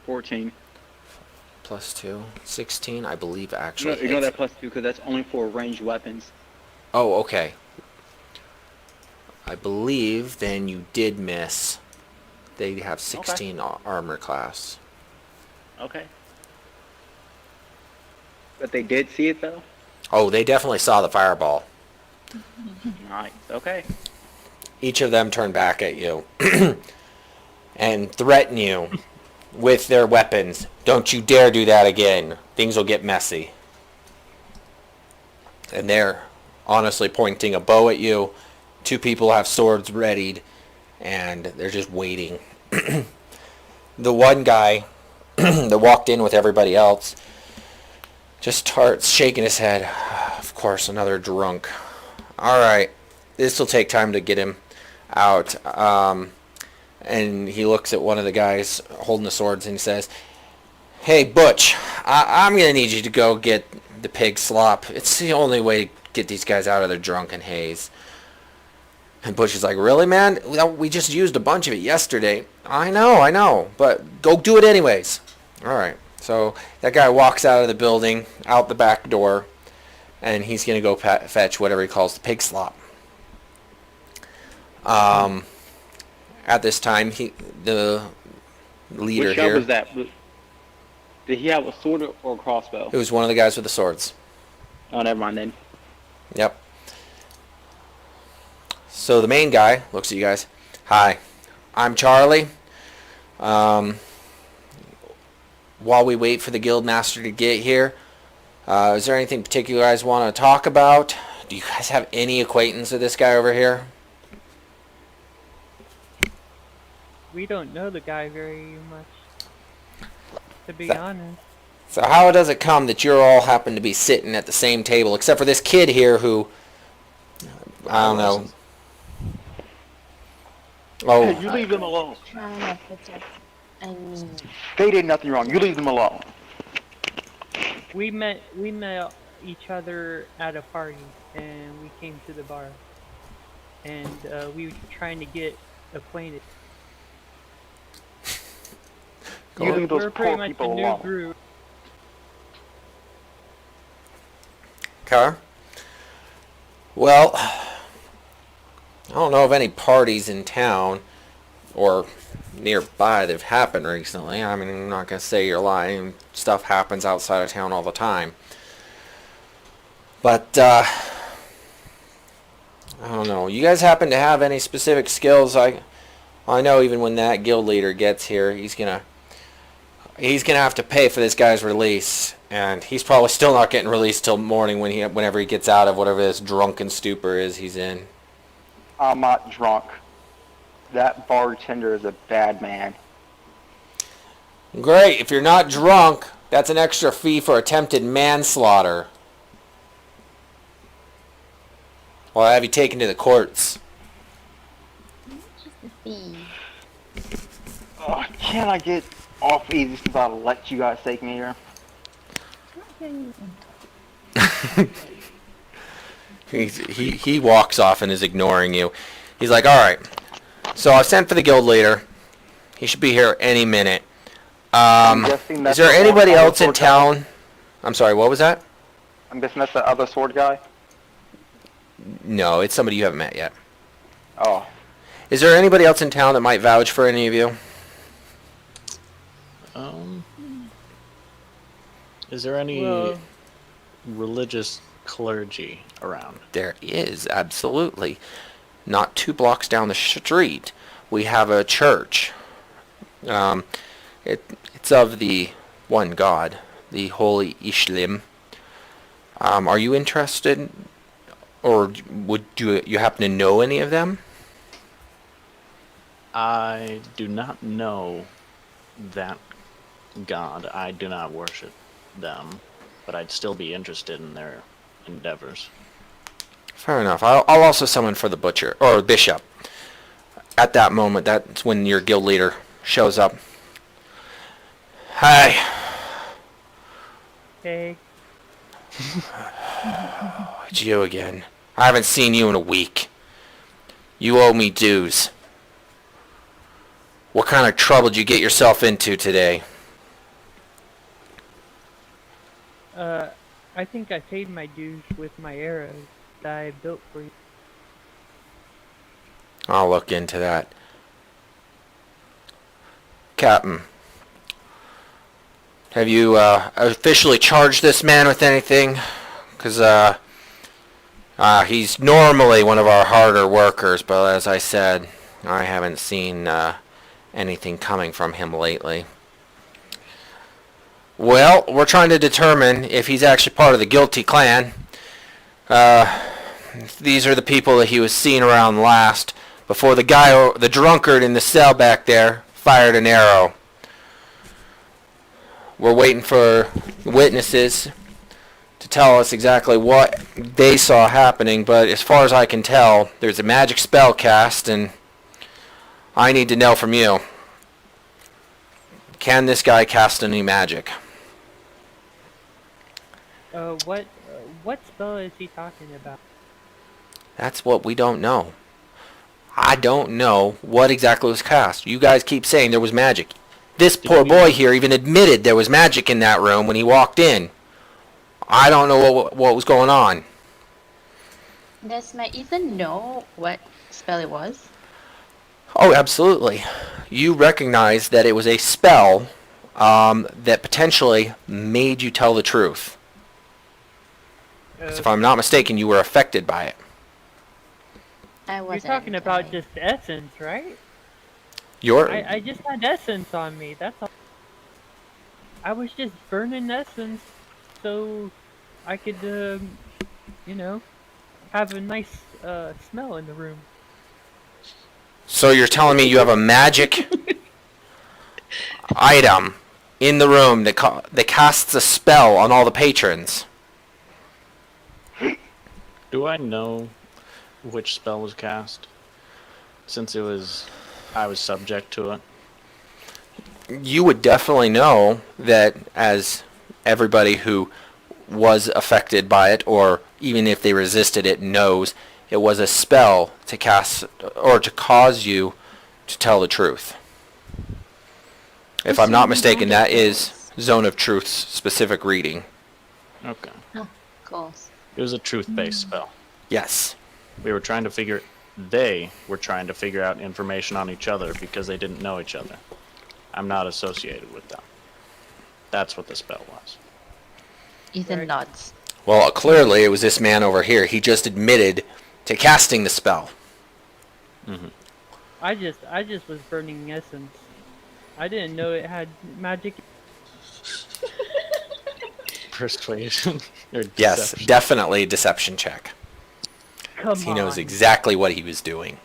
Speaker 3: 14.
Speaker 4: +2. 16, I believe, actually.
Speaker 3: No, ignore
Speaker 4: hits.
Speaker 3: that +2 because that's only for ranged weapons.
Speaker 4: Oh, okay. I believe then you did miss. They have 16 armor class.
Speaker 3: Okay. But they did see it though?
Speaker 4: Oh, they definitely saw the fireball.
Speaker 3: Nice. Okay.
Speaker 4: Each of them turn back at you and threaten you with their weapons. Don't you dare do that again. Things will get messy. And they're honestly pointing a bow at you. 2 people have swords readied, and they're just waiting. The one guy that walked in with everybody else just starts shaking his head. Of course, another drunk. Alright, this will take time to get him out. And he looks at one of the guys holding the swords and he says, "Hey, Butch, I'm going to need you to go get the pig slop. It's the only way to get these guys out of their drunken haze." And Butch is like, "Really, man? We just used a bunch of it yesterday." I know, but go do it anyways. Alright, so that guy walks out of the building, out the back door, and he's going to go fetch whatever he calls the pig slop. At this time, the leader
Speaker 3: Which
Speaker 4: here...
Speaker 3: shot was that? Did he have a sword or a crossbow?
Speaker 4: It was one of the guys with the swords.
Speaker 3: Oh, never mind then.
Speaker 4: Yep. So the main guy looks at you guys. "Hi, I'm Charlie. While we wait for the guildmaster to get here, is there anything particular you guys want to talk about? Do you guys have any acquaintance with this guy over here?"
Speaker 7: We don't know the guy very much, to be honest.
Speaker 4: So how does it come that you're all happen to be sitting at the same table, except for this kid here who, I don't know. Oh,
Speaker 3: Hey, you leave them alone.
Speaker 2: Trying to protect. I mean,
Speaker 3: They did nothing wrong. You leave them alone.
Speaker 7: We met each other at a party, and we came to the bar, and we were trying to get acquainted.
Speaker 3: You leave those
Speaker 7: We're pretty
Speaker 3: poor
Speaker 7: much
Speaker 3: people
Speaker 7: a new
Speaker 3: alone.
Speaker 7: group.
Speaker 4: okay. Well, I don't know of any parties in town or nearby that have happened recently. I mean, I'm not going to say you're lying. Stuff happens outside of town all the time. But, I don't know. You guys happen to have any specific skills? I know even when that guild leader gets here, he's gonna have to pay for this guy's release, and he's probably still not getting released till morning whenever he gets out of whatever this drunken stupor is he's in.
Speaker 3: I'm not drunk. That bartender is a bad man.
Speaker 4: Great. If you're not drunk, that's an extra fee for attempted manslaughter. Well, I'll have you taken to the courts.
Speaker 2: just a fee.
Speaker 3: Oh, can I get off easy since I'll let you guys take me here?
Speaker 4: He walks off and is ignoring you. He's like, "All right. So I sent for the guild leader. He should be here any minute.
Speaker 3: guessing
Speaker 4: Is
Speaker 3: that's
Speaker 4: there
Speaker 3: the
Speaker 4: anybody
Speaker 3: other
Speaker 4: else in
Speaker 3: sword guy?
Speaker 4: town?" I'm sorry, what was that?
Speaker 3: I'm guessing that's the other sword guy?
Speaker 4: No, it's somebody you haven't met yet.
Speaker 3: Oh.
Speaker 4: Is there anybody else in town that might vouch for any of you?
Speaker 6: Is there any
Speaker 7: Well-
Speaker 6: religious clergy around?
Speaker 4: There is, absolutely. Not 2 blocks down the street, we have a church. It's of the one God, the Holy Ishlim. Are you interested, or would you happen to know any of them?
Speaker 6: I do not know that god. I do not worship them, but I'd still be interested in their endeavors.
Speaker 4: Fair enough. I'll also summon for the butcher or bishop. At that moment, that's when your guild leader shows up. Hi.
Speaker 7: Hey.
Speaker 4: It's you again. I haven't seen you in a week. You owe me dues. What kind of trouble did you get yourself into today?
Speaker 7: I think I paid my dues with my arrows that I built for you.
Speaker 4: I'll look into that. Captain, have you officially charged this man with anything? Because he's normally one of our harder workers, but as I said, I haven't seen anything coming from him lately. Well, we're trying to determine if he's actually part of the guilty clan. These are the people that he was seen around last, before the drunkard in the cell back there fired an arrow. We're waiting for witnesses to tell us exactly what they saw happening, but as far as I can tell, there's a magic spell cast, and I need to know from you. Can this guy cast any magic?
Speaker 7: What spell is he talking about?
Speaker 4: That's what we don't know. I don't know what exactly was cast. You guys keep saying there was magic. This poor boy here even admitted there was magic in that room when he walked in. I don't know what was going on.
Speaker 2: Does my Ethan know what spell it was?
Speaker 4: Oh, absolutely. You recognize that it was a spell that potentially made you tell the truth. 'Cause if I'm not mistaken, you were affected by it.
Speaker 2: I wasn't.
Speaker 7: You're talking about just essence, right?
Speaker 4: You're...
Speaker 7: I just had essence on me, that's all. I was just burning essence so I could, have a nice smell in the room.
Speaker 4: So you're telling me you have a magic item in the room that casts a spell on all the patrons?
Speaker 6: Do I know which spell was cast? Since I was subject to it.
Speaker 4: You would definitely know that, as everybody who was affected by it, or even if they resisted it, knows it was a spell to cast or to cause you to tell the truth. If I'm not mistaken, that is Zone of Truth's specific reading.
Speaker 6: Okay.
Speaker 2: Oh, cool.
Speaker 6: It was a truth-based spell.
Speaker 4: Yes.
Speaker 6: They were trying to figure out information on each other because they didn't know each other. I'm not associated with them. That's what the spell was.
Speaker 2: Ethan nods.
Speaker 4: Well, clearly it was this man over here. He just admitted to casting the spell.
Speaker 6: Mm-hmm.
Speaker 7: I just was burning essence. I didn't know it had magic.
Speaker 6: Persuasion or deception?
Speaker 4: Yes, definitely a deception check.
Speaker 7: Come
Speaker 4: He knows
Speaker 7: on.
Speaker 4: exactly what he was doing.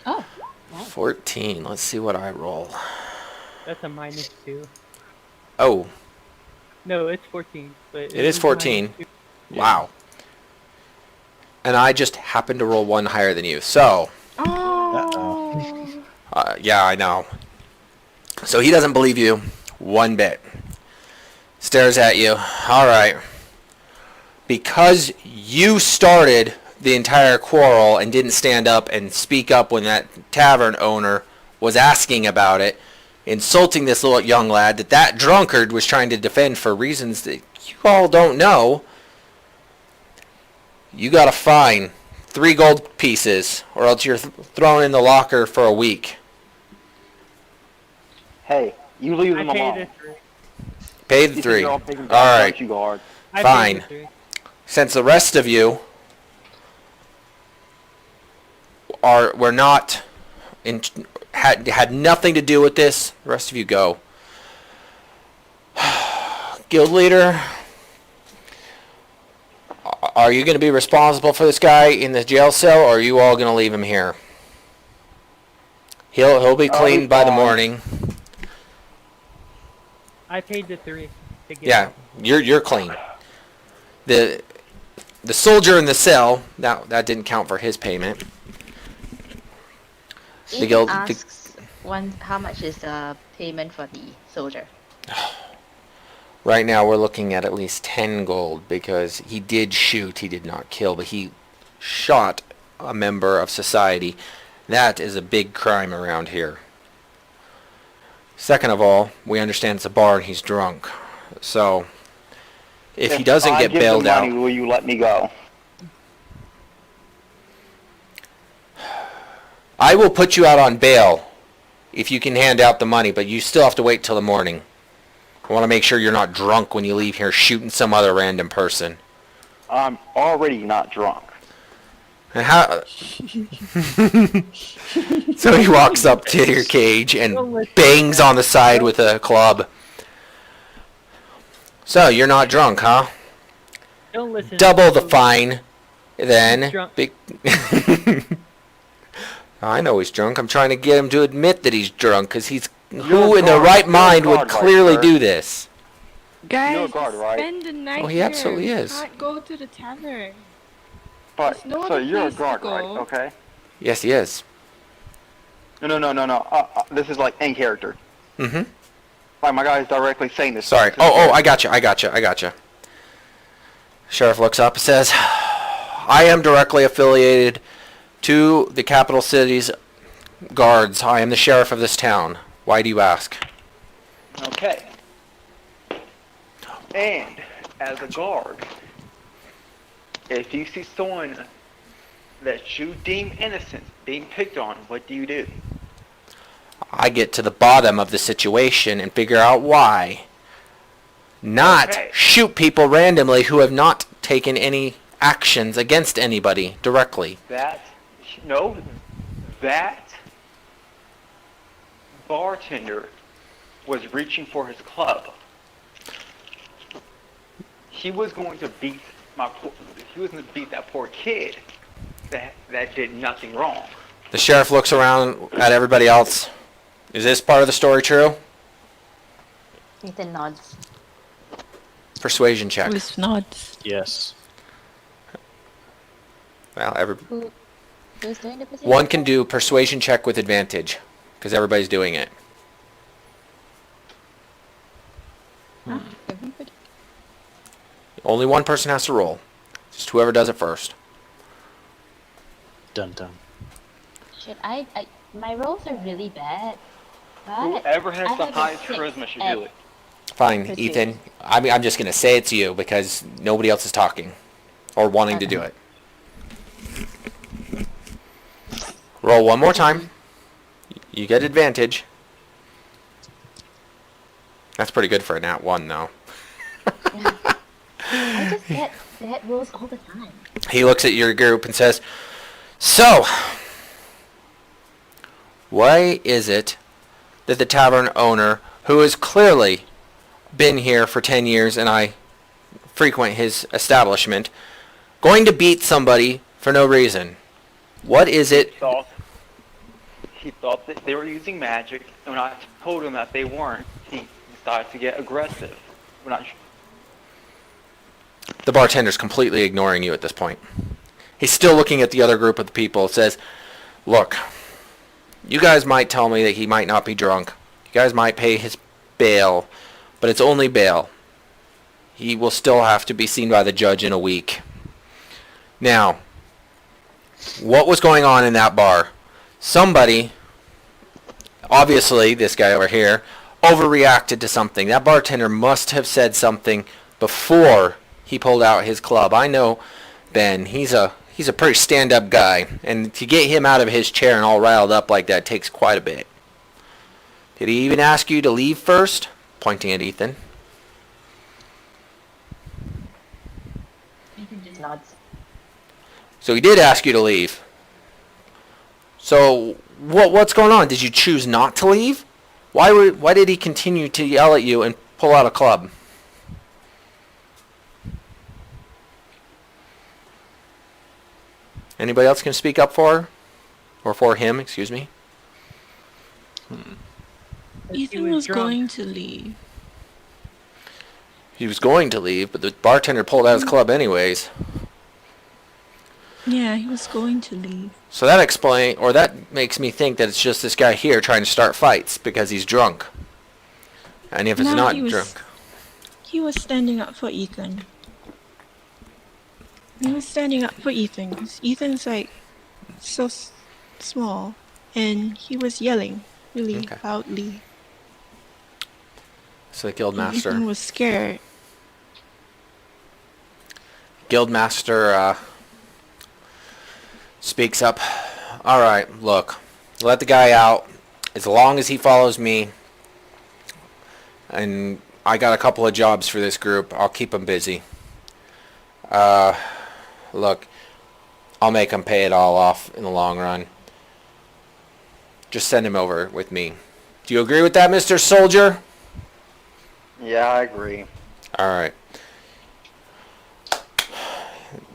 Speaker 2: Oh, nice.
Speaker 4: 14. Let's see what I roll.
Speaker 7: That's a -2.
Speaker 4: Oh,
Speaker 7: No, it's 14. But
Speaker 4: it is 14.
Speaker 7: -2.
Speaker 4: Wow. And I just happened to roll one higher than you. So,
Speaker 9: Oh.
Speaker 4: yeah, I know. So he doesn't believe you one bit. Stares at you. All right. Because you started the entire quarrel and didn't stand up and speak up when that tavern owner was asking about it, insulting this little young lad that drunkard was trying to defend for reasons that you all don't know, you got a fine 3 gold pieces, or else you're thrown in the locker for a week.
Speaker 10: Hey, you leave
Speaker 7: I
Speaker 10: them
Speaker 7: paid
Speaker 10: alone.
Speaker 7: it 3.
Speaker 4: Paid
Speaker 10: You
Speaker 4: 3.
Speaker 10: think you're all big and bad,
Speaker 4: All right.
Speaker 10: don't you, guard?
Speaker 7: I
Speaker 4: Fine.
Speaker 7: paid it 3.
Speaker 4: Since the rest of you were not had nothing to do with this. The rest of you go. Guild leader, are you going to be responsible for this guy in the jail cell, or are you all going to leave him here? He'll be cleaned by the morning.
Speaker 7: I paid the 3 to get
Speaker 4: Yeah, you're clean. The soldier in the cell, that didn't count for his payment. The
Speaker 2: Ethan
Speaker 4: guild
Speaker 2: asks how much is the payment for the soldier?
Speaker 4: Right now we're looking at least 10 gold because he did shoot, he did not kill, but he shot a member of society. That is a big crime around here. Second of all, we understand it's a bar and he's drunk. So, if he doesn't get bailed out...
Speaker 10: money, will you let me go?
Speaker 4: I will put you out on bail if you can hand out the money, but you still have to wait till the morning. I want to make sure you're not drunk when you leave here shooting some other random person.
Speaker 10: I'm already not drunk.
Speaker 4: And how... So he walks up to your cage and bangs on the side with a club. So, you're not drunk, huh?
Speaker 7: Don't listen.
Speaker 4: Double the fine, then.
Speaker 7: Drunk.
Speaker 4: I know he's drunk. I'm trying to get him to admit that he's drunk, because he's...
Speaker 10: You're
Speaker 4: Who
Speaker 10: a
Speaker 4: in the
Speaker 10: guard.
Speaker 4: right
Speaker 10: You're a
Speaker 4: mind would
Speaker 10: guard, right,
Speaker 4: clearly
Speaker 10: sir?
Speaker 4: do this?
Speaker 8: Guys,
Speaker 10: You're a guard, right?
Speaker 8: spend the night
Speaker 4: Oh, he
Speaker 8: here.
Speaker 4: absolutely is.
Speaker 8: You can't go to the tavern.
Speaker 10: But,
Speaker 8: There's no
Speaker 10: so
Speaker 8: other
Speaker 10: you're a
Speaker 8: place to
Speaker 10: guard, right?
Speaker 8: go.
Speaker 10: Okay.
Speaker 4: Yes, he is.
Speaker 10: No. This is like in character.
Speaker 4: Mm-hmm.
Speaker 10: Like my guy is directly saying this.
Speaker 4: Sorry. Oh, I gotcha. Sheriff looks up and says, I am directly affiliated to the capital city's guards. I am the sheriff of this town. Why do you ask?
Speaker 3: Okay. And as a guard, if you see someone that you deem innocent being picked on, what do you do?
Speaker 4: I get to the bottom of the situation and figure out why. Not
Speaker 3: Okay.
Speaker 4: shoot people randomly who have not taken any actions against anybody directly.
Speaker 3: That bartender was reaching for his club. He was going to beat that poor kid that did nothing wrong.
Speaker 4: The sheriff looks around at everybody else. Is this part of the story true?
Speaker 2: Ethan nods.
Speaker 4: Persuasion check.
Speaker 1: With nods.
Speaker 6: Yes.
Speaker 4: Well,
Speaker 2: Who's doing the position?
Speaker 4: one can do persuasion check with advantage because everybody's doing it.
Speaker 8: Everybody.
Speaker 4: Only one person has to roll. Just whoever does it first.
Speaker 6: Dun dun.
Speaker 2: Should I my rolls are really bad. But
Speaker 3: Whoever
Speaker 2: I
Speaker 3: has the
Speaker 2: have a
Speaker 3: highest
Speaker 2: 6
Speaker 3: charisma should
Speaker 2: at-
Speaker 3: do it.
Speaker 4: Fine,
Speaker 2: Persuade.
Speaker 4: Ethan. I'm just going to say it's you because nobody else is talking or wanting to do it. Roll one more time. You get advantage. That's pretty good for a nat 1, though.
Speaker 2: I just get bad rolls all the time.
Speaker 4: He looks at your group and says, so, why is it that the tavern owner, who has clearly been here for 10 years and I frequent his establishment, going to beat somebody for no reason? What is it?
Speaker 3: He thought that they were using magic, and when I told him that they weren't, he decided to get aggressive. We're not
Speaker 4: The bartender's completely ignoring you at this point. He's still looking at the other group of the people. It says, look, you guys might tell me that he might not be drunk. You guys might pay his bail, but it's only bail. He will still have to be seen by the judge in a week. Now, what was going on in that bar? Somebody, obviously this guy over here, overreacted to something. That bartender must have said something before he pulled out his club. I know Ben, he's a pretty stand-up guy, and to get him out of his chair and all riled up like that takes quite a bit. Did he even ask you to leave first? Pointing at Ethan.
Speaker 2: Ethan just nods.
Speaker 4: So he did ask you to leave. So what's going on? Did you choose not to leave? Why did he continue to yell at you and pull out a club? Anybody else can speak up for her? Or for him, excuse me.
Speaker 1: Ethan was going to leave.
Speaker 4: He was going to leave, but the bartender pulled out his club anyways.
Speaker 1: Yeah, he was going to leave.
Speaker 4: So that makes me think that it's just this guy here trying to start fights because he's drunk. And if it's
Speaker 1: No,
Speaker 4: not
Speaker 1: he was-
Speaker 4: drunk.
Speaker 1: He was standing up for Ethan. He was standing up for Ethan because Ethan's like so small, and he was yelling really
Speaker 4: Okay.
Speaker 1: loudly.
Speaker 4: So the
Speaker 1: And Ethan
Speaker 4: guildmaster.
Speaker 1: was scared.
Speaker 4: Guildmaster speaks up. All right, look, let the guy out. As long as he follows me, and I got a couple of jobs for this group, I'll keep him busy. Look, I'll make him pay it all off in the long run. Just send him over with me. Do you agree with that, Mr. Soldier?
Speaker 10: Yeah, I agree.
Speaker 4: All right.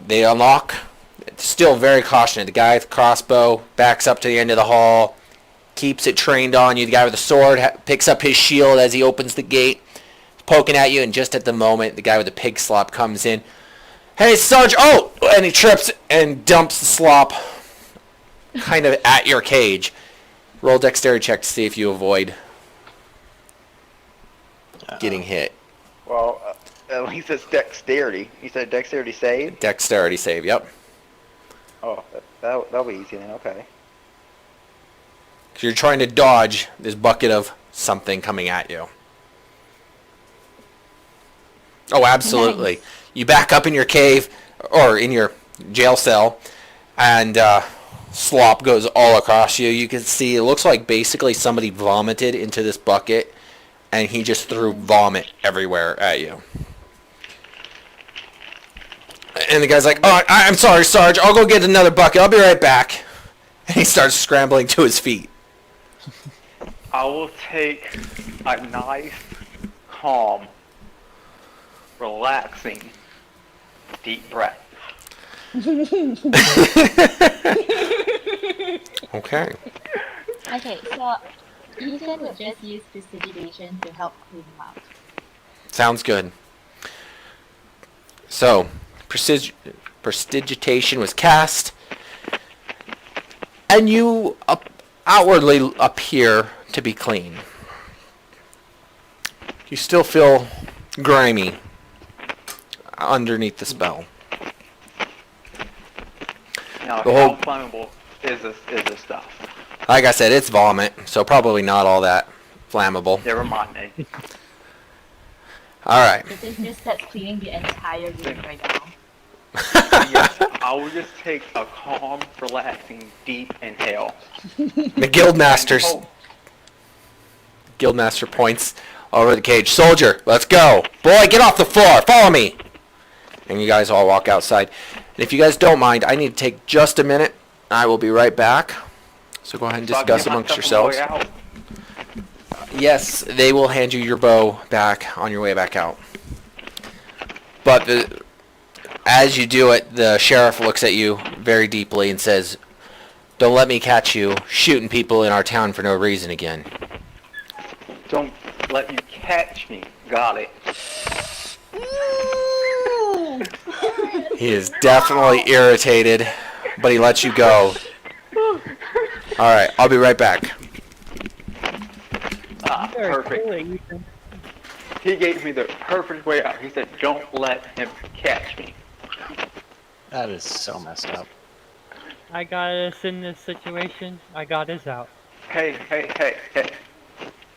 Speaker 4: They unlock. It's still very cautioned. The guy with the crossbow backs up to the end of the hall, keeps it trained on you. The guy with the sword picks up his shield as he opens the gate, poking at you, and just at the moment, the guy with the pig slop comes in. Hey, Sarge! Oh! And he trips and dumps the slop kind of at your cage. Roll dexterity check to see if you avoid getting hit.
Speaker 10: Well, at least it's dexterity. You said dexterity save?
Speaker 4: Dexterity save, yep.
Speaker 10: Oh, that'll be easy then, okay.
Speaker 4: 'Cause you're trying to dodge this bucket of something coming at you. Oh, absolutely.
Speaker 1: Nice.
Speaker 4: You back up in your cave, or in your jail cell, and slop goes all across you. You can see, it looks like basically somebody vomited into this bucket, and he just threw vomit everywhere at you. And the guy's like, oh, I'm sorry, Sarge, I'll go get another bucket, I'll be right back. And he starts scrambling to his feet.
Speaker 3: I will take a nice, calm, relaxing, deep breath.
Speaker 4: Okay.
Speaker 2: Okay, so Ethan would just use precipitation to help clean him out.
Speaker 4: Sounds good. So, prestidigitation was cast, and you outwardly appear to be clean. You still feel grimy underneath the spell.
Speaker 3: Now,
Speaker 4: The
Speaker 3: how
Speaker 4: whole-
Speaker 3: flammable is this stuff?
Speaker 4: Like I said, it's vomit, so probably not all that flammable.
Speaker 3: Never mind me.
Speaker 4: Alright.
Speaker 2: This is just that's cleaning the entire room right now.
Speaker 3: Yes, I will just take a calm, relaxing, deep inhale.
Speaker 4: The guildmaster points over the cage. Soldier, let's go. Boy, get off the floor. Follow me. And you guys all walk outside. And if you guys don't mind, I need to take just a minute. I will be right back. So go ahead and
Speaker 3: So I
Speaker 4: discuss
Speaker 3: get my
Speaker 4: amongst
Speaker 3: stuff on the
Speaker 4: yourselves.
Speaker 3: way out.
Speaker 4: Yes, they will hand you your bow back on your way back out. But as you do it, the sheriff looks at you very deeply and says, don't let me catch you shooting people in our town for no reason again.
Speaker 3: Don't let you catch me. Got it.
Speaker 4: He is definitely irritated, but he lets you go. Alright, I'll be right back.
Speaker 7: Very
Speaker 3: Perfect.
Speaker 7: cool, Ethan.
Speaker 3: He gave me the perfect way out. He said, don't let him catch me.
Speaker 6: That is so messed up.
Speaker 7: I got us in this situation. I got us out.
Speaker 3: Hey.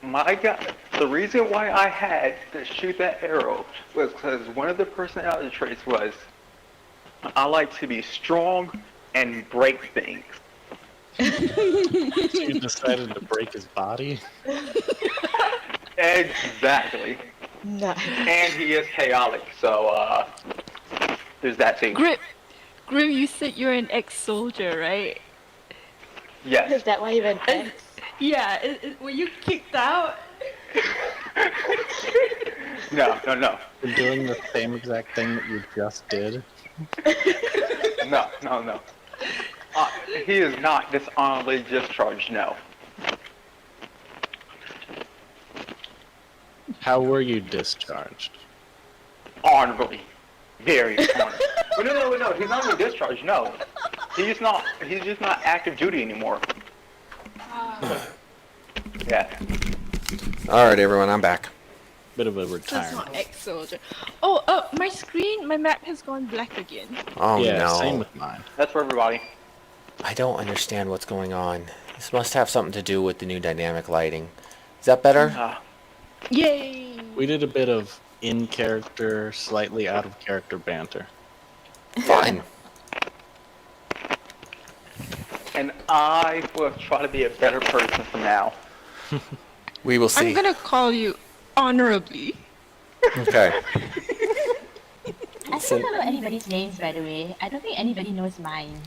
Speaker 3: My God, the reason why I had to shoot that arrow was because one of the personality traits was I like to be strong and break things.
Speaker 6: You decided to break his body?
Speaker 3: Exactly.
Speaker 1: Nice.
Speaker 3: And he is chaotic, so there's that too.
Speaker 8: Grim, you said you're an ex-soldier, right?
Speaker 3: Yes.
Speaker 2: Is that why you went back?
Speaker 1: Yeah, were you kicked out?
Speaker 3: No.
Speaker 6: You're doing the same exact thing that you just did.
Speaker 3: No. He is not dishonorably discharged, no.
Speaker 6: How were you discharged?
Speaker 3: Honorably. Very honorably. No, he's not even discharged, no. He's just not active duty anymore. Yeah.
Speaker 4: Alright, everyone, I'm back.
Speaker 6: Bit of a
Speaker 1: That's
Speaker 6: retirement.
Speaker 1: not ex-soldier. Oh, my map has gone black again.
Speaker 4: Oh
Speaker 6: Yeah,
Speaker 4: no.
Speaker 6: same with mine.
Speaker 3: That's for everybody.
Speaker 4: I don't understand what's going on. This must have something to do with the new dynamic lighting. Is that better?
Speaker 1: Yay!
Speaker 6: We did a bit of in-character, slightly out-of-character banter.
Speaker 4: Fine.
Speaker 3: And I will try to be a better person from now.
Speaker 4: We will see.
Speaker 1: I'm gonna call you honorably.
Speaker 4: Okay.
Speaker 2: I still don't know anybody's names, by the way. I don't think anybody knows mine.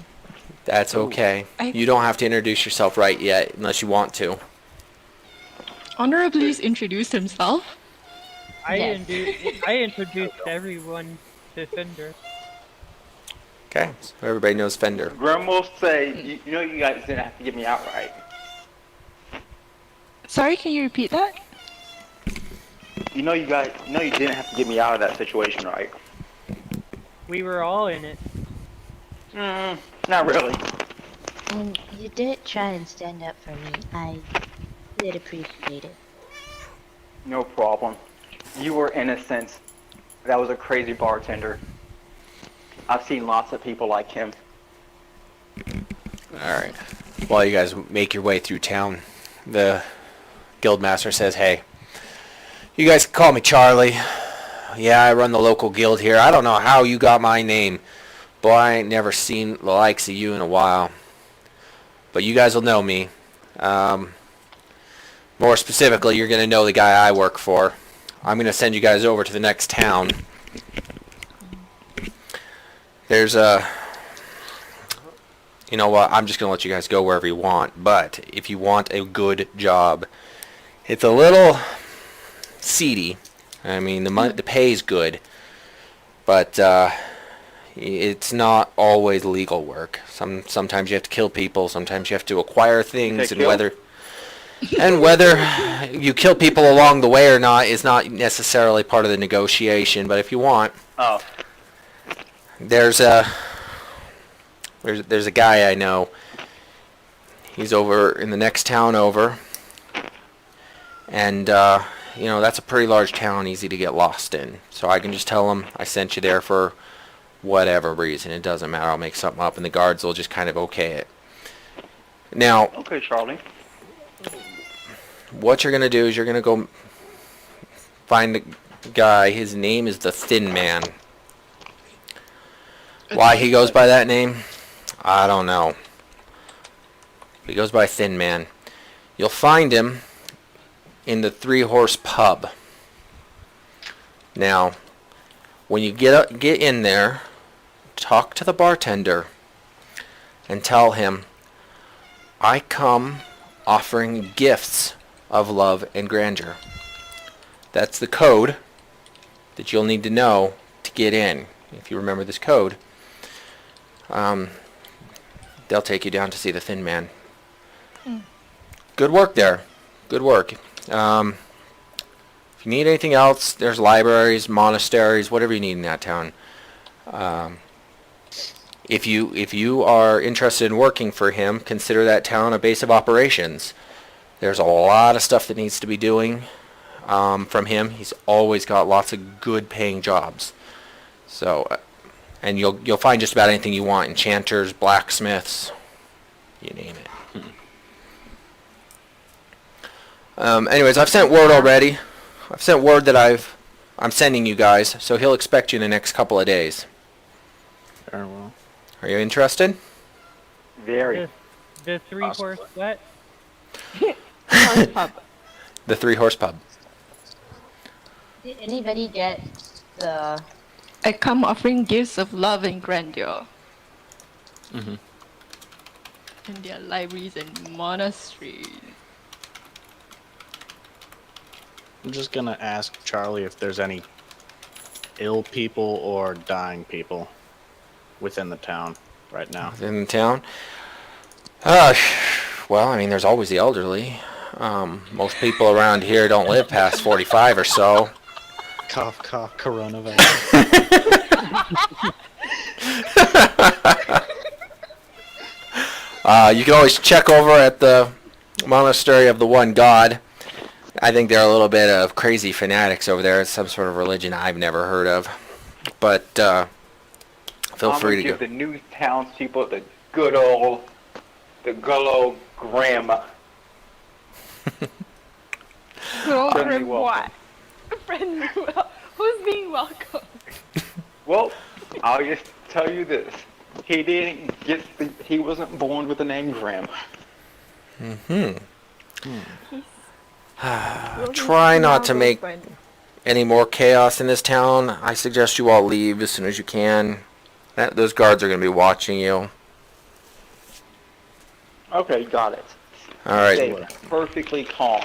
Speaker 4: That's okay.
Speaker 1: I-
Speaker 4: You don't have to introduce yourself right yet, unless you want to.
Speaker 1: Honorably's introduced himself.
Speaker 7: I
Speaker 2: Yes.
Speaker 7: introduced everyone to Fender.
Speaker 4: Okay, so everybody knows Fender.
Speaker 3: Grim will say, you know you guys didn't have to get me out right.
Speaker 1: Sorry, can you repeat that?
Speaker 3: You know you didn't have to get me out of that situation, right?
Speaker 7: We were all in it.
Speaker 3: Not really.
Speaker 2: And you did try and stand up for me. I did appreciate it.
Speaker 3: No problem. You were innocent. That was a crazy bartender. I've seen lots of people like him.
Speaker 4: Alright. While you guys make your way through town, the guildmaster says, hey, you guys can call me Charlie. Yeah, I run the local guild here. I don't know how you got my name. Boy, I ain't never seen the likes of you in a while. But you guys will know me. More specifically, you're going to know the guy I work for. I'm going to send you guys over to the next town. There's a... You know what? I'm just going to let you guys go wherever you want. But if you want a good job, it's a little seedy. I mean, the pay's good. But it's not always legal work. Sometimes you have to kill people. Sometimes you have to acquire things. And whether you kill people along the way or not is not necessarily part of the negotiation. But if you want...
Speaker 3: Oh.
Speaker 4: There's a guy I know. He's over in the next town over. And, you know, that's a pretty large town, easy to get lost in. So I can just tell him I sent you there for whatever reason. It doesn't matter. I'll make something up, and the guards will just kind of okay it. Now,
Speaker 3: Okay, Charlie.
Speaker 4: what you're going to do is you're going to go find the guy. His name is the Thin Man. Why he goes by that name, I don't know. He goes by Thin Man. You'll find him in the 3 Horse Pub. Now, when you get in there, talk to the bartender and tell him, I come offering gifts of love and grandeur. That's the code that you'll need to know to get in. If you remember this code, they'll take you down to see the Thin Man. Good work there. Good work. If you need anything else, there's libraries, monasteries, whatever you need in that town. If you are interested in working for him, consider that town a base of operations. There's a lot of stuff that needs to be doing from him. He's always got lots of good paying jobs. So, and you'll find just about anything you want: enchanters, blacksmiths, you name it. Anyways, I've sent word already. I've sent word that I'm sending you guys, so he'll expect you in the next couple of days.
Speaker 6: Very well.
Speaker 4: Are you interested?
Speaker 3: Very.
Speaker 7: The 3 horse what?
Speaker 1: Horse pub.
Speaker 4: The 3 Horse Pub.
Speaker 2: Did anybody get the...
Speaker 1: I come offering gifts of love and grandeur. and their libraries and monasteries.
Speaker 6: I'm just gonna ask Charlie if there's any ill people or dying people within the town right now.
Speaker 4: In the town? Uh, well, I mean, there's always the elderly. Most people around here don't live past 45 or so.
Speaker 6: Cough, cough, coronavirus.
Speaker 4: You can always check over at the Monastery of the One God. I think they're a little bit of crazy fanatics over there. It's some sort of religion I've never heard of. But feel free to go.
Speaker 3: Give the new townspeople the good old grandma.
Speaker 8: Go
Speaker 3: Friendly
Speaker 8: from
Speaker 3: welcome.
Speaker 8: what? Friendly who's being welcome?
Speaker 3: Well, I'll just tell you this: he wasn't born with the name Grandma.
Speaker 4: Try not to make any more chaos in this town. I suggest you all leave as soon as you can. Those guards are going to be watching you.
Speaker 3: Okay, got it.
Speaker 4: All right.
Speaker 3: Stay perfectly calm.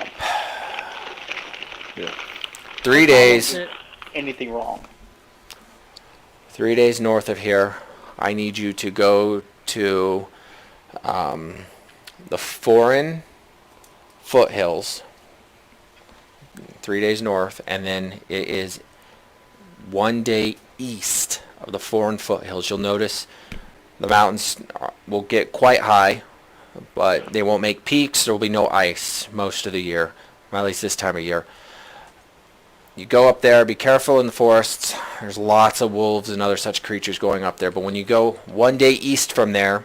Speaker 4: 3 days.
Speaker 3: Anything wrong?
Speaker 4: 3 days north of here. I need you to go to the foreign foothills. 3 days north, and then it is 1 day east of the foreign foothills. You'll notice the mountains will get quite high, but they won't make peaks. There will be no ice most of the year, or at least this time of year. You go up there, be careful in the forests. There's lots of wolves and other such creatures going up there, but when you go 1 day east from there,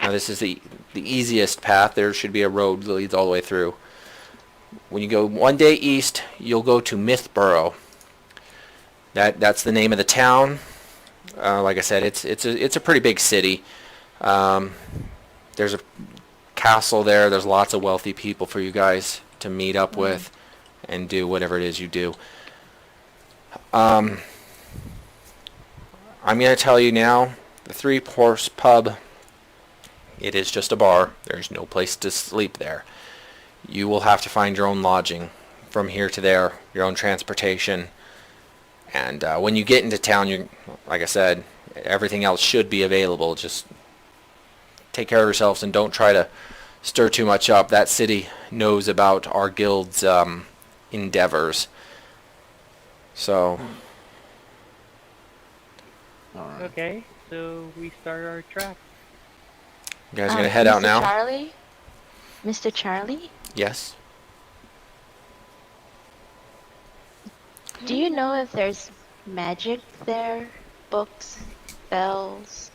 Speaker 4: now this is the easiest path. There should be a road that leads all the way through. When you go 1 day east, you'll go to Mythborough. That's the name of the town. Like I said, it's a pretty big city. There's a castle there. There's lots of wealthy people for you guys to meet up with and do whatever it is you do. I'm going to tell you now, the Three Horse Pub, it is just a bar. There's no place to sleep there. You will have to find your own lodging from here to there, your own transportation. And when you get into town, like I said, everything else should be available. Just take care of yourselves and don't try to stir too much up. That city knows about our guild's endeavors. So.
Speaker 7: Okay, so we start our track.
Speaker 4: You guys gonna head out now?
Speaker 2: Mr. Charlie?
Speaker 4: Yes.
Speaker 2: Do you know if there's magic there? Books, spells?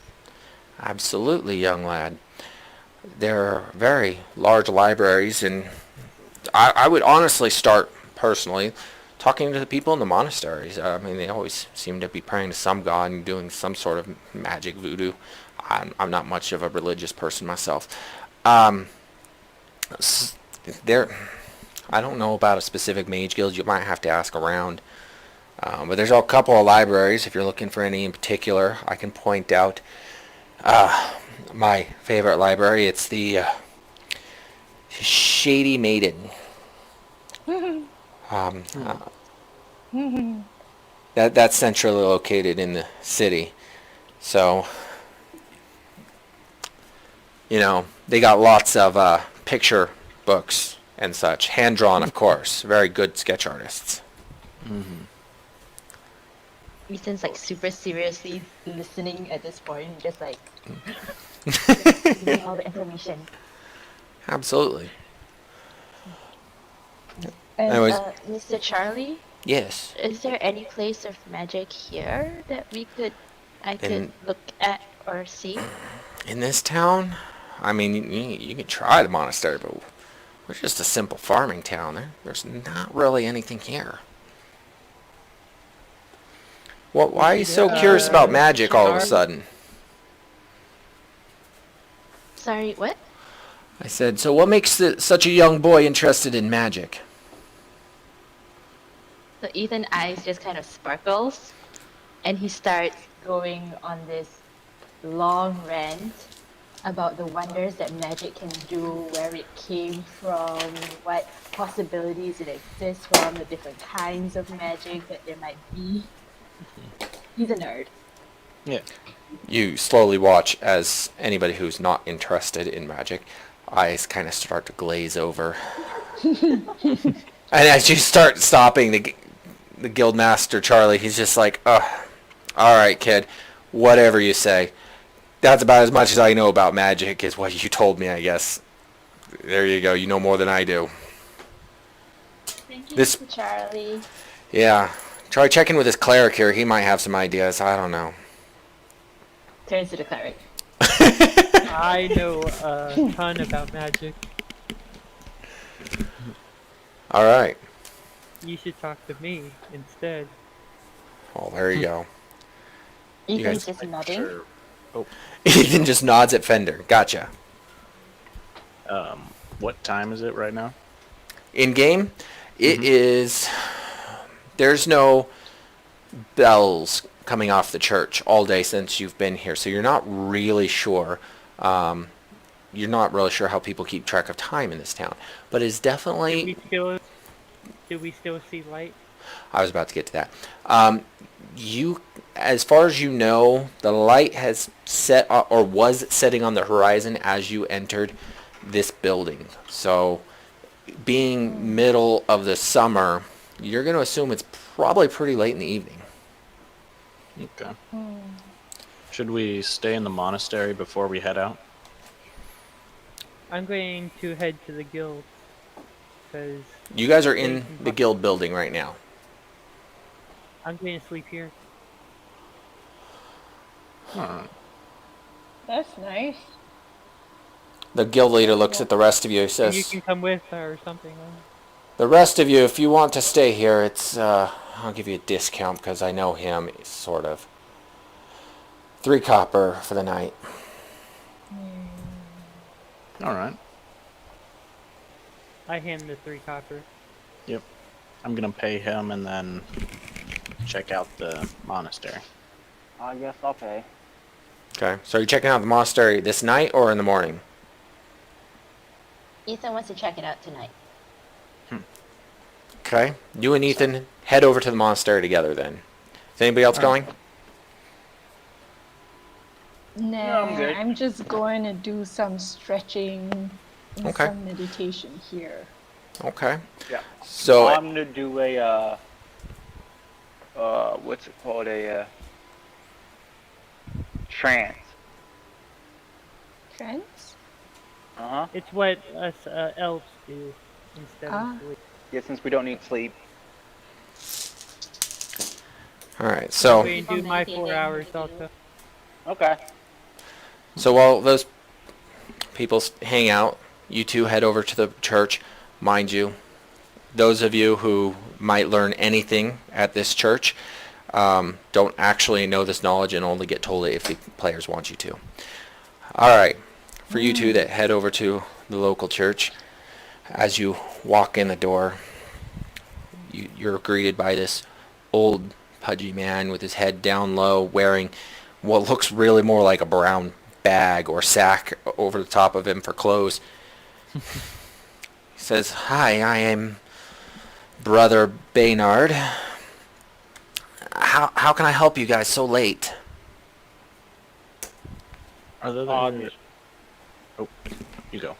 Speaker 4: Absolutely, young lad. There are very large libraries, and I would honestly start personally talking to the people in the monasteries. I mean, they always seem to be praying to some god and doing some sort of magic voodoo. I'm not much of a religious person myself. There, I don't know about a specific mage guild. You might have to ask around. But there's a couple of libraries. If you're looking for any in particular, I can point out my favorite library. It's the Shady Maiden. That's centrally located in the city. So, you know, they got lots of picture books and such. Hand-drawn, of course. Very good sketch artists.
Speaker 2: Mm-hmm. Ethan's like super seriously listening at this point, just like giving all the information.
Speaker 4: Absolutely.
Speaker 2: And
Speaker 4: Anyways.
Speaker 2: Mr. Charlie,
Speaker 4: Yes.
Speaker 2: is there any place of magic here that I could look at or see?
Speaker 4: In this town, I mean, you can try the monastery, but we're just a simple farming town. There's not really anything here. Why are you so curious about magic all of a sudden?
Speaker 2: Sorry, what?
Speaker 4: I said, so what makes such a young boy interested in magic?
Speaker 2: So Ethan's eyes just kind of sparkles, and he starts going on this long rant about the wonders that magic can do, where it came from, what possibilities it exists from, the different kinds of magic that there might be. He's a nerd.
Speaker 6: Yeah.
Speaker 4: You slowly watch as anybody who's not interested in magic, eyes kind of start to glaze over. And as you start stopping the guildmaster Charlie, he's just like, "Oh, all right, kid, whatever you say. That's about as much as I know about magic, is what you told me, I guess. There you go. You know more than I do."
Speaker 2: Thank you,
Speaker 4: This-
Speaker 2: Mr. Charlie.
Speaker 4: Yeah. Try checking with his cleric here. He might have some ideas. I don't know.
Speaker 2: Turns to the cleric.
Speaker 7: I know a ton about magic.
Speaker 4: All right.
Speaker 7: You should talk to me instead.
Speaker 4: Well, there you go.
Speaker 2: Ethan's
Speaker 4: guys-
Speaker 2: just nodding.
Speaker 4: Ethan just nods at Fender. Gotcha.
Speaker 6: What time is it right now?
Speaker 4: In game, it is. There's no bells coming off the church all day since you've been here, so you're not really sure. You're not really sure how people keep track of time in this town, but it's definitely.
Speaker 7: Do we still see light?
Speaker 4: I was about to get to that. You, as far as you know, the light has set or was setting on the horizon as you entered this building. So, being middle of the summer, you're going to assume it's probably pretty late in the evening.
Speaker 6: Okay. Should we stay in the monastery before we head out?
Speaker 7: I'm going to head to the guild. Because
Speaker 4: You guys are in the guild building right now.
Speaker 7: I'm going to sleep here.
Speaker 6: Alright.
Speaker 8: That's nice.
Speaker 4: The guild leader looks at the rest of you and
Speaker 7: And you
Speaker 4: says,
Speaker 7: can come with or something.
Speaker 4: "The rest of you, if you want to stay here, it's I'll give you a discount because I know him, sort of. 3 copper for the night."
Speaker 6: Alright.
Speaker 7: I hand the 3 copper.
Speaker 6: Yep. I'm gonna pay him and then check out the monastery.
Speaker 3: I guess I'll pay.
Speaker 4: Okay, so you're checking out the monastery this night or in the morning?
Speaker 2: Ethan wants to check it out tonight.
Speaker 4: Okay, you and Ethan head over to the monastery together then. Is anybody else going?
Speaker 8: Nah,
Speaker 3: I'm good.
Speaker 8: I'm just going to do some stretching and
Speaker 4: Okay.
Speaker 8: some meditation here.
Speaker 4: Okay.
Speaker 3: Yeah.
Speaker 4: So,
Speaker 3: I'm gonna do a what's it called? A trance.
Speaker 8: Trance?
Speaker 3: Uh-huh.
Speaker 7: It's what us elves do instead
Speaker 8: Ah.
Speaker 7: of sleep.
Speaker 3: Yeah, since we don't need sleep.
Speaker 4: alright,
Speaker 7: I'm
Speaker 4: so,
Speaker 7: going to do my 4 hours also.
Speaker 3: Okay.
Speaker 4: so while those people hang out, you two head over to the church. Mind you, those of you who might learn anything at this church don't actually know this knowledge and only get told it if the players want you to. Alright, for you two that head over to the local church, as you walk in the door, you're greeted by this old pudgy man with his head down low, wearing what looks really more like a brown bag or sack over the top of him for clothes. He says, "Hi, I am Brother Baynard. How can I help you guys so late?"
Speaker 6: Are there the... Oh, you go.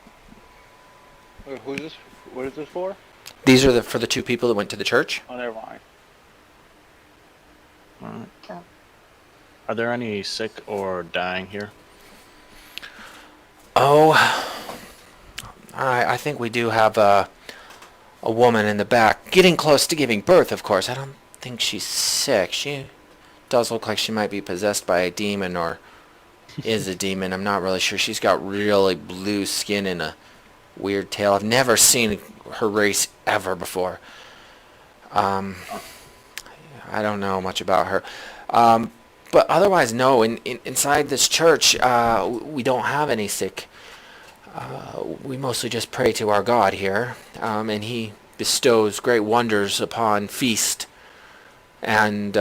Speaker 3: Who's this? What is this for?
Speaker 4: These are for the 2 people that went to the church.
Speaker 3: Oh, never mind.
Speaker 6: Alright.
Speaker 2: Oh.
Speaker 6: Are there any sick or dying here?
Speaker 4: Oh, I think we do have a woman in the back, getting close to giving birth, of course. I don't think she's sick. She does look like she might be possessed by a demon or is a demon. I'm not really sure. She's got really blue skin and a weird tail. I've never seen her race ever before. I don't know much about her. But otherwise, no. Inside this church, we don't have any sick. We mostly just pray to our God here, and He bestows great wonders upon feast and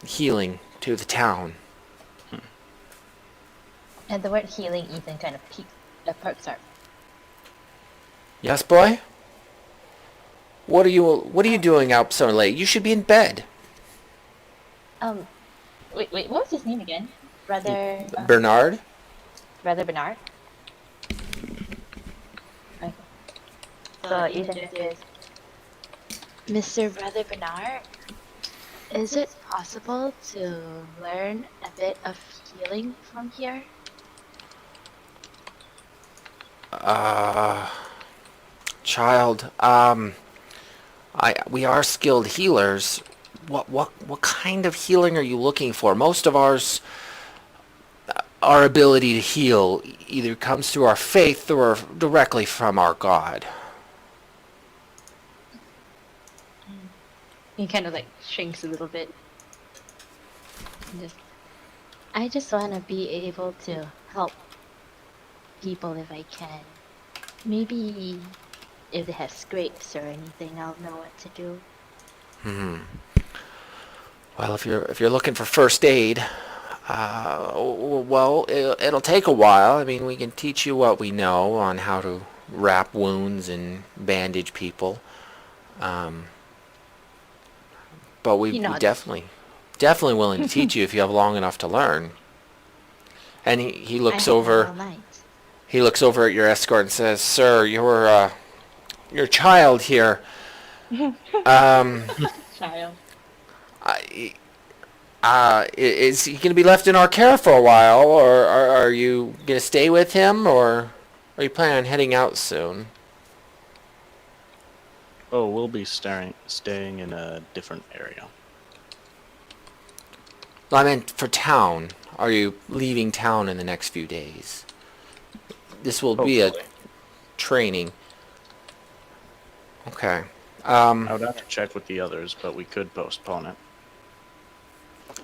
Speaker 4: healing to the town.
Speaker 2: And the word healing, Ethan kind of perks up.
Speaker 4: Yes, boy? What are you doing out so late? You should be in bed.
Speaker 2: Wait, what was his name again? Brother...
Speaker 4: Bernard?
Speaker 2: Brother Bernard? Okay. So Ethan says, Mr. Brother Bernard, is it possible to learn a bit of healing from here?
Speaker 4: Child, we are skilled healers. What kind of healing are you looking for? Most of our ability to heal either comes through our faith or directly from our God.
Speaker 2: He kind of like shrinks a little bit. I just want to be able to help people if I can. Maybe if they have scrapes or anything, I'll know what to do.
Speaker 4: Well, if you're looking for first aid, well, it'll take a while. I mean, we can teach you what we know on how to wrap wounds and bandage people. But we definitely willing to teach you if you have long enough to learn. And he looks over. He looks over at your escort and says, "Sir, your child here.
Speaker 2: Child.
Speaker 4: Is he going to be left in our care for a while, or are you going to stay with him, or are you planning on heading out soon?"
Speaker 6: Oh, we'll be staying in a different area.
Speaker 4: I meant for town. Are you leaving town in the next few days? This will be a training. Okay.
Speaker 6: I would have to check with the others, but we could postpone it.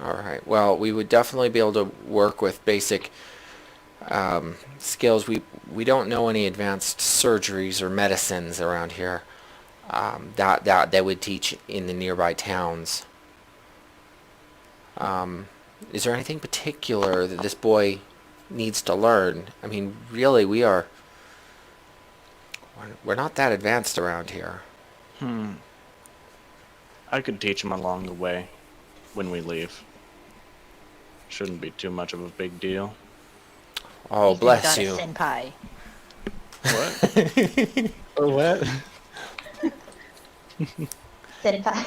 Speaker 4: All right. Well, we would definitely be able to work with basic skills. We don't know any advanced surgeries or medicines around here that they would teach in the nearby towns. Is there anything particular that this boy needs to learn? I mean, really, we're not that advanced around here.
Speaker 6: I could teach him along the way when we leave. Shouldn't be too much of a big deal.
Speaker 4: Oh, bless you.
Speaker 2: Senpai.
Speaker 6: What?
Speaker 5: Or what?
Speaker 2: Senpai.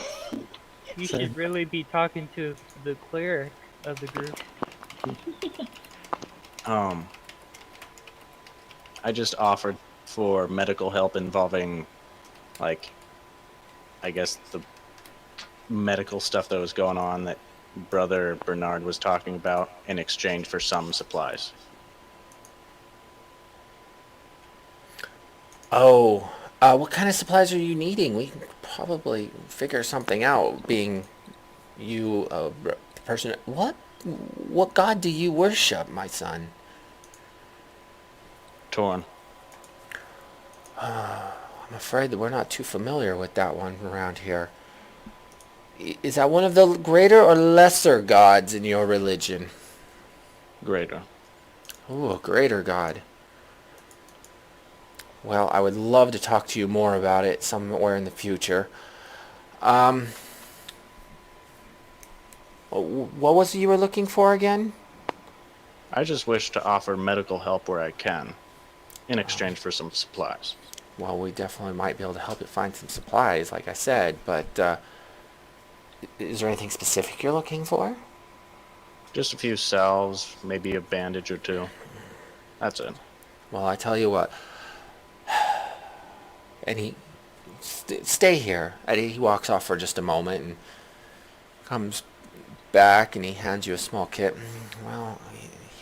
Speaker 7: You should really be talking to the cleric of the group.
Speaker 6: I just offered for medical help involving, like, I guess the medical stuff that was going on that Brother Bernard was talking about in exchange for some supplies.
Speaker 4: Oh, what kind of supplies are you needing? We can probably figure something out, being you a person. What god do you worship, my son?
Speaker 6: Torn.
Speaker 4: I'm afraid that we're not too familiar with that one around here. Is that one of the greater or lesser gods in your religion?
Speaker 6: Greater.
Speaker 4: Ooh, a greater god. Well, I would love to talk to you more about it somewhere in the future. What was it you were looking for again?
Speaker 6: I just wish to offer medical help where I can, in exchange for some supplies.
Speaker 4: Well, we definitely might be able to help you find some supplies, like I said, but is there anything specific you're looking for?
Speaker 6: Just a few salves, maybe a bandage or two. That's it.
Speaker 4: Well, I tell you what. And he stay here. And he walks off for just a moment and comes back and he hands you a small kit. Well,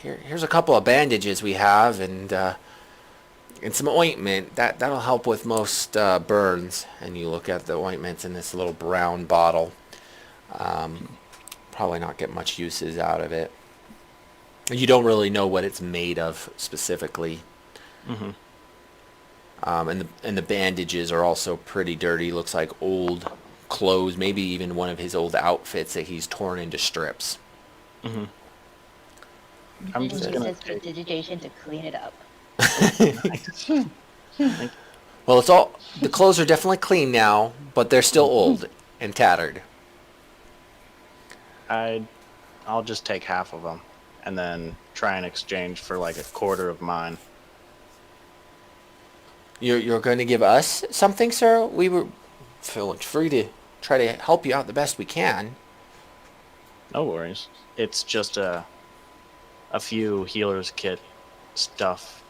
Speaker 4: here's a couple of bandages we have and some ointment that'll help with most burns. And you look at the ointments in this little brown bottle. Probably not get much uses out of it. You don't really know what it's made of specifically.
Speaker 6: Mm-hmm.
Speaker 4: And the bandages are also pretty dirty. Looks like old clothes, maybe even one of his old outfits that he's torn into strips.
Speaker 6: Mm-hmm. I'm
Speaker 2: And
Speaker 6: just
Speaker 2: he
Speaker 6: gonna
Speaker 2: uses
Speaker 6: take.
Speaker 2: prestidigitation to clean it up.
Speaker 4: Well, it's all the clothes are definitely clean now, but they're still old and tattered.
Speaker 6: I'll just take half of them, and then try and exchange for like a quarter of mine.
Speaker 4: You're going to give us something, sir? We were feeling free to try to help you out the best we can.
Speaker 6: No worries. It's just a few healer's kit stuff,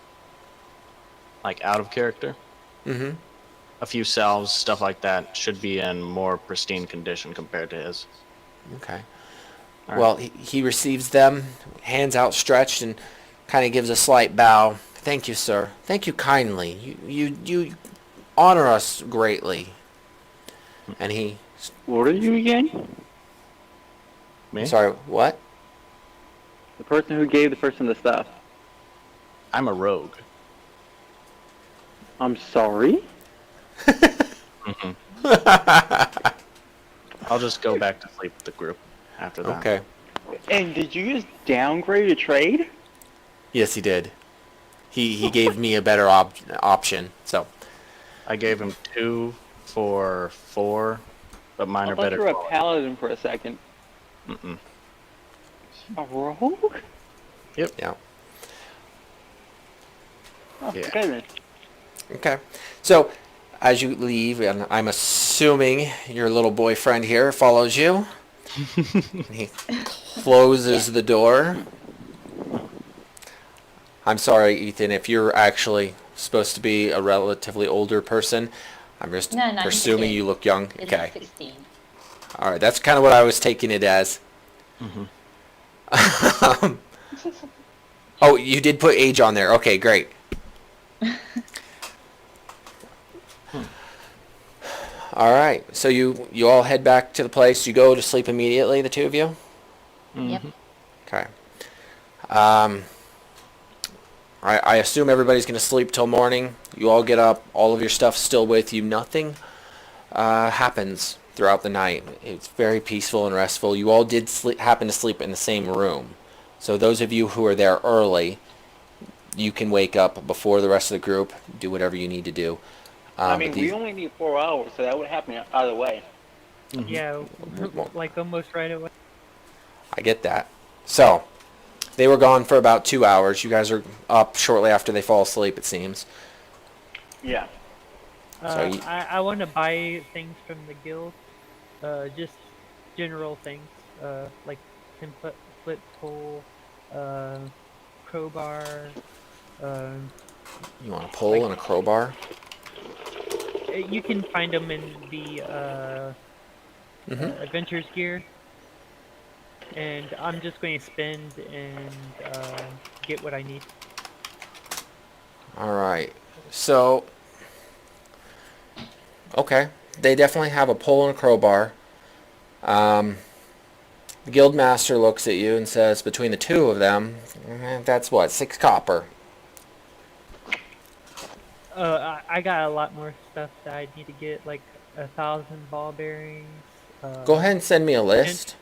Speaker 6: like out of character.
Speaker 4: Mm-hmm.
Speaker 6: A few salves, stuff like that, should be in more pristine condition compared to his.
Speaker 4: Okay.
Speaker 6: All
Speaker 4: Well,
Speaker 6: right.
Speaker 4: he receives them, hands outstretched, and kind of gives a slight bow. Thank you, sir. Thank you kindly. You honor us greatly. And he...
Speaker 3: What are you again?
Speaker 6: Me?
Speaker 4: Sorry, what?
Speaker 3: The person who gave the person the stuff.
Speaker 6: I'm a rogue.
Speaker 3: I'm sorry?
Speaker 6: I'll just go back to sleep with the group after that.
Speaker 4: Okay.
Speaker 3: And did you just downgrade a trade?
Speaker 4: Yes, he did. He gave me a better option, so...
Speaker 6: I gave him 2 for 4, but mine
Speaker 3: I
Speaker 6: are
Speaker 3: thought
Speaker 6: better
Speaker 3: you were a
Speaker 6: quality.
Speaker 3: paladin for a second.
Speaker 6: Mm-mm.
Speaker 3: A rogue?
Speaker 4: Yeah.
Speaker 3: Oh,
Speaker 6: Yeah.
Speaker 3: okay then.
Speaker 4: Okay. So, as you leave, and I'm assuming your little boyfriend here follows you. He closes the door. I'm sorry, Ethan, if you're actually supposed to be a relatively older person. I'm just
Speaker 2: No, he's a
Speaker 4: presuming
Speaker 2: kid.
Speaker 4: you look young.
Speaker 2: He's
Speaker 4: Okay.
Speaker 2: 16.
Speaker 4: All right. That's kind of what I was taking it as. Oh, you did put age on there. Okay, great. All right. So you all head back to the place. You go to sleep immediately, the two of you?
Speaker 2: Yep.
Speaker 4: Okay. I assume everybody's going to sleep till morning. You all get up. All of your stuff's still with you. Nothing happens throughout the night. It's very peaceful and restful. You all did happen to sleep in the same room. So those of you who are there early, you can wake up before the rest of the group, do whatever you need to do.
Speaker 3: I mean, we only need 4 hours, so that would happen either way.
Speaker 7: Yeah, like almost right away.
Speaker 4: I get that. So, they were gone for about 2 hours. You guys are up shortly after they fall asleep, it seems.
Speaker 3: Yeah.
Speaker 4: So
Speaker 7: I want to buy things from the guild, just general things, like template, flip pole, crowbar.
Speaker 4: You want a pole and a crowbar?
Speaker 7: You can find them in the adventures gear, and I'm just going to spend and get what I need.
Speaker 4: All right. So, okay. They definitely have a pole and a crowbar. The guild master looks at you and says, between the two of them, that's what, 6 copper.
Speaker 7: I got a lot more stuff that I need to get, like 1,000 ball bearings.
Speaker 4: Go ahead and send me a list.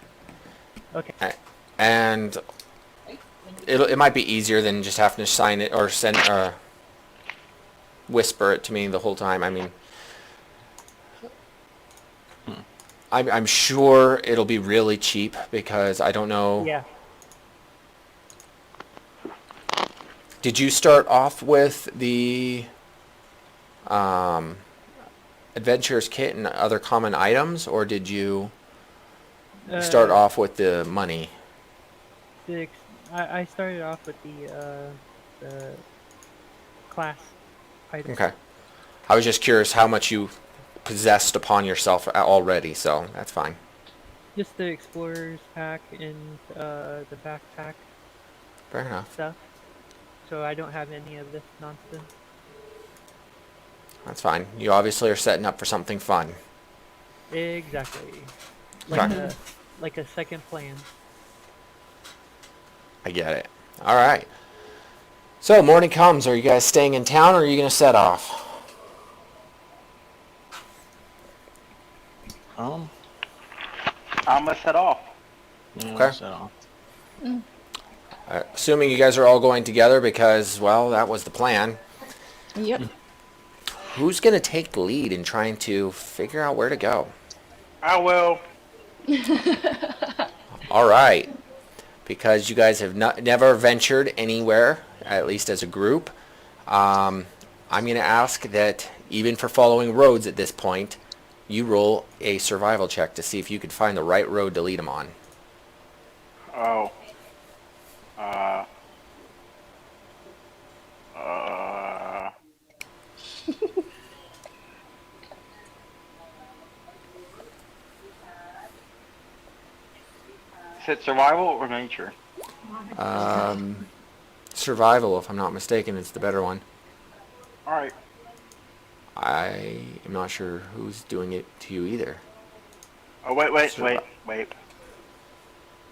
Speaker 7: Okay.
Speaker 4: And it might be easier than just having to sign it or whisper it to me the whole time. I mean, I'm sure it'll be really cheap because I don't know.
Speaker 7: Yeah.
Speaker 4: Did you start off with the adventurer's kit and other common items, or did you start off with the money?
Speaker 7: I started off with the class items.
Speaker 4: Okay. I was just curious how much you possessed upon yourself already, so that's fine.
Speaker 7: Just the explorer's pack and the backpack
Speaker 4: Fair enough.
Speaker 7: stuff. So I don't have any of this nonsense.
Speaker 4: That's fine. You obviously are setting up for something fun.
Speaker 7: Exactly.
Speaker 4: Okay.
Speaker 7: Like a second plan.
Speaker 4: I get it. All right. So morning comes. Are you guys staying in town, or are you going to set off?
Speaker 3: I'm gonna set off.
Speaker 6: Yeah,
Speaker 4: Okay.
Speaker 6: So.
Speaker 4: Assuming you guys are all going together because, well, that was the plan.
Speaker 1: Yep.
Speaker 4: Who's going to take the lead in trying to figure out where to go?
Speaker 3: I will.
Speaker 4: All right. Because you guys have never ventured anywhere, at least as a group, I'm going to ask that even for following roads at this point, you roll a survival check to see if you can find the right road to lead them on.
Speaker 3: Oh. Is it survival or nature?
Speaker 4: Survival, if I'm not mistaken, is the better one.
Speaker 3: Alright.
Speaker 4: I am not sure who's doing it to you either.
Speaker 3: Oh, wait. I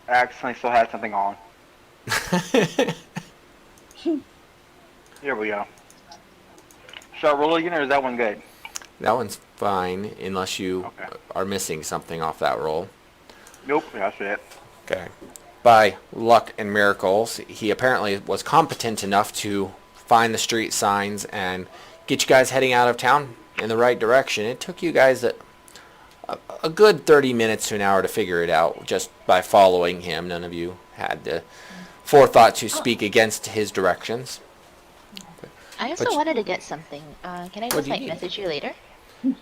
Speaker 3: accidentally still had something on. Here we go. Shall I roll again, or is that one good?
Speaker 4: That one's fine, unless you are missing something off that roll.
Speaker 3: Nope, that's it.
Speaker 4: Okay. By luck and miracles, he apparently was competent enough to find the street signs and get you guys heading out of town in the right direction. It took you guys a good 30 minutes to an hour to figure it out just by following him. None of you had the forethought to speak against his directions.
Speaker 2: I also wanted to get something. Can I just message you later?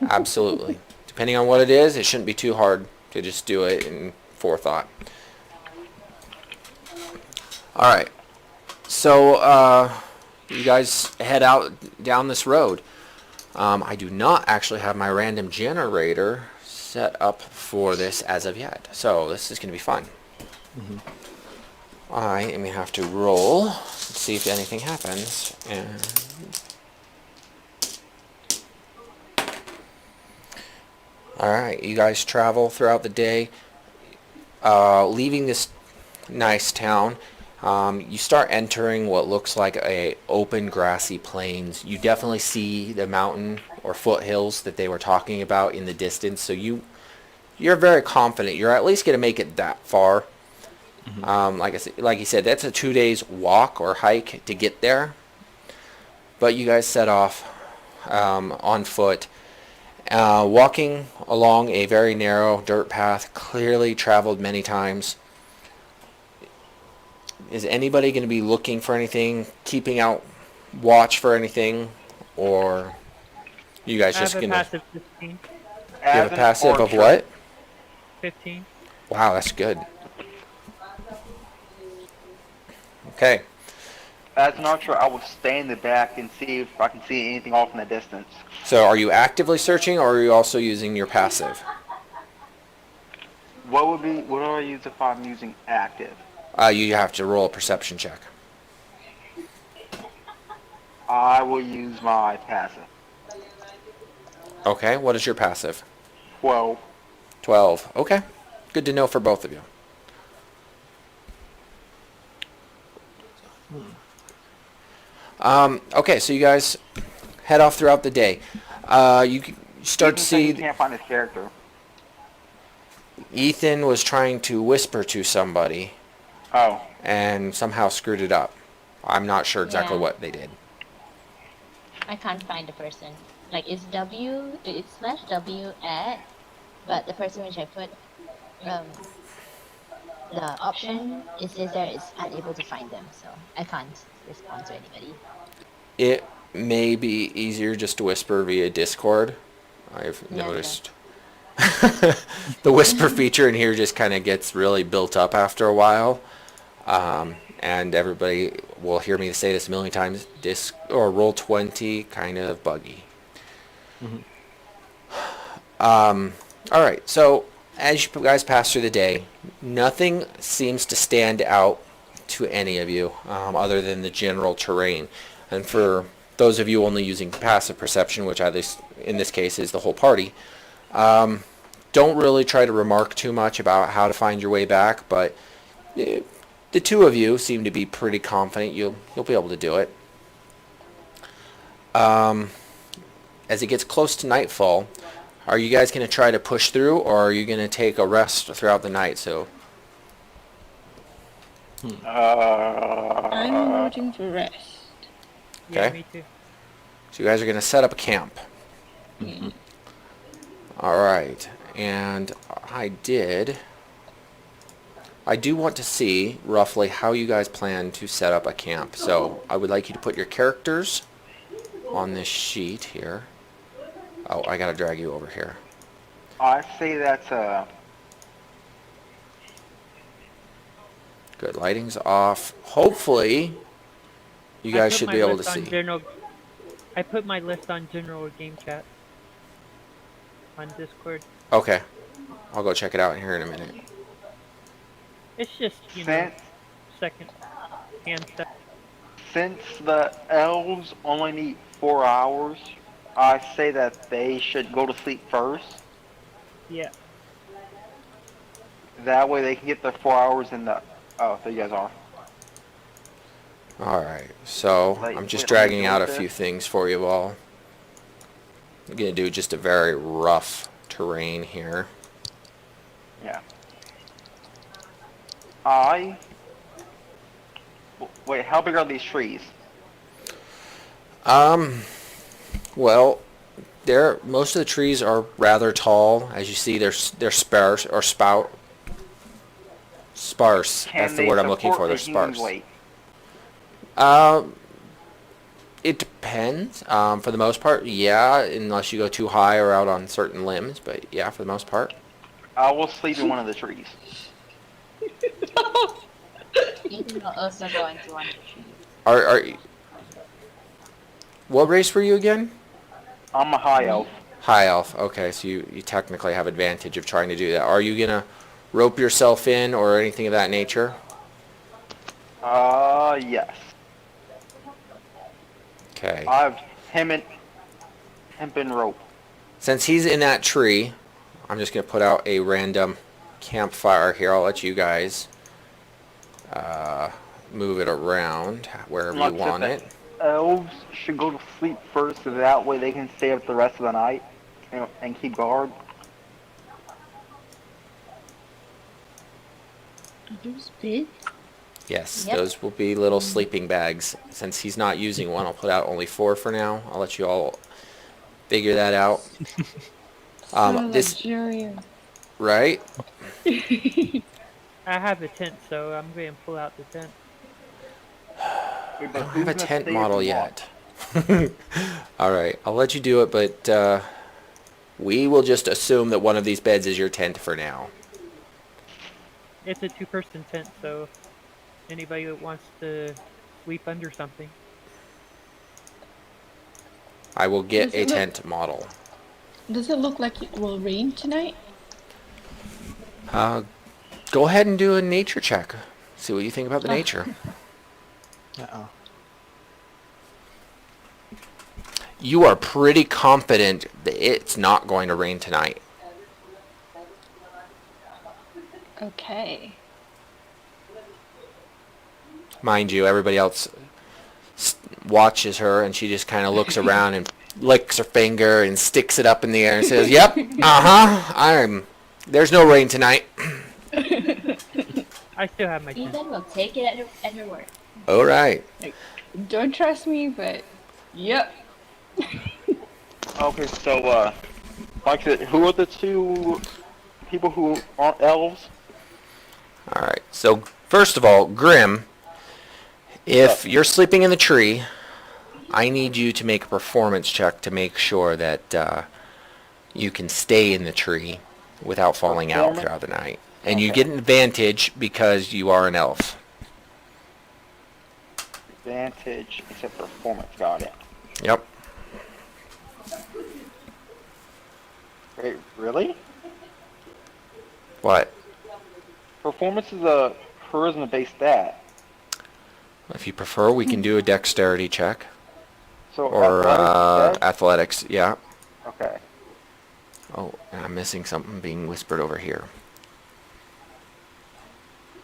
Speaker 4: Absolutely. Depending on what it is, it shouldn't be too hard to just do it in forethought. All right. So you guys head out down this road. I do not actually have my random generator set up for this as of yet. So this is going to be fun. I am going to have to roll and see if anything happens. And all right, you guys travel throughout the day, leaving this nice town. You start entering what looks like a open grassy plains. You definitely see the mountain or foothills that they were talking about in the distance. So you're very confident you're at least going to make it that far. Like you said, that's a 2 days walk or hike to get there. But you guys set off on foot, walking along a very narrow dirt path, clearly traveled many times. Is anybody going to be looking for anything, keeping out watch for anything, or you guys just going to...
Speaker 7: passive 15.
Speaker 4: You have a passive of what?
Speaker 7: 15.
Speaker 4: Wow, that's good. Okay.
Speaker 3: As an archer, I will stay in the back and see if I can see anything off in the distance.
Speaker 4: So are you actively searching, or are you also using your passive?
Speaker 3: What do I use if I'm using active?
Speaker 4: You have to roll a perception check.
Speaker 3: I will use my passive.
Speaker 4: Okay, what is your passive?
Speaker 3: 12.
Speaker 4: 12. Okay. Good to know for both of you. Okay, so you guys head off throughout the day. You start to see...
Speaker 3: You can't find his character.
Speaker 4: Ethan was trying to whisper to somebody.
Speaker 3: Oh.
Speaker 4: And somehow screwed it up. I'm not sure exactly what they did.
Speaker 2: I can't find the person. Like, it's /W at, but the person which I put, the option, it says there is unable to find them, so I can't respond to anybody.
Speaker 4: It may be easier just to whisper via Discord. I've noticed. The whisper feature in here just kind of gets really built up after a while. And everybody will hear me say this a million times. Roll20 kind of buggy. All right, so as you guys pass through the day, nothing seems to stand out to any of you other than the general terrain. And for those of you only using passive perception, which at least in this case is the whole party, don't really try to remark too much about how to find your way back, but the two of you seem to be pretty confident you'll be able to do it. As it gets close to nightfall, are you guys going to try to push through, or are you going to take a rest throughout the night? So
Speaker 1: I'm voting for rest.
Speaker 7: Yeah,
Speaker 4: Okay.
Speaker 7: me too.
Speaker 4: So you guys are going to set up a camp.
Speaker 1: Yeah.
Speaker 4: All right. And I do want to see roughly how you guys plan to set up a camp. So I would like you to put your characters on this sheet here. Oh, I got to drag you over here.
Speaker 10: I say that's
Speaker 4: Good. Lighting's off. Hopefully, you guys should be able to see.
Speaker 7: I put my list on general game chat on Discord.
Speaker 4: Okay. I'll go check it out here in a minute.
Speaker 7: It's just,
Speaker 10: since
Speaker 7: second hand stuff.
Speaker 10: since the elves only need 4 hours. I say that they should go to sleep first.
Speaker 7: Yeah.
Speaker 10: That way they can get their 4 hours in the. Oh, there you guys are.
Speaker 4: All right. So
Speaker 10: Like,
Speaker 4: I'm just
Speaker 10: wait,
Speaker 4: dragging
Speaker 10: let me
Speaker 4: out
Speaker 10: do
Speaker 4: a
Speaker 10: this.
Speaker 4: few things for you all. I'm going to do just a very rough terrain here.
Speaker 10: Yeah. Wait, how big are these trees?
Speaker 4: Well, most of the trees are rather tall. As you see, they're sparse or sparse. That's the word I'm looking for. They're sparse.
Speaker 10: Weight?
Speaker 4: It depends. For the most part, yeah, unless you go too high or out on certain limbs. But yeah, for the most part.
Speaker 10: I will sleep in one of the trees.
Speaker 2: Ethan will also go into one of the trees.
Speaker 4: Are what race were you again?
Speaker 10: I'm a high elf.
Speaker 4: High elf. Okay, so you technically have advantage of trying to do that. Are you gonna rope yourself in or anything of that nature?
Speaker 10: Yes.
Speaker 4: Okay.
Speaker 10: I have hempen rope.
Speaker 4: Since he's in that tree, I'm just gonna put out a random campfire here. I'll let you guys move it around wherever you want it.
Speaker 10: Elves should go to sleep first, so that way they can stay up the rest of the night and keep guard.
Speaker 1: Are those beds?
Speaker 4: Yes,
Speaker 2: Yep.
Speaker 4: those will be little sleeping bags. Since he's not using one, I'll put out only 4 for now. I'll let you all figure that out. This
Speaker 1: luxurious.
Speaker 4: right?
Speaker 7: I have a tent, so I'm going to pull out the tent.
Speaker 4: I don't have a tent model yet. All right, I'll let you do it, but we will just assume that one of these beds is your tent for now.
Speaker 7: It's a 2-person tent, so if anybody that wants to sleep under something.
Speaker 4: I will get
Speaker 1: Does
Speaker 4: a
Speaker 1: it look-
Speaker 4: tent model.
Speaker 1: Does it look like it will rain tonight?
Speaker 4: Go ahead and do a nature check. See what you think about the nature.
Speaker 6: Uh-oh.
Speaker 4: You are pretty confident that it's not going to rain tonight.
Speaker 1: Okay.
Speaker 4: Mind you, everybody else watches her, and she just kind of looks around and licks her finger and sticks it up in the air and says, "Yep, there's no rain tonight."
Speaker 7: I still have my tent.
Speaker 2: Ethan will take it at her word.
Speaker 4: All right.
Speaker 1: Don't trust me, but yep.
Speaker 10: Okay, so, like I said, who are the 2 people who aren't elves?
Speaker 4: All right. So first of all, Grim, if you're sleeping in the tree, I need you to make a performance check to make sure that you can stay in the tree without falling out throughout the night. And you get an advantage because you are an elf.
Speaker 10: Advantage, except performance, got it.
Speaker 4: Yep.
Speaker 10: Wait, really?
Speaker 4: What?
Speaker 10: Performance is a charisma-based stat.
Speaker 4: If you prefer, we can do a dexterity check.
Speaker 10: So
Speaker 4: Or
Speaker 10: athletics,
Speaker 4: athletics, yeah.
Speaker 10: okay.
Speaker 4: Oh, and I'm missing something being whispered over here.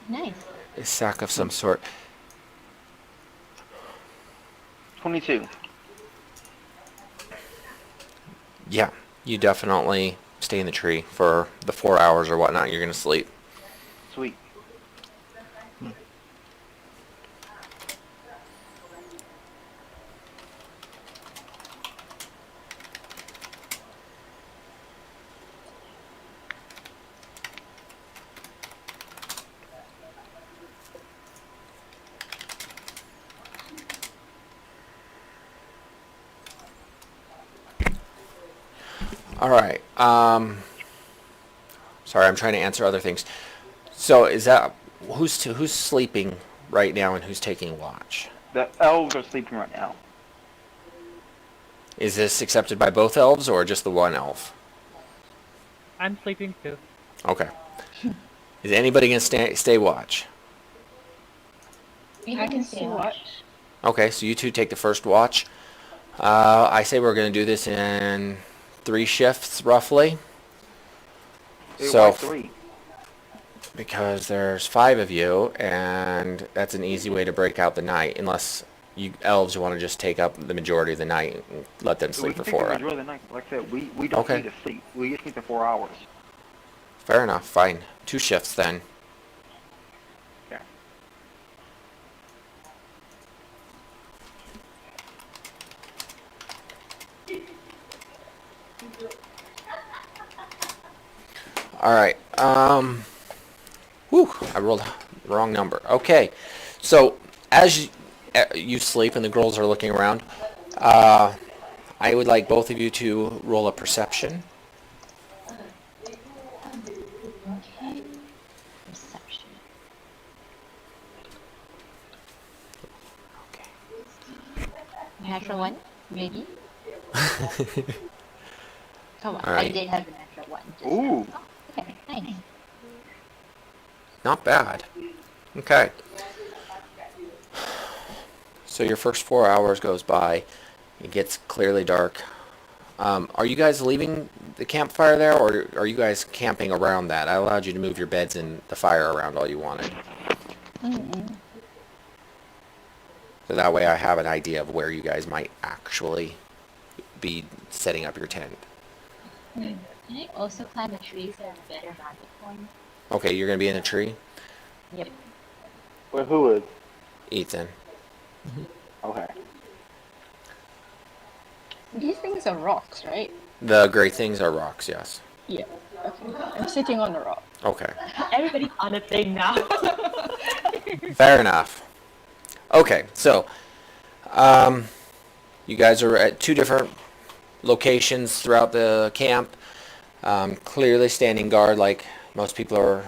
Speaker 2: Nice.
Speaker 4: A sack of some sort.
Speaker 10: 22.
Speaker 4: Yeah, you definitely stay in the tree for the 4 hours or whatnot you're going to sleep.
Speaker 10: Sweet.
Speaker 4: All right. Sorry, I'm trying to answer other things. So is that who's sleeping right now and who's taking watch?
Speaker 10: The elves are sleeping right now.
Speaker 4: Is this accepted by both elves or just the one elf?
Speaker 7: I'm sleeping too.
Speaker 4: Okay. Is anybody gonna stay watch?
Speaker 2: I can see watch.
Speaker 4: Okay, so you two take the first watch. I say we're gonna do this in 3 shifts roughly.
Speaker 10: Why
Speaker 4: So
Speaker 10: 3?
Speaker 4: because there's 5 of you, and that's an easy way to break out the night, unless you elves want to just take up the majority of the night and let them sleep for 4 hours.
Speaker 10: Majority of the night. Like I said, we don't
Speaker 4: Okay.
Speaker 10: need to sleep. We just need the 4 hours.
Speaker 4: Fair enough, fine. 2 shifts then.
Speaker 10: Okay.
Speaker 4: Alright, whew, I rolled the wrong number. Okay, so as you sleep and the girls are looking around, I would like both of you to roll a perception.
Speaker 2: Okay. Perception. Natural 1, maybe? Come on,
Speaker 4: All right.
Speaker 2: I did have a natural 1.
Speaker 10: Ooh.
Speaker 2: Okay, nice.
Speaker 4: Not bad. Okay. So your first 4 hours goes by. It gets clearly dark. Are you guys leaving the campfire there, or are you guys camping around that? I allowed you to move your beds and the fire around all you wanted.
Speaker 2: Mm-mm.
Speaker 4: So that way I have an idea of where you guys might actually be setting up your tent.
Speaker 2: Can I also climb a tree so I have a better vantage point?
Speaker 4: Okay, you're going to be in a tree?
Speaker 2: Yep.
Speaker 10: Well, who is?
Speaker 4: Ethan.
Speaker 10: Okay.
Speaker 8: These things are rocks, right?
Speaker 4: The gray things are rocks, yes.
Speaker 8: Yeah. Okay. I'm sitting on the rock.
Speaker 4: Okay.
Speaker 2: Everybody's on a thing now.
Speaker 4: Fair enough. Okay, so you guys are at 2 different locations throughout the camp, clearly standing guard like most people are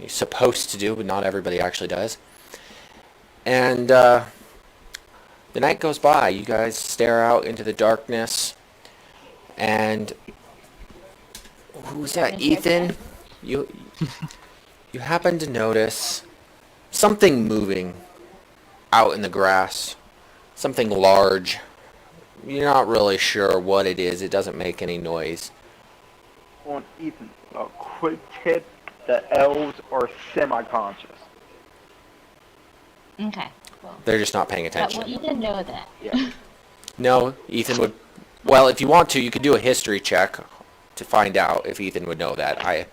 Speaker 4: supposed to do, but not everybody actually does. And the night goes by. You guys stare out into the darkness, and who's that? Ethan? You happen to notice something moving out in the grass, something large. You're not really sure what it is. It doesn't make any noise.
Speaker 10: On Ethan, a quick tip: the elves are semi-conscious.
Speaker 2: Okay, cool.
Speaker 4: They're just not paying
Speaker 2: But
Speaker 4: attention.
Speaker 2: will Ethan know that?
Speaker 10: Yeah.
Speaker 4: No, Ethan would. Well, if you want to, you could do a history check to find out if Ethan would know that. I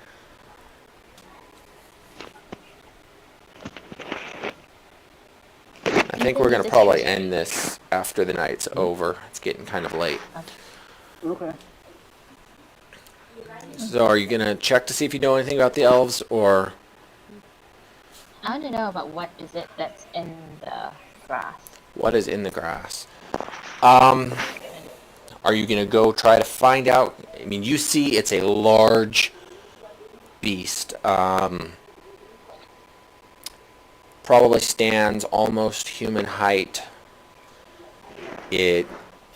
Speaker 4: think we're gonna probably end this after the night's over. It's getting kind of late.
Speaker 10: Okay.
Speaker 4: So, are you gonna check to see if you know anything about the elves, or
Speaker 2: I want to know about what is it that's in the grass.
Speaker 4: what is in the grass? Are you gonna go try to find out? I mean, you see it's a large beast. Probably stands almost human height. It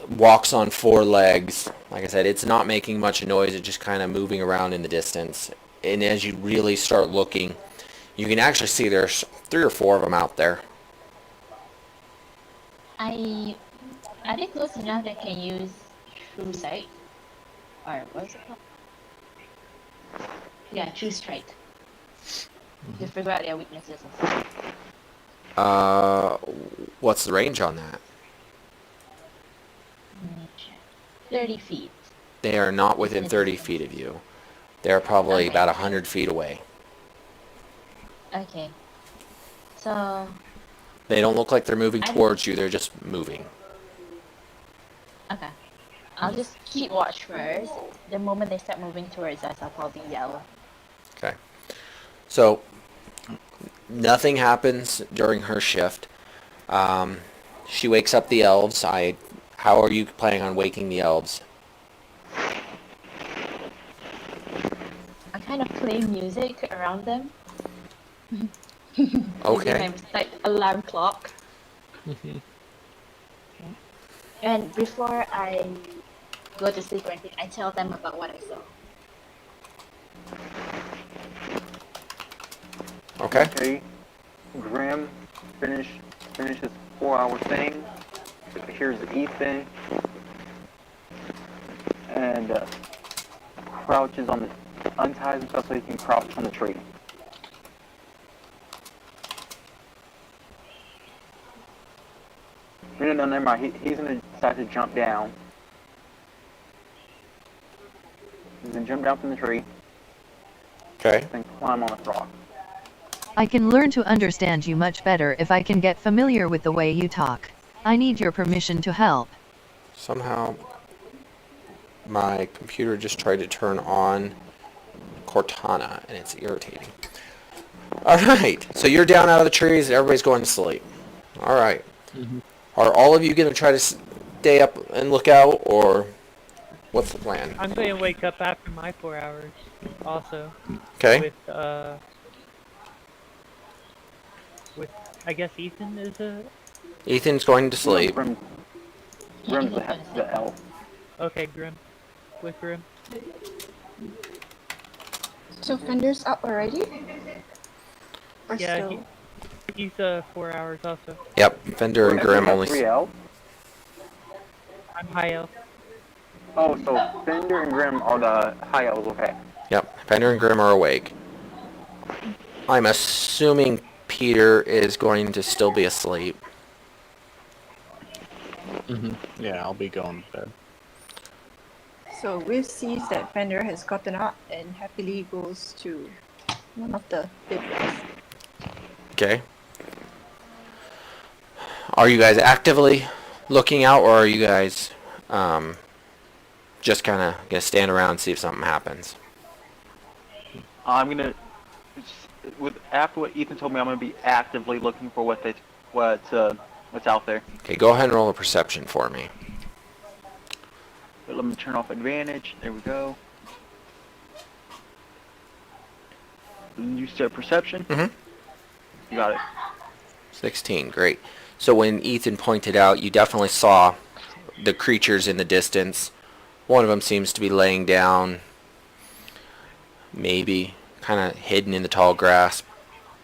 Speaker 4: walks on 4 legs. Like I said, it's not making much noise. It's just kind of moving around in the distance. And as you really start looking, you can actually see there's 3 or 4 of them out there.
Speaker 2: Are they close enough that I can use True Sight? Or what's it called? Yeah, True Strike. To figure out their weaknesses and stuff.
Speaker 4: What's the range on that?
Speaker 2: Let me check. 30 feet.
Speaker 4: They are not within 30 feet of you. They're probably
Speaker 2: Okay.
Speaker 4: about 100 feet away.
Speaker 2: Okay. So,
Speaker 4: They don't look like they're moving
Speaker 2: I'm-
Speaker 4: towards you. They're just moving.
Speaker 2: okay. I'll just keep watch first. The moment they start moving towards us, I'll probably yell.
Speaker 4: Okay. So, nothing happens during her shift. She wakes up the elves. How are you planning on waking the elves?
Speaker 2: kind of play music around them.
Speaker 4: Okay.
Speaker 2: Using my like alarm clock. And before I go to sleep or anything, I tell them about what I saw.
Speaker 4: Okay.
Speaker 3: Okay. Grim finish his 4-hour thing. Here's Ethan. And crouches on the unties himself so he can crouch on the tree. No, never mind. He's gonna decide to jump down. He's gonna jump down from the tree.
Speaker 4: Okay.
Speaker 3: Then climb on the rock.
Speaker 11: I can learn to understand you much better if I can get familiar with the way you talk. I need your permission to help.
Speaker 4: Somehow my computer just tried to turn on Cortana and it's irritating. Alright, so you're down out of the trees and everybody's going to sleep. Alright. Are all of you going to try to stay up and look out, or what's the plan?
Speaker 7: I'm going to wake up after my 4 hours also.
Speaker 4: Okay.
Speaker 7: With I guess Ethan is a...
Speaker 4: Ethan's going to sleep.
Speaker 3: Grim's the elf.
Speaker 7: Okay, Grim. With Grim.
Speaker 8: So Fender's up already? Or
Speaker 7: Yeah,
Speaker 8: still?
Speaker 7: he's 4 hours also.
Speaker 4: Yep, Fender and Grim only...
Speaker 3: 3 elves?
Speaker 7: I'm high elf.
Speaker 3: Oh, so Fender and Grim are the high elves, okay.
Speaker 4: Yep, Fender and Grim are awake. I'm assuming Peter is going to still be asleep.
Speaker 6: Yeah, I'll be going to bed.
Speaker 8: So Wiz sees that Fender has gotten up and happily goes to one of the bivouacs.
Speaker 4: Okay. Are you guys actively looking out, or are you guys just kind of going to stand around and see if something happens?
Speaker 10: I'm gonna, after what Ethan told me, I'm gonna be actively looking for what's out there.
Speaker 4: Okay, go ahead and roll a perception for me.
Speaker 10: Let me turn off advantage. There we go. You said perception?
Speaker 4: Mm-hmm.
Speaker 10: You got it.
Speaker 4: 16, great. So when Ethan pointed out, you definitely saw the creatures in the distance. One of them seems to be laying down, maybe kind of hidden in the tall grass,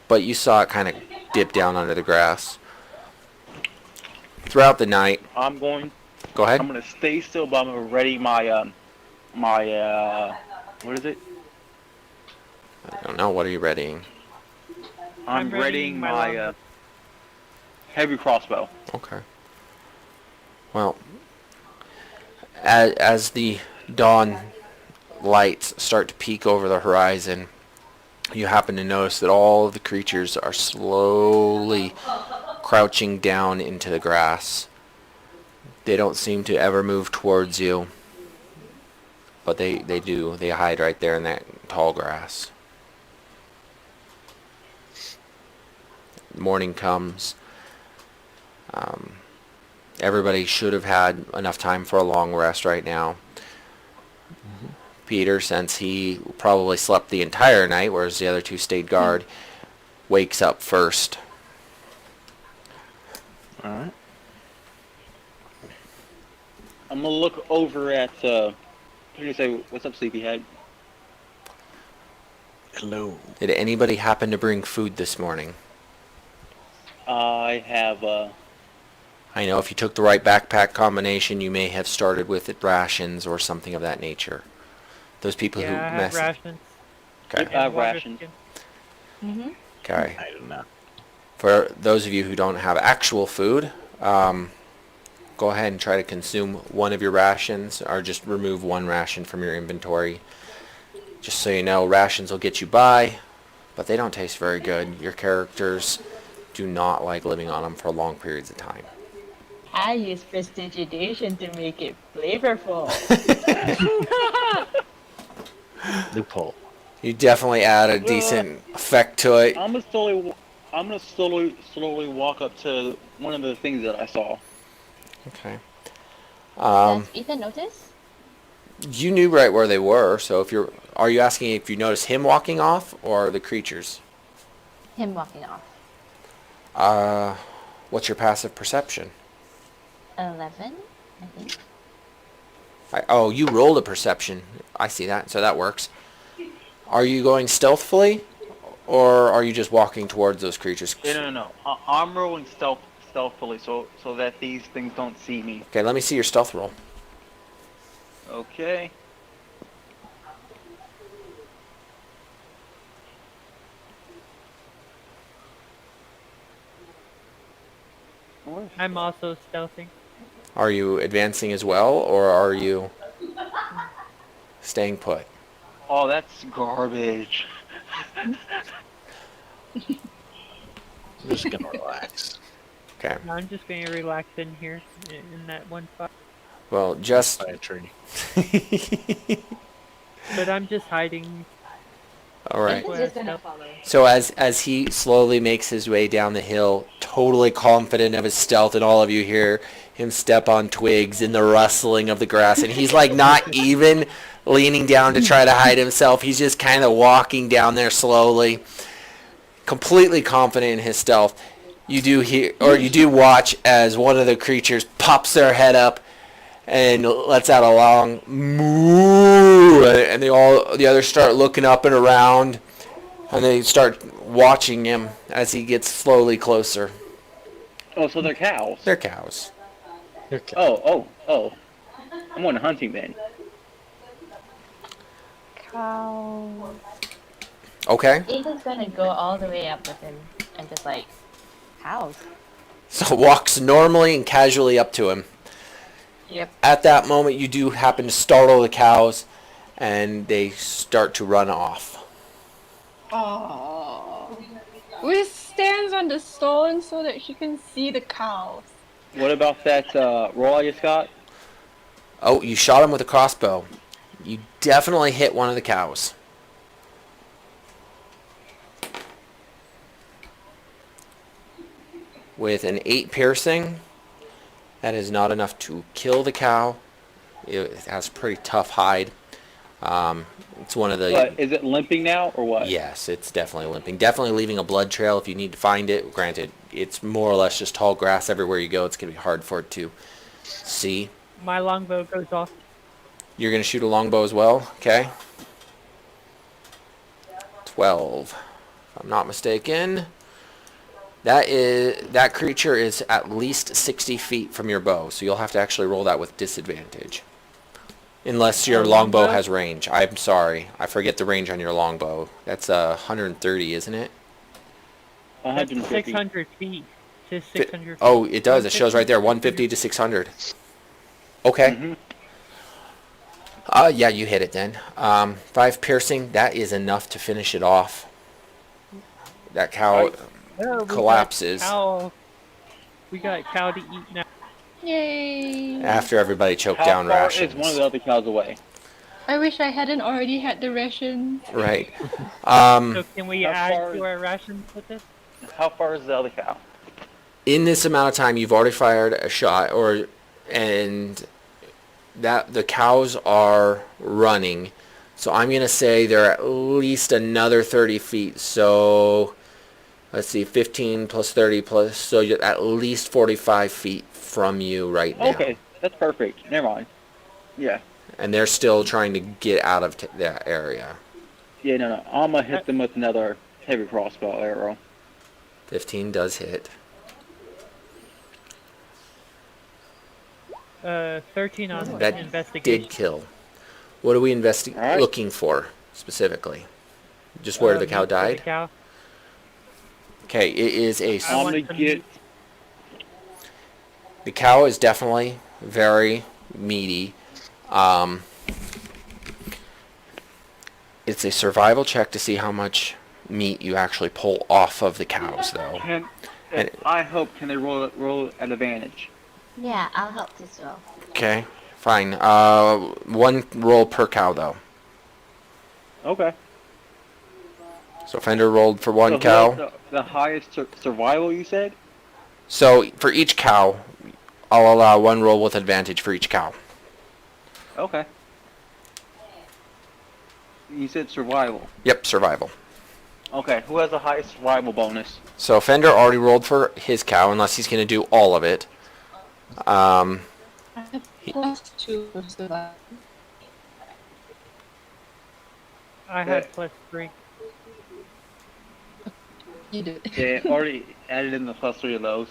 Speaker 4: but you saw it kind of dip down under the grass. Throughout the night, go ahead.
Speaker 10: I'm gonna stay still, but I'm gonna ready my what is it?
Speaker 4: I don't know. What are you readying?
Speaker 10: I'm readying my heavy crossbow.
Speaker 4: Okay. Well, as the dawn lights start to peek over the horizon, you happen to notice that all of the creatures are slowly crouching down into the grass. They don't seem to ever move towards you, but they do. They hide right there in that tall grass. Morning comes. Everybody should have had enough time for a long rest right now. Peter, since he probably slept the entire night, whereas the other two stayed guard, wakes up first.
Speaker 6: Alright.
Speaker 10: I'm gonna look over at I'm gonna say, what's up, sleepyhead?
Speaker 6: Hello.
Speaker 4: Did anybody happen to bring food this morning?
Speaker 10: I have
Speaker 4: I know if you took the right backpack combination, you may have started with rations or something of that nature. Those people who
Speaker 7: I have rations.
Speaker 4: Okay.
Speaker 10: I have rations.
Speaker 4: Okay.
Speaker 6: I don't know.
Speaker 4: For those of you who don't have actual food, go ahead and try to consume one of your rations, or just remove one ration from your inventory. Just so you know, rations will get you by, but they don't taste very good. Your characters do not like living on them for long periods of time.
Speaker 2: I use prestidigitation to make it flavorful.
Speaker 6: Loophole.
Speaker 4: You definitely add a decent effect to it.
Speaker 10: I'm gonna slowly walk up to one of the things that I saw.
Speaker 4: Okay.
Speaker 2: Does Ethan notice?
Speaker 4: You knew right where they were, so are you asking if you noticed him walking off or the creatures?
Speaker 2: Him walking off.
Speaker 4: What's your passive perception?
Speaker 2: 11, I think.
Speaker 4: Oh, you rolled a perception. I see that, so that works. Are you going stealthily, or are you just walking towards those creatures?
Speaker 10: No. I'm rolling stealthily so that these things don't see me.
Speaker 4: Okay, let me see your stealth roll.
Speaker 10: Okay.
Speaker 7: I'm also stealthing.
Speaker 4: Are you advancing as well, or are you staying put?
Speaker 10: Oh, that's garbage.
Speaker 6: I'm just gonna relax.
Speaker 4: Okay.
Speaker 7: No, I'm just going to relax in here, in that one spot.
Speaker 4: Well, just...
Speaker 6: By a tree.
Speaker 7: But I'm just hiding.
Speaker 4: All right.
Speaker 2: He's just gonna follow.
Speaker 4: So as he slowly makes his way down the hill, totally confident of his stealth, and all of you hear him step on twigs in the rustling of the grass, and he's like not even leaning down to try to hide himself. He's just kind of walking down there slowly, completely confident in his stealth. You do hear, or you do watch as one of the creatures pops their head up and lets out a long moo, and the others start looking up and around, and they start watching him as he gets slowly closer.
Speaker 10: Oh, so they're cows.
Speaker 4: They're cows.
Speaker 10: Oh. I'm on hunting then.
Speaker 2: Cow.
Speaker 4: Okay.
Speaker 2: Ethan's gonna go all the way up with him and just like, cows.
Speaker 4: So walks normally and casually up to him.
Speaker 2: Yep.
Speaker 4: At that moment, you do happen to startle the cows, and they start to run off.
Speaker 8: Oh. Wiz stands on the stone so that she can see the cows.
Speaker 10: What about that roll I just got?
Speaker 4: Oh, you shot him with a crossbow. You definitely hit one of the cows. With an 8 piercing, that is not enough to kill the cow. It has a pretty tough hide. It's one of the...
Speaker 10: But is it limping now, or what?
Speaker 4: Yes, it's definitely limping. Definitely leaving a blood trail if you need to find it. Granted, it's more or less just tall grass everywhere you go. It's going to be hard for it to see.
Speaker 7: My longbow goes off.
Speaker 4: You're going to shoot a longbow as well? Okay. 12. If I'm not mistaken. That creature is at least 60 feet from your bow, so you'll have to actually roll that with disadvantage. Unless your longbow has range. I'm sorry. I forget the range on your longbow. That's 130, isn't it?
Speaker 10: 150.
Speaker 7: 600 feet. It says 600 feet.
Speaker 4: Oh, it does. It shows right there, 150 to 600. Okay. Yeah, you hit it then. 5 piercing. That is enough to finish it off. That cow collapses.
Speaker 7: We got cow to eat now.
Speaker 8: Yay!
Speaker 4: After everybody choked down rations.
Speaker 10: Is one of the other cows away?
Speaker 8: I wish I hadn't already had the rations.
Speaker 4: Right.
Speaker 7: So can we add to our rations with this?
Speaker 10: How far is the other cow?
Speaker 4: In this amount of time, you've already fired a shot, and that the cows are running. So I'm gonna say they're at least another 30 feet. So let's see, 15 plus 30 plus, so you're at least 45 feet from you right now.
Speaker 10: Okay, that's perfect. Never mind. Yeah.
Speaker 4: And they're still trying to get out of that area.
Speaker 10: Yeah, no. I'm gonna hit them with another heavy crossbow arrow.
Speaker 4: 15 does hit.
Speaker 7: 13 on
Speaker 4: That
Speaker 7: investigation.
Speaker 4: did kill. What are we looking for specifically? Just where the cow died?
Speaker 7: The cow.
Speaker 4: Okay, it is a...
Speaker 10: I'm gonna get...
Speaker 4: The cow is definitely very meaty. It's a survival check to see how much meat you actually pull off of the cows, though.
Speaker 10: I hope can they roll at advantage?
Speaker 2: Yeah, I'll help as well.
Speaker 4: Okay, fine. 1 roll per cow, though.
Speaker 10: Okay.
Speaker 4: So Fender rolled for 1
Speaker 10: So
Speaker 4: cow.
Speaker 10: The highest survival, you said?
Speaker 4: So for each cow, I'll allow 1 roll with advantage for each cow.
Speaker 10: Okay. You said survival.
Speaker 4: Yep, survival.
Speaker 10: Okay, who has the highest survival bonus?
Speaker 4: So Fender already rolled for his cow, unless he's going to do all of it.
Speaker 2: I have +2 for survival.
Speaker 7: I have +3.
Speaker 2: You do.
Speaker 10: Yeah, already added in the +3 of those.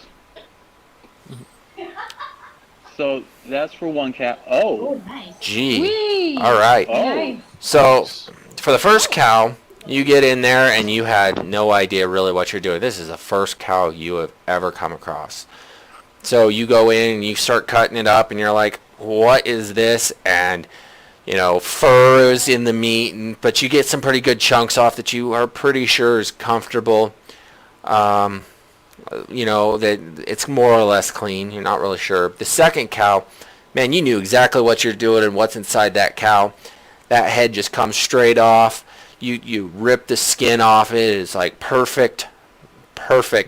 Speaker 10: So that's for one cow. Oh.
Speaker 2: Nice.
Speaker 4: Gee.
Speaker 2: Whee!
Speaker 4: All right.
Speaker 2: Nice.
Speaker 4: So for the first cow, you get in there and you had no idea really what you're doing. This is the first cow you have ever come across. So you go in and you start cutting it up and you're like, what is this? And, you know, fur is in the meat, but you get some pretty good chunks off that you are pretty sure is comfortable. You know, that it's more or less clean. You're not really sure. The second cow, man, you knew exactly what you're doing and what's inside that cow. That head just comes straight off. You rip the skin off it. It's like perfect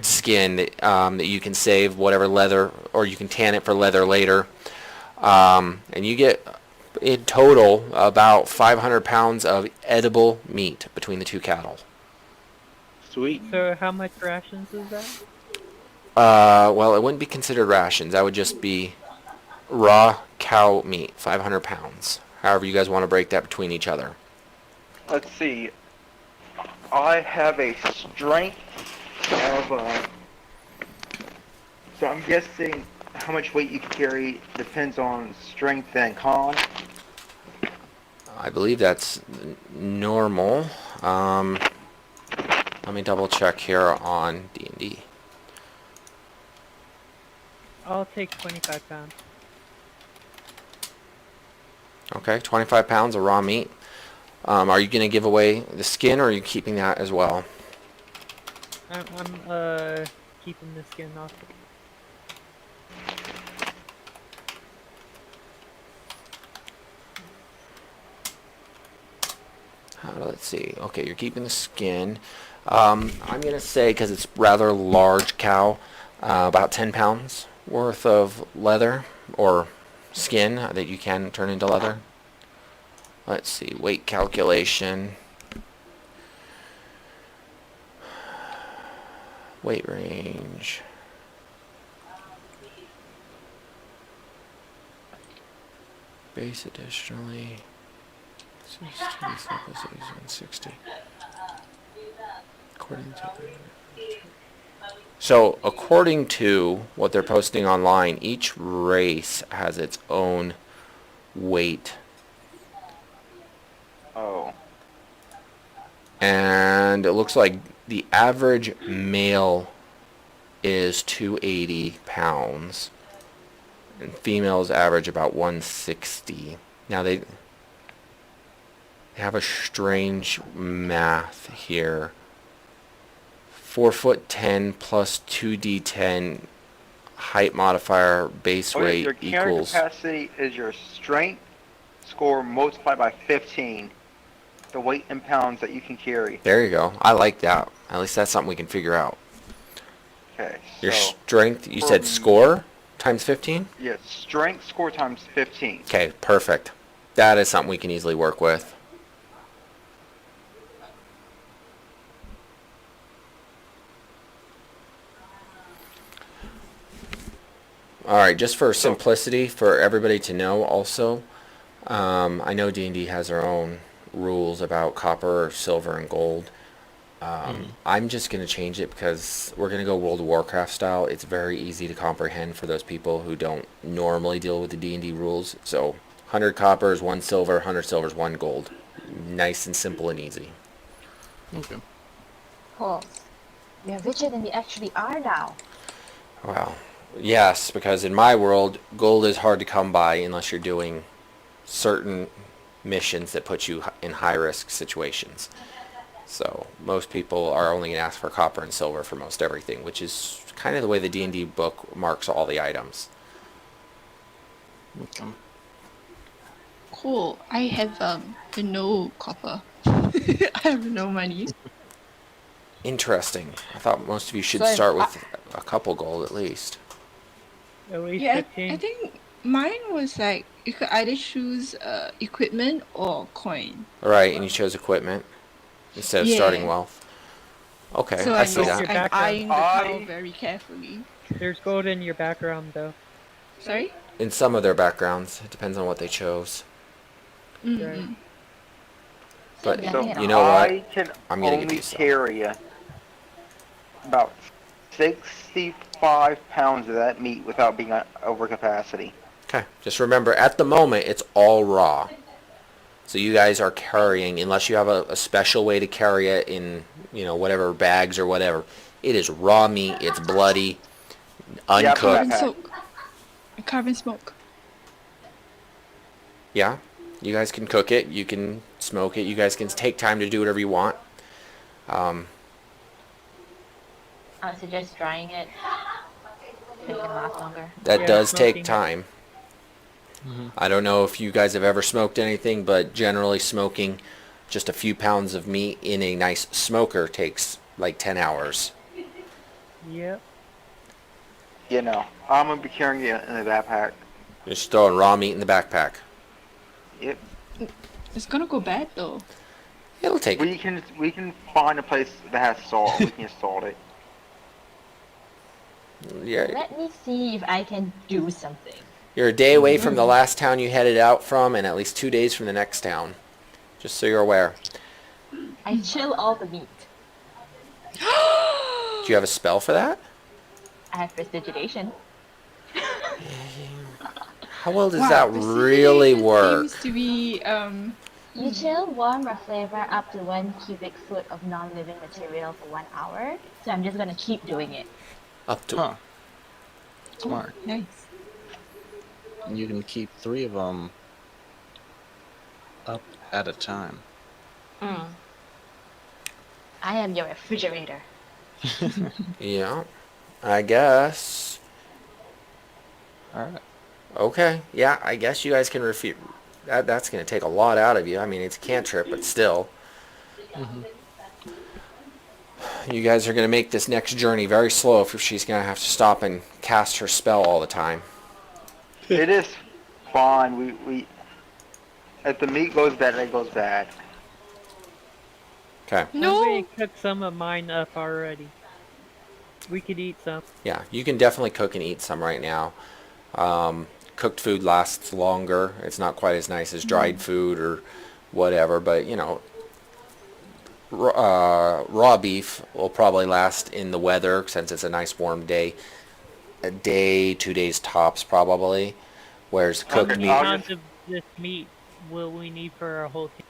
Speaker 4: skin that you can save whatever leather, or you can tan it for leather later. And you get in total about 500 pounds of edible meat between the two cattle.
Speaker 10: Sweet.
Speaker 7: So how much rations is that?
Speaker 4: Well, it wouldn't be considered rations. That would just be raw cow meat, 500 pounds. However you guys want to break that between each other.
Speaker 3: Let's see. I have a strength of, so I'm guessing how much weight you can carry depends on strength and con.
Speaker 4: I believe that's normal. Let me double check here on D&D.
Speaker 7: I'll take 25 pounds.
Speaker 4: Okay, 25 pounds of raw meat. Are you going to give away the skin, or are you keeping that as well?
Speaker 7: I'm keeping the skin off.
Speaker 4: Let's see. Okay, you're keeping the skin. I'm going to say, because it's rather large cow, about 10 pounds worth of leather or skin that you can turn into leather. Let's see. Weight calculation. Weight range. Base additionally. 160. So, according to what they're posting online, each race has its own weight.
Speaker 3: Oh.
Speaker 4: And it looks like the average male is 280 pounds. And females average about 160. Now they have a strange math here. 4'10" plus 2d10 height modifier base weight
Speaker 3: Your carrying
Speaker 4: equals.
Speaker 3: capacity is your strength score multiplied by 15. The weight in pounds that you can carry.
Speaker 4: There you go. I like that. At least that's something we can figure out.
Speaker 3: Okay.
Speaker 4: Your strength, you said score times 15?
Speaker 3: Yes, strength score times 15.
Speaker 4: Okay, perfect. That is something we can easily work with. Alright, just for simplicity, for everybody to know also, I know D&D has their own rules about copper, silver, and gold. I'm just going to change it because we're going to go World of Warcraft style. It's very easy to comprehend for those people who don't normally deal with the D&D rules. So 100 copper is 1 silver, 100 silver is 1 gold. Nice and simple and easy.
Speaker 6: Okay.
Speaker 2: Cool. You're richer than you actually are now.
Speaker 4: Wow. Yes, because in my world, gold is hard to come by unless you're doing certain missions that put you in high-risk situations. So most people are only going to ask for copper and silver for most everything, which is kind of the way the D&D book marks all the items.
Speaker 6: Okay.
Speaker 1: Cool. I have no copper. I have no money.
Speaker 4: Interesting. I thought most of you should
Speaker 2: So
Speaker 4: start with a couple gold at least.
Speaker 7: At least
Speaker 1: Yeah,
Speaker 7: 15.
Speaker 1: I think
Speaker 8: Mine was like you could either choose equipment or coin.
Speaker 4: Right, and you chose equipment instead of starting
Speaker 8: Yeah.
Speaker 4: wealth. Okay,
Speaker 8: So
Speaker 4: I
Speaker 8: I'm
Speaker 4: see
Speaker 7: What's
Speaker 8: just
Speaker 7: your
Speaker 4: that.
Speaker 8: I'm
Speaker 7: background?
Speaker 8: eyeing the cow very carefully.
Speaker 7: There's gold in your background, though.
Speaker 8: Sorry?
Speaker 4: In some of their backgrounds, it depends on what they chose.
Speaker 8: Mm-mm.
Speaker 4: But
Speaker 2: So
Speaker 4: you know what?
Speaker 10: I can
Speaker 4: I'm gonna give
Speaker 10: only
Speaker 4: you some.
Speaker 10: carry about 65 pounds of that meat without being over capacity.
Speaker 4: Okay, just remember, at the moment, it's all raw. So you guys are carrying, unless you have a special way to carry it in, whatever bags or whatever. It is raw meat. It's bloody,
Speaker 10: Yeah,
Speaker 4: uncooked.
Speaker 8: Carbon soak. Carbon smoke.
Speaker 4: Yeah, you guys can cook it. You can smoke it. You guys can take time to do whatever you want.
Speaker 2: I would suggest drying it. So it can last longer.
Speaker 4: That
Speaker 7: Yeah,
Speaker 4: does
Speaker 7: smoking.
Speaker 4: take time. I don't know if you guys have ever smoked anything, but generally smoking just a few pounds of meat in a nice smoker takes like 10 hours.
Speaker 7: Yep.
Speaker 10: I'm going to be carrying it in the backpack.
Speaker 4: Just throwing raw meat in the backpack.
Speaker 10: Yep.
Speaker 8: It's gonna go bad though.
Speaker 4: It'll take.
Speaker 10: We can find a place that has salt. We can just salt it.
Speaker 4: Yeah,
Speaker 2: Let me see if I can do something.
Speaker 4: you're a day away from the last town you headed out from, and at least 2 days from the next town. Just so you're aware.
Speaker 2: I chill all the meat.
Speaker 4: Do you have a spell for that?
Speaker 2: I have prestidigitation.
Speaker 4: How well does
Speaker 8: Wow,
Speaker 4: that really
Speaker 8: precision
Speaker 4: work?
Speaker 8: Seems to be
Speaker 2: You chill warm or flavor up to 1 cubic foot of non-living material for 1 hour. So I'm just gonna keep doing it.
Speaker 4: Up to.
Speaker 6: Huh. Smart.
Speaker 8: nice.
Speaker 6: And you can keep 3 of them up at a time.
Speaker 2: I am your refrigerator.
Speaker 4: Yeah, I guess.
Speaker 6: All right.
Speaker 4: Okay, yeah, I guess you guys can refute. That's going to take a lot out of you. I mean, it's a cantrip, but still. You guys are going to make this next journey very slow if she's going to have to stop and cast her spell all the time.
Speaker 10: It is fine. We if the meat goes bad, it goes bad.
Speaker 4: Okay.
Speaker 7: I'm going to cook some of mine up already. We could eat some.
Speaker 4: Yeah, you can definitely cook and eat some right now. Cooked food lasts longer. It's not quite as nice as dried food or whatever, but raw beef will probably last in the weather since it's a nice warm day. A day, 2 days tops probably. Whereas
Speaker 7: How
Speaker 4: cooked
Speaker 7: many
Speaker 4: meat.
Speaker 7: pounds of this meat will we need for our whole team?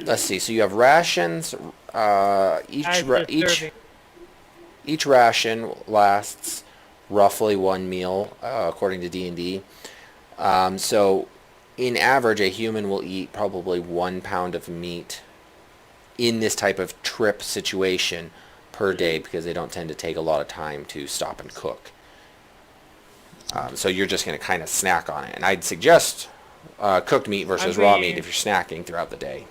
Speaker 4: Let's see. So you have rations. Each
Speaker 7: Each
Speaker 4: ration lasts roughly 1 meal, according to D&D. So, in average, a human will eat probably 1 pound of meat in this type of trip situation per day because they don't tend to take a lot of time to stop and cook. So you're just going to kind of snack on it. And I'd suggest cooked meat versus raw meat if you're snacking throughout the day.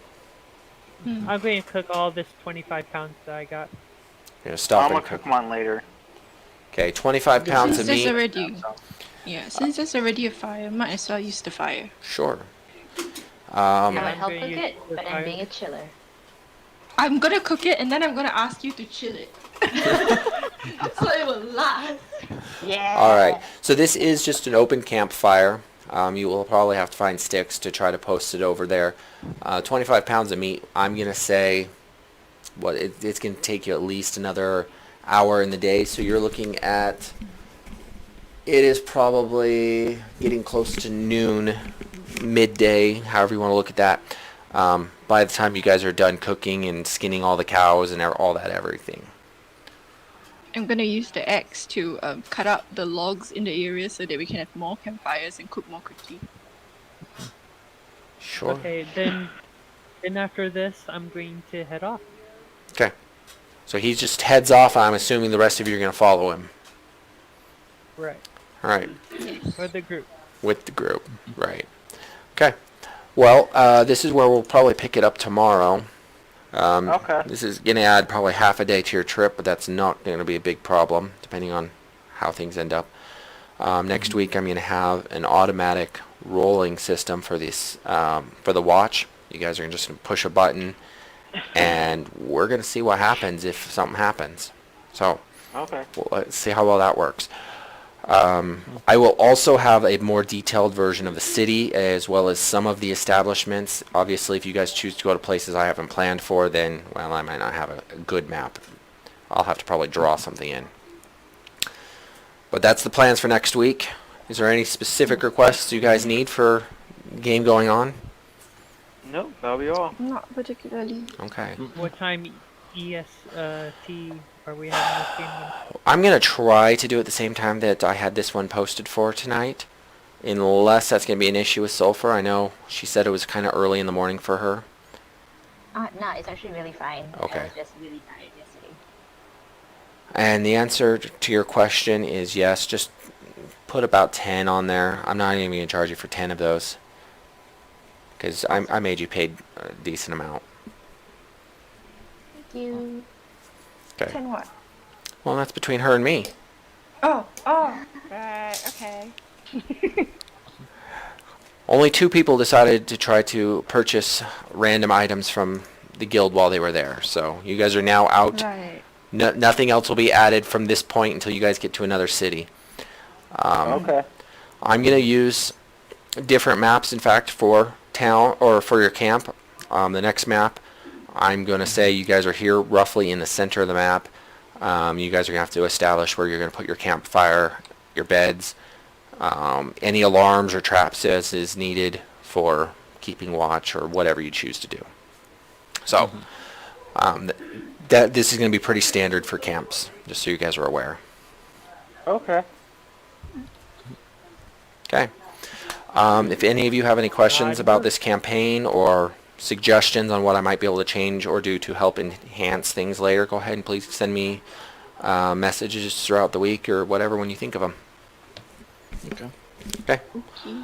Speaker 7: I'm going to cook all this 25 pounds that I got.
Speaker 4: You're going to stop
Speaker 10: I'm
Speaker 4: and
Speaker 10: gonna
Speaker 4: cook.
Speaker 10: cook mine later.
Speaker 4: Okay, 25 pounds of
Speaker 8: Since there's
Speaker 4: meat.
Speaker 8: already since there's already a fire, might as well use the fire.
Speaker 4: Sure.
Speaker 2: I would
Speaker 7: I'm
Speaker 2: help
Speaker 7: gonna
Speaker 2: cook
Speaker 7: use
Speaker 2: it,
Speaker 7: the
Speaker 2: but
Speaker 7: fire.
Speaker 2: I'm being a chiller.
Speaker 8: I'm gonna cook it and then I'm gonna ask you to chill it. So it will last.
Speaker 2: Yeah.
Speaker 4: All right. So this is just an open campfire. You will probably have to find sticks to try to post it over there. 25 pounds of meat. I'm going to say it's going to take you at least another hour in the day. So you're looking at, it is probably getting close to noon, midday, however you want to look at that. By the time you guys are done cooking and skinning all the cows and all that everything.
Speaker 8: I'm gonna use the axe to cut up the logs in the area so that we can have more campfires and cook more quickly.
Speaker 4: Sure.
Speaker 7: Okay, then after this, I'm going to head off.
Speaker 4: Okay. So he just heads off. I'm assuming the rest of you are going to follow him.
Speaker 7: Right.
Speaker 4: All right.
Speaker 7: For the group.
Speaker 4: With the group. Right. Okay. Well, this is where we'll probably pick it up tomorrow.
Speaker 10: Okay.
Speaker 4: This is going to add probably half a day to your trip, but that's not going to be a big problem, depending on how things end up. Next week I'm going to have an automatic rolling system for this for the watch. You guys are just going to push a button, and we're going to see what happens if something happens. So
Speaker 10: Okay.
Speaker 4: let's see how well that works. I will also have a more detailed version of the city as well as some of the establishments. Obviously, if you guys choose to go to places I haven't planned for, then, well, I might not have a good map. I'll have to probably draw something in. But that's the plans for next week. Is there any specific requests you guys need for game going on?
Speaker 10: Nope, that'll be all.
Speaker 8: Not particularly.
Speaker 4: Okay.
Speaker 7: What time EST are we having this game on?
Speaker 4: I'm going to try to do it the same time that I had this one posted for tonight, unless that's going to be an issue with Sulfer. I know she said it was kind of early in the morning for her.
Speaker 2: No, it's actually really fine.
Speaker 4: Okay.
Speaker 2: I was just really tired yesterday.
Speaker 4: And the answer to your question is yes, just put about 10 on there. I'm not even going to charge you for 10 of those, because I made you pay a decent amount.
Speaker 2: Thank you.
Speaker 4: Okay.
Speaker 8: 10 what?
Speaker 4: Well, that's between her and me.
Speaker 8: Oh, right, okay.
Speaker 4: Only 2 people decided to try to purchase random items from the guild while they were there. So you guys are now out.
Speaker 8: Right.
Speaker 4: Nothing else will be added from this point until you guys get to another city.
Speaker 10: Okay.
Speaker 4: I'm going to use different maps, in fact, for town or for your camp. The next map, I'm going to say you guys are here roughly in the center of the map. You guys are going to have to establish where you're going to put your campfire, your beds, any alarms or traps as is needed for keeping watch or whatever you choose to do. So this is going to be pretty standard for camps, just so you guys are aware.
Speaker 10: Okay.
Speaker 4: Okay. If any of you have any questions about this campaign or suggestions on what I might be able to change or do to help enhance things later, go ahead and please send me messages throughout the week or whatever when you think of them.
Speaker 6: Okay.
Speaker 4: Okay.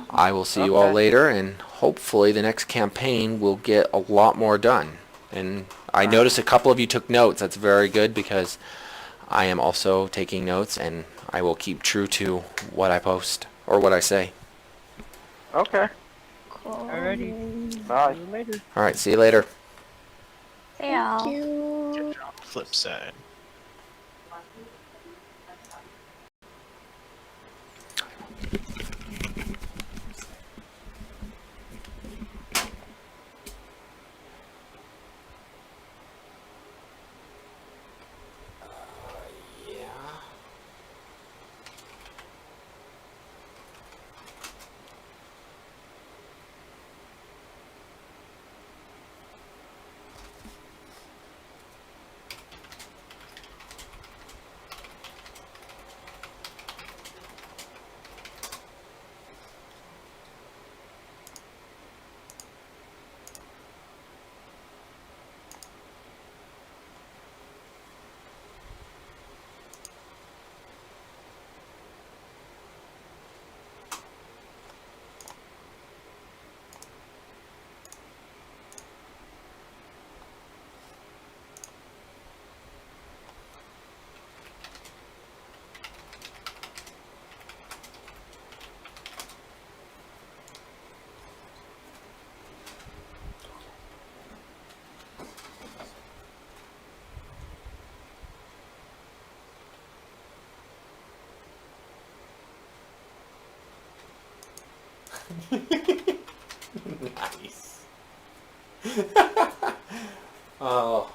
Speaker 4: I will see you all later, and hopefully the next campaign will get a lot more done. And I noticed a couple of you took notes. That's very good, because I am also taking notes, and I will keep true to what I post or what I say.
Speaker 10: Okay.
Speaker 7: Alrighty.
Speaker 10: Bye.
Speaker 7: See you later.
Speaker 4: All right. See you later.
Speaker 2: See y'all.
Speaker 8: Thank you.
Speaker 6: Flip side.
Speaker 4: Nice. Oh.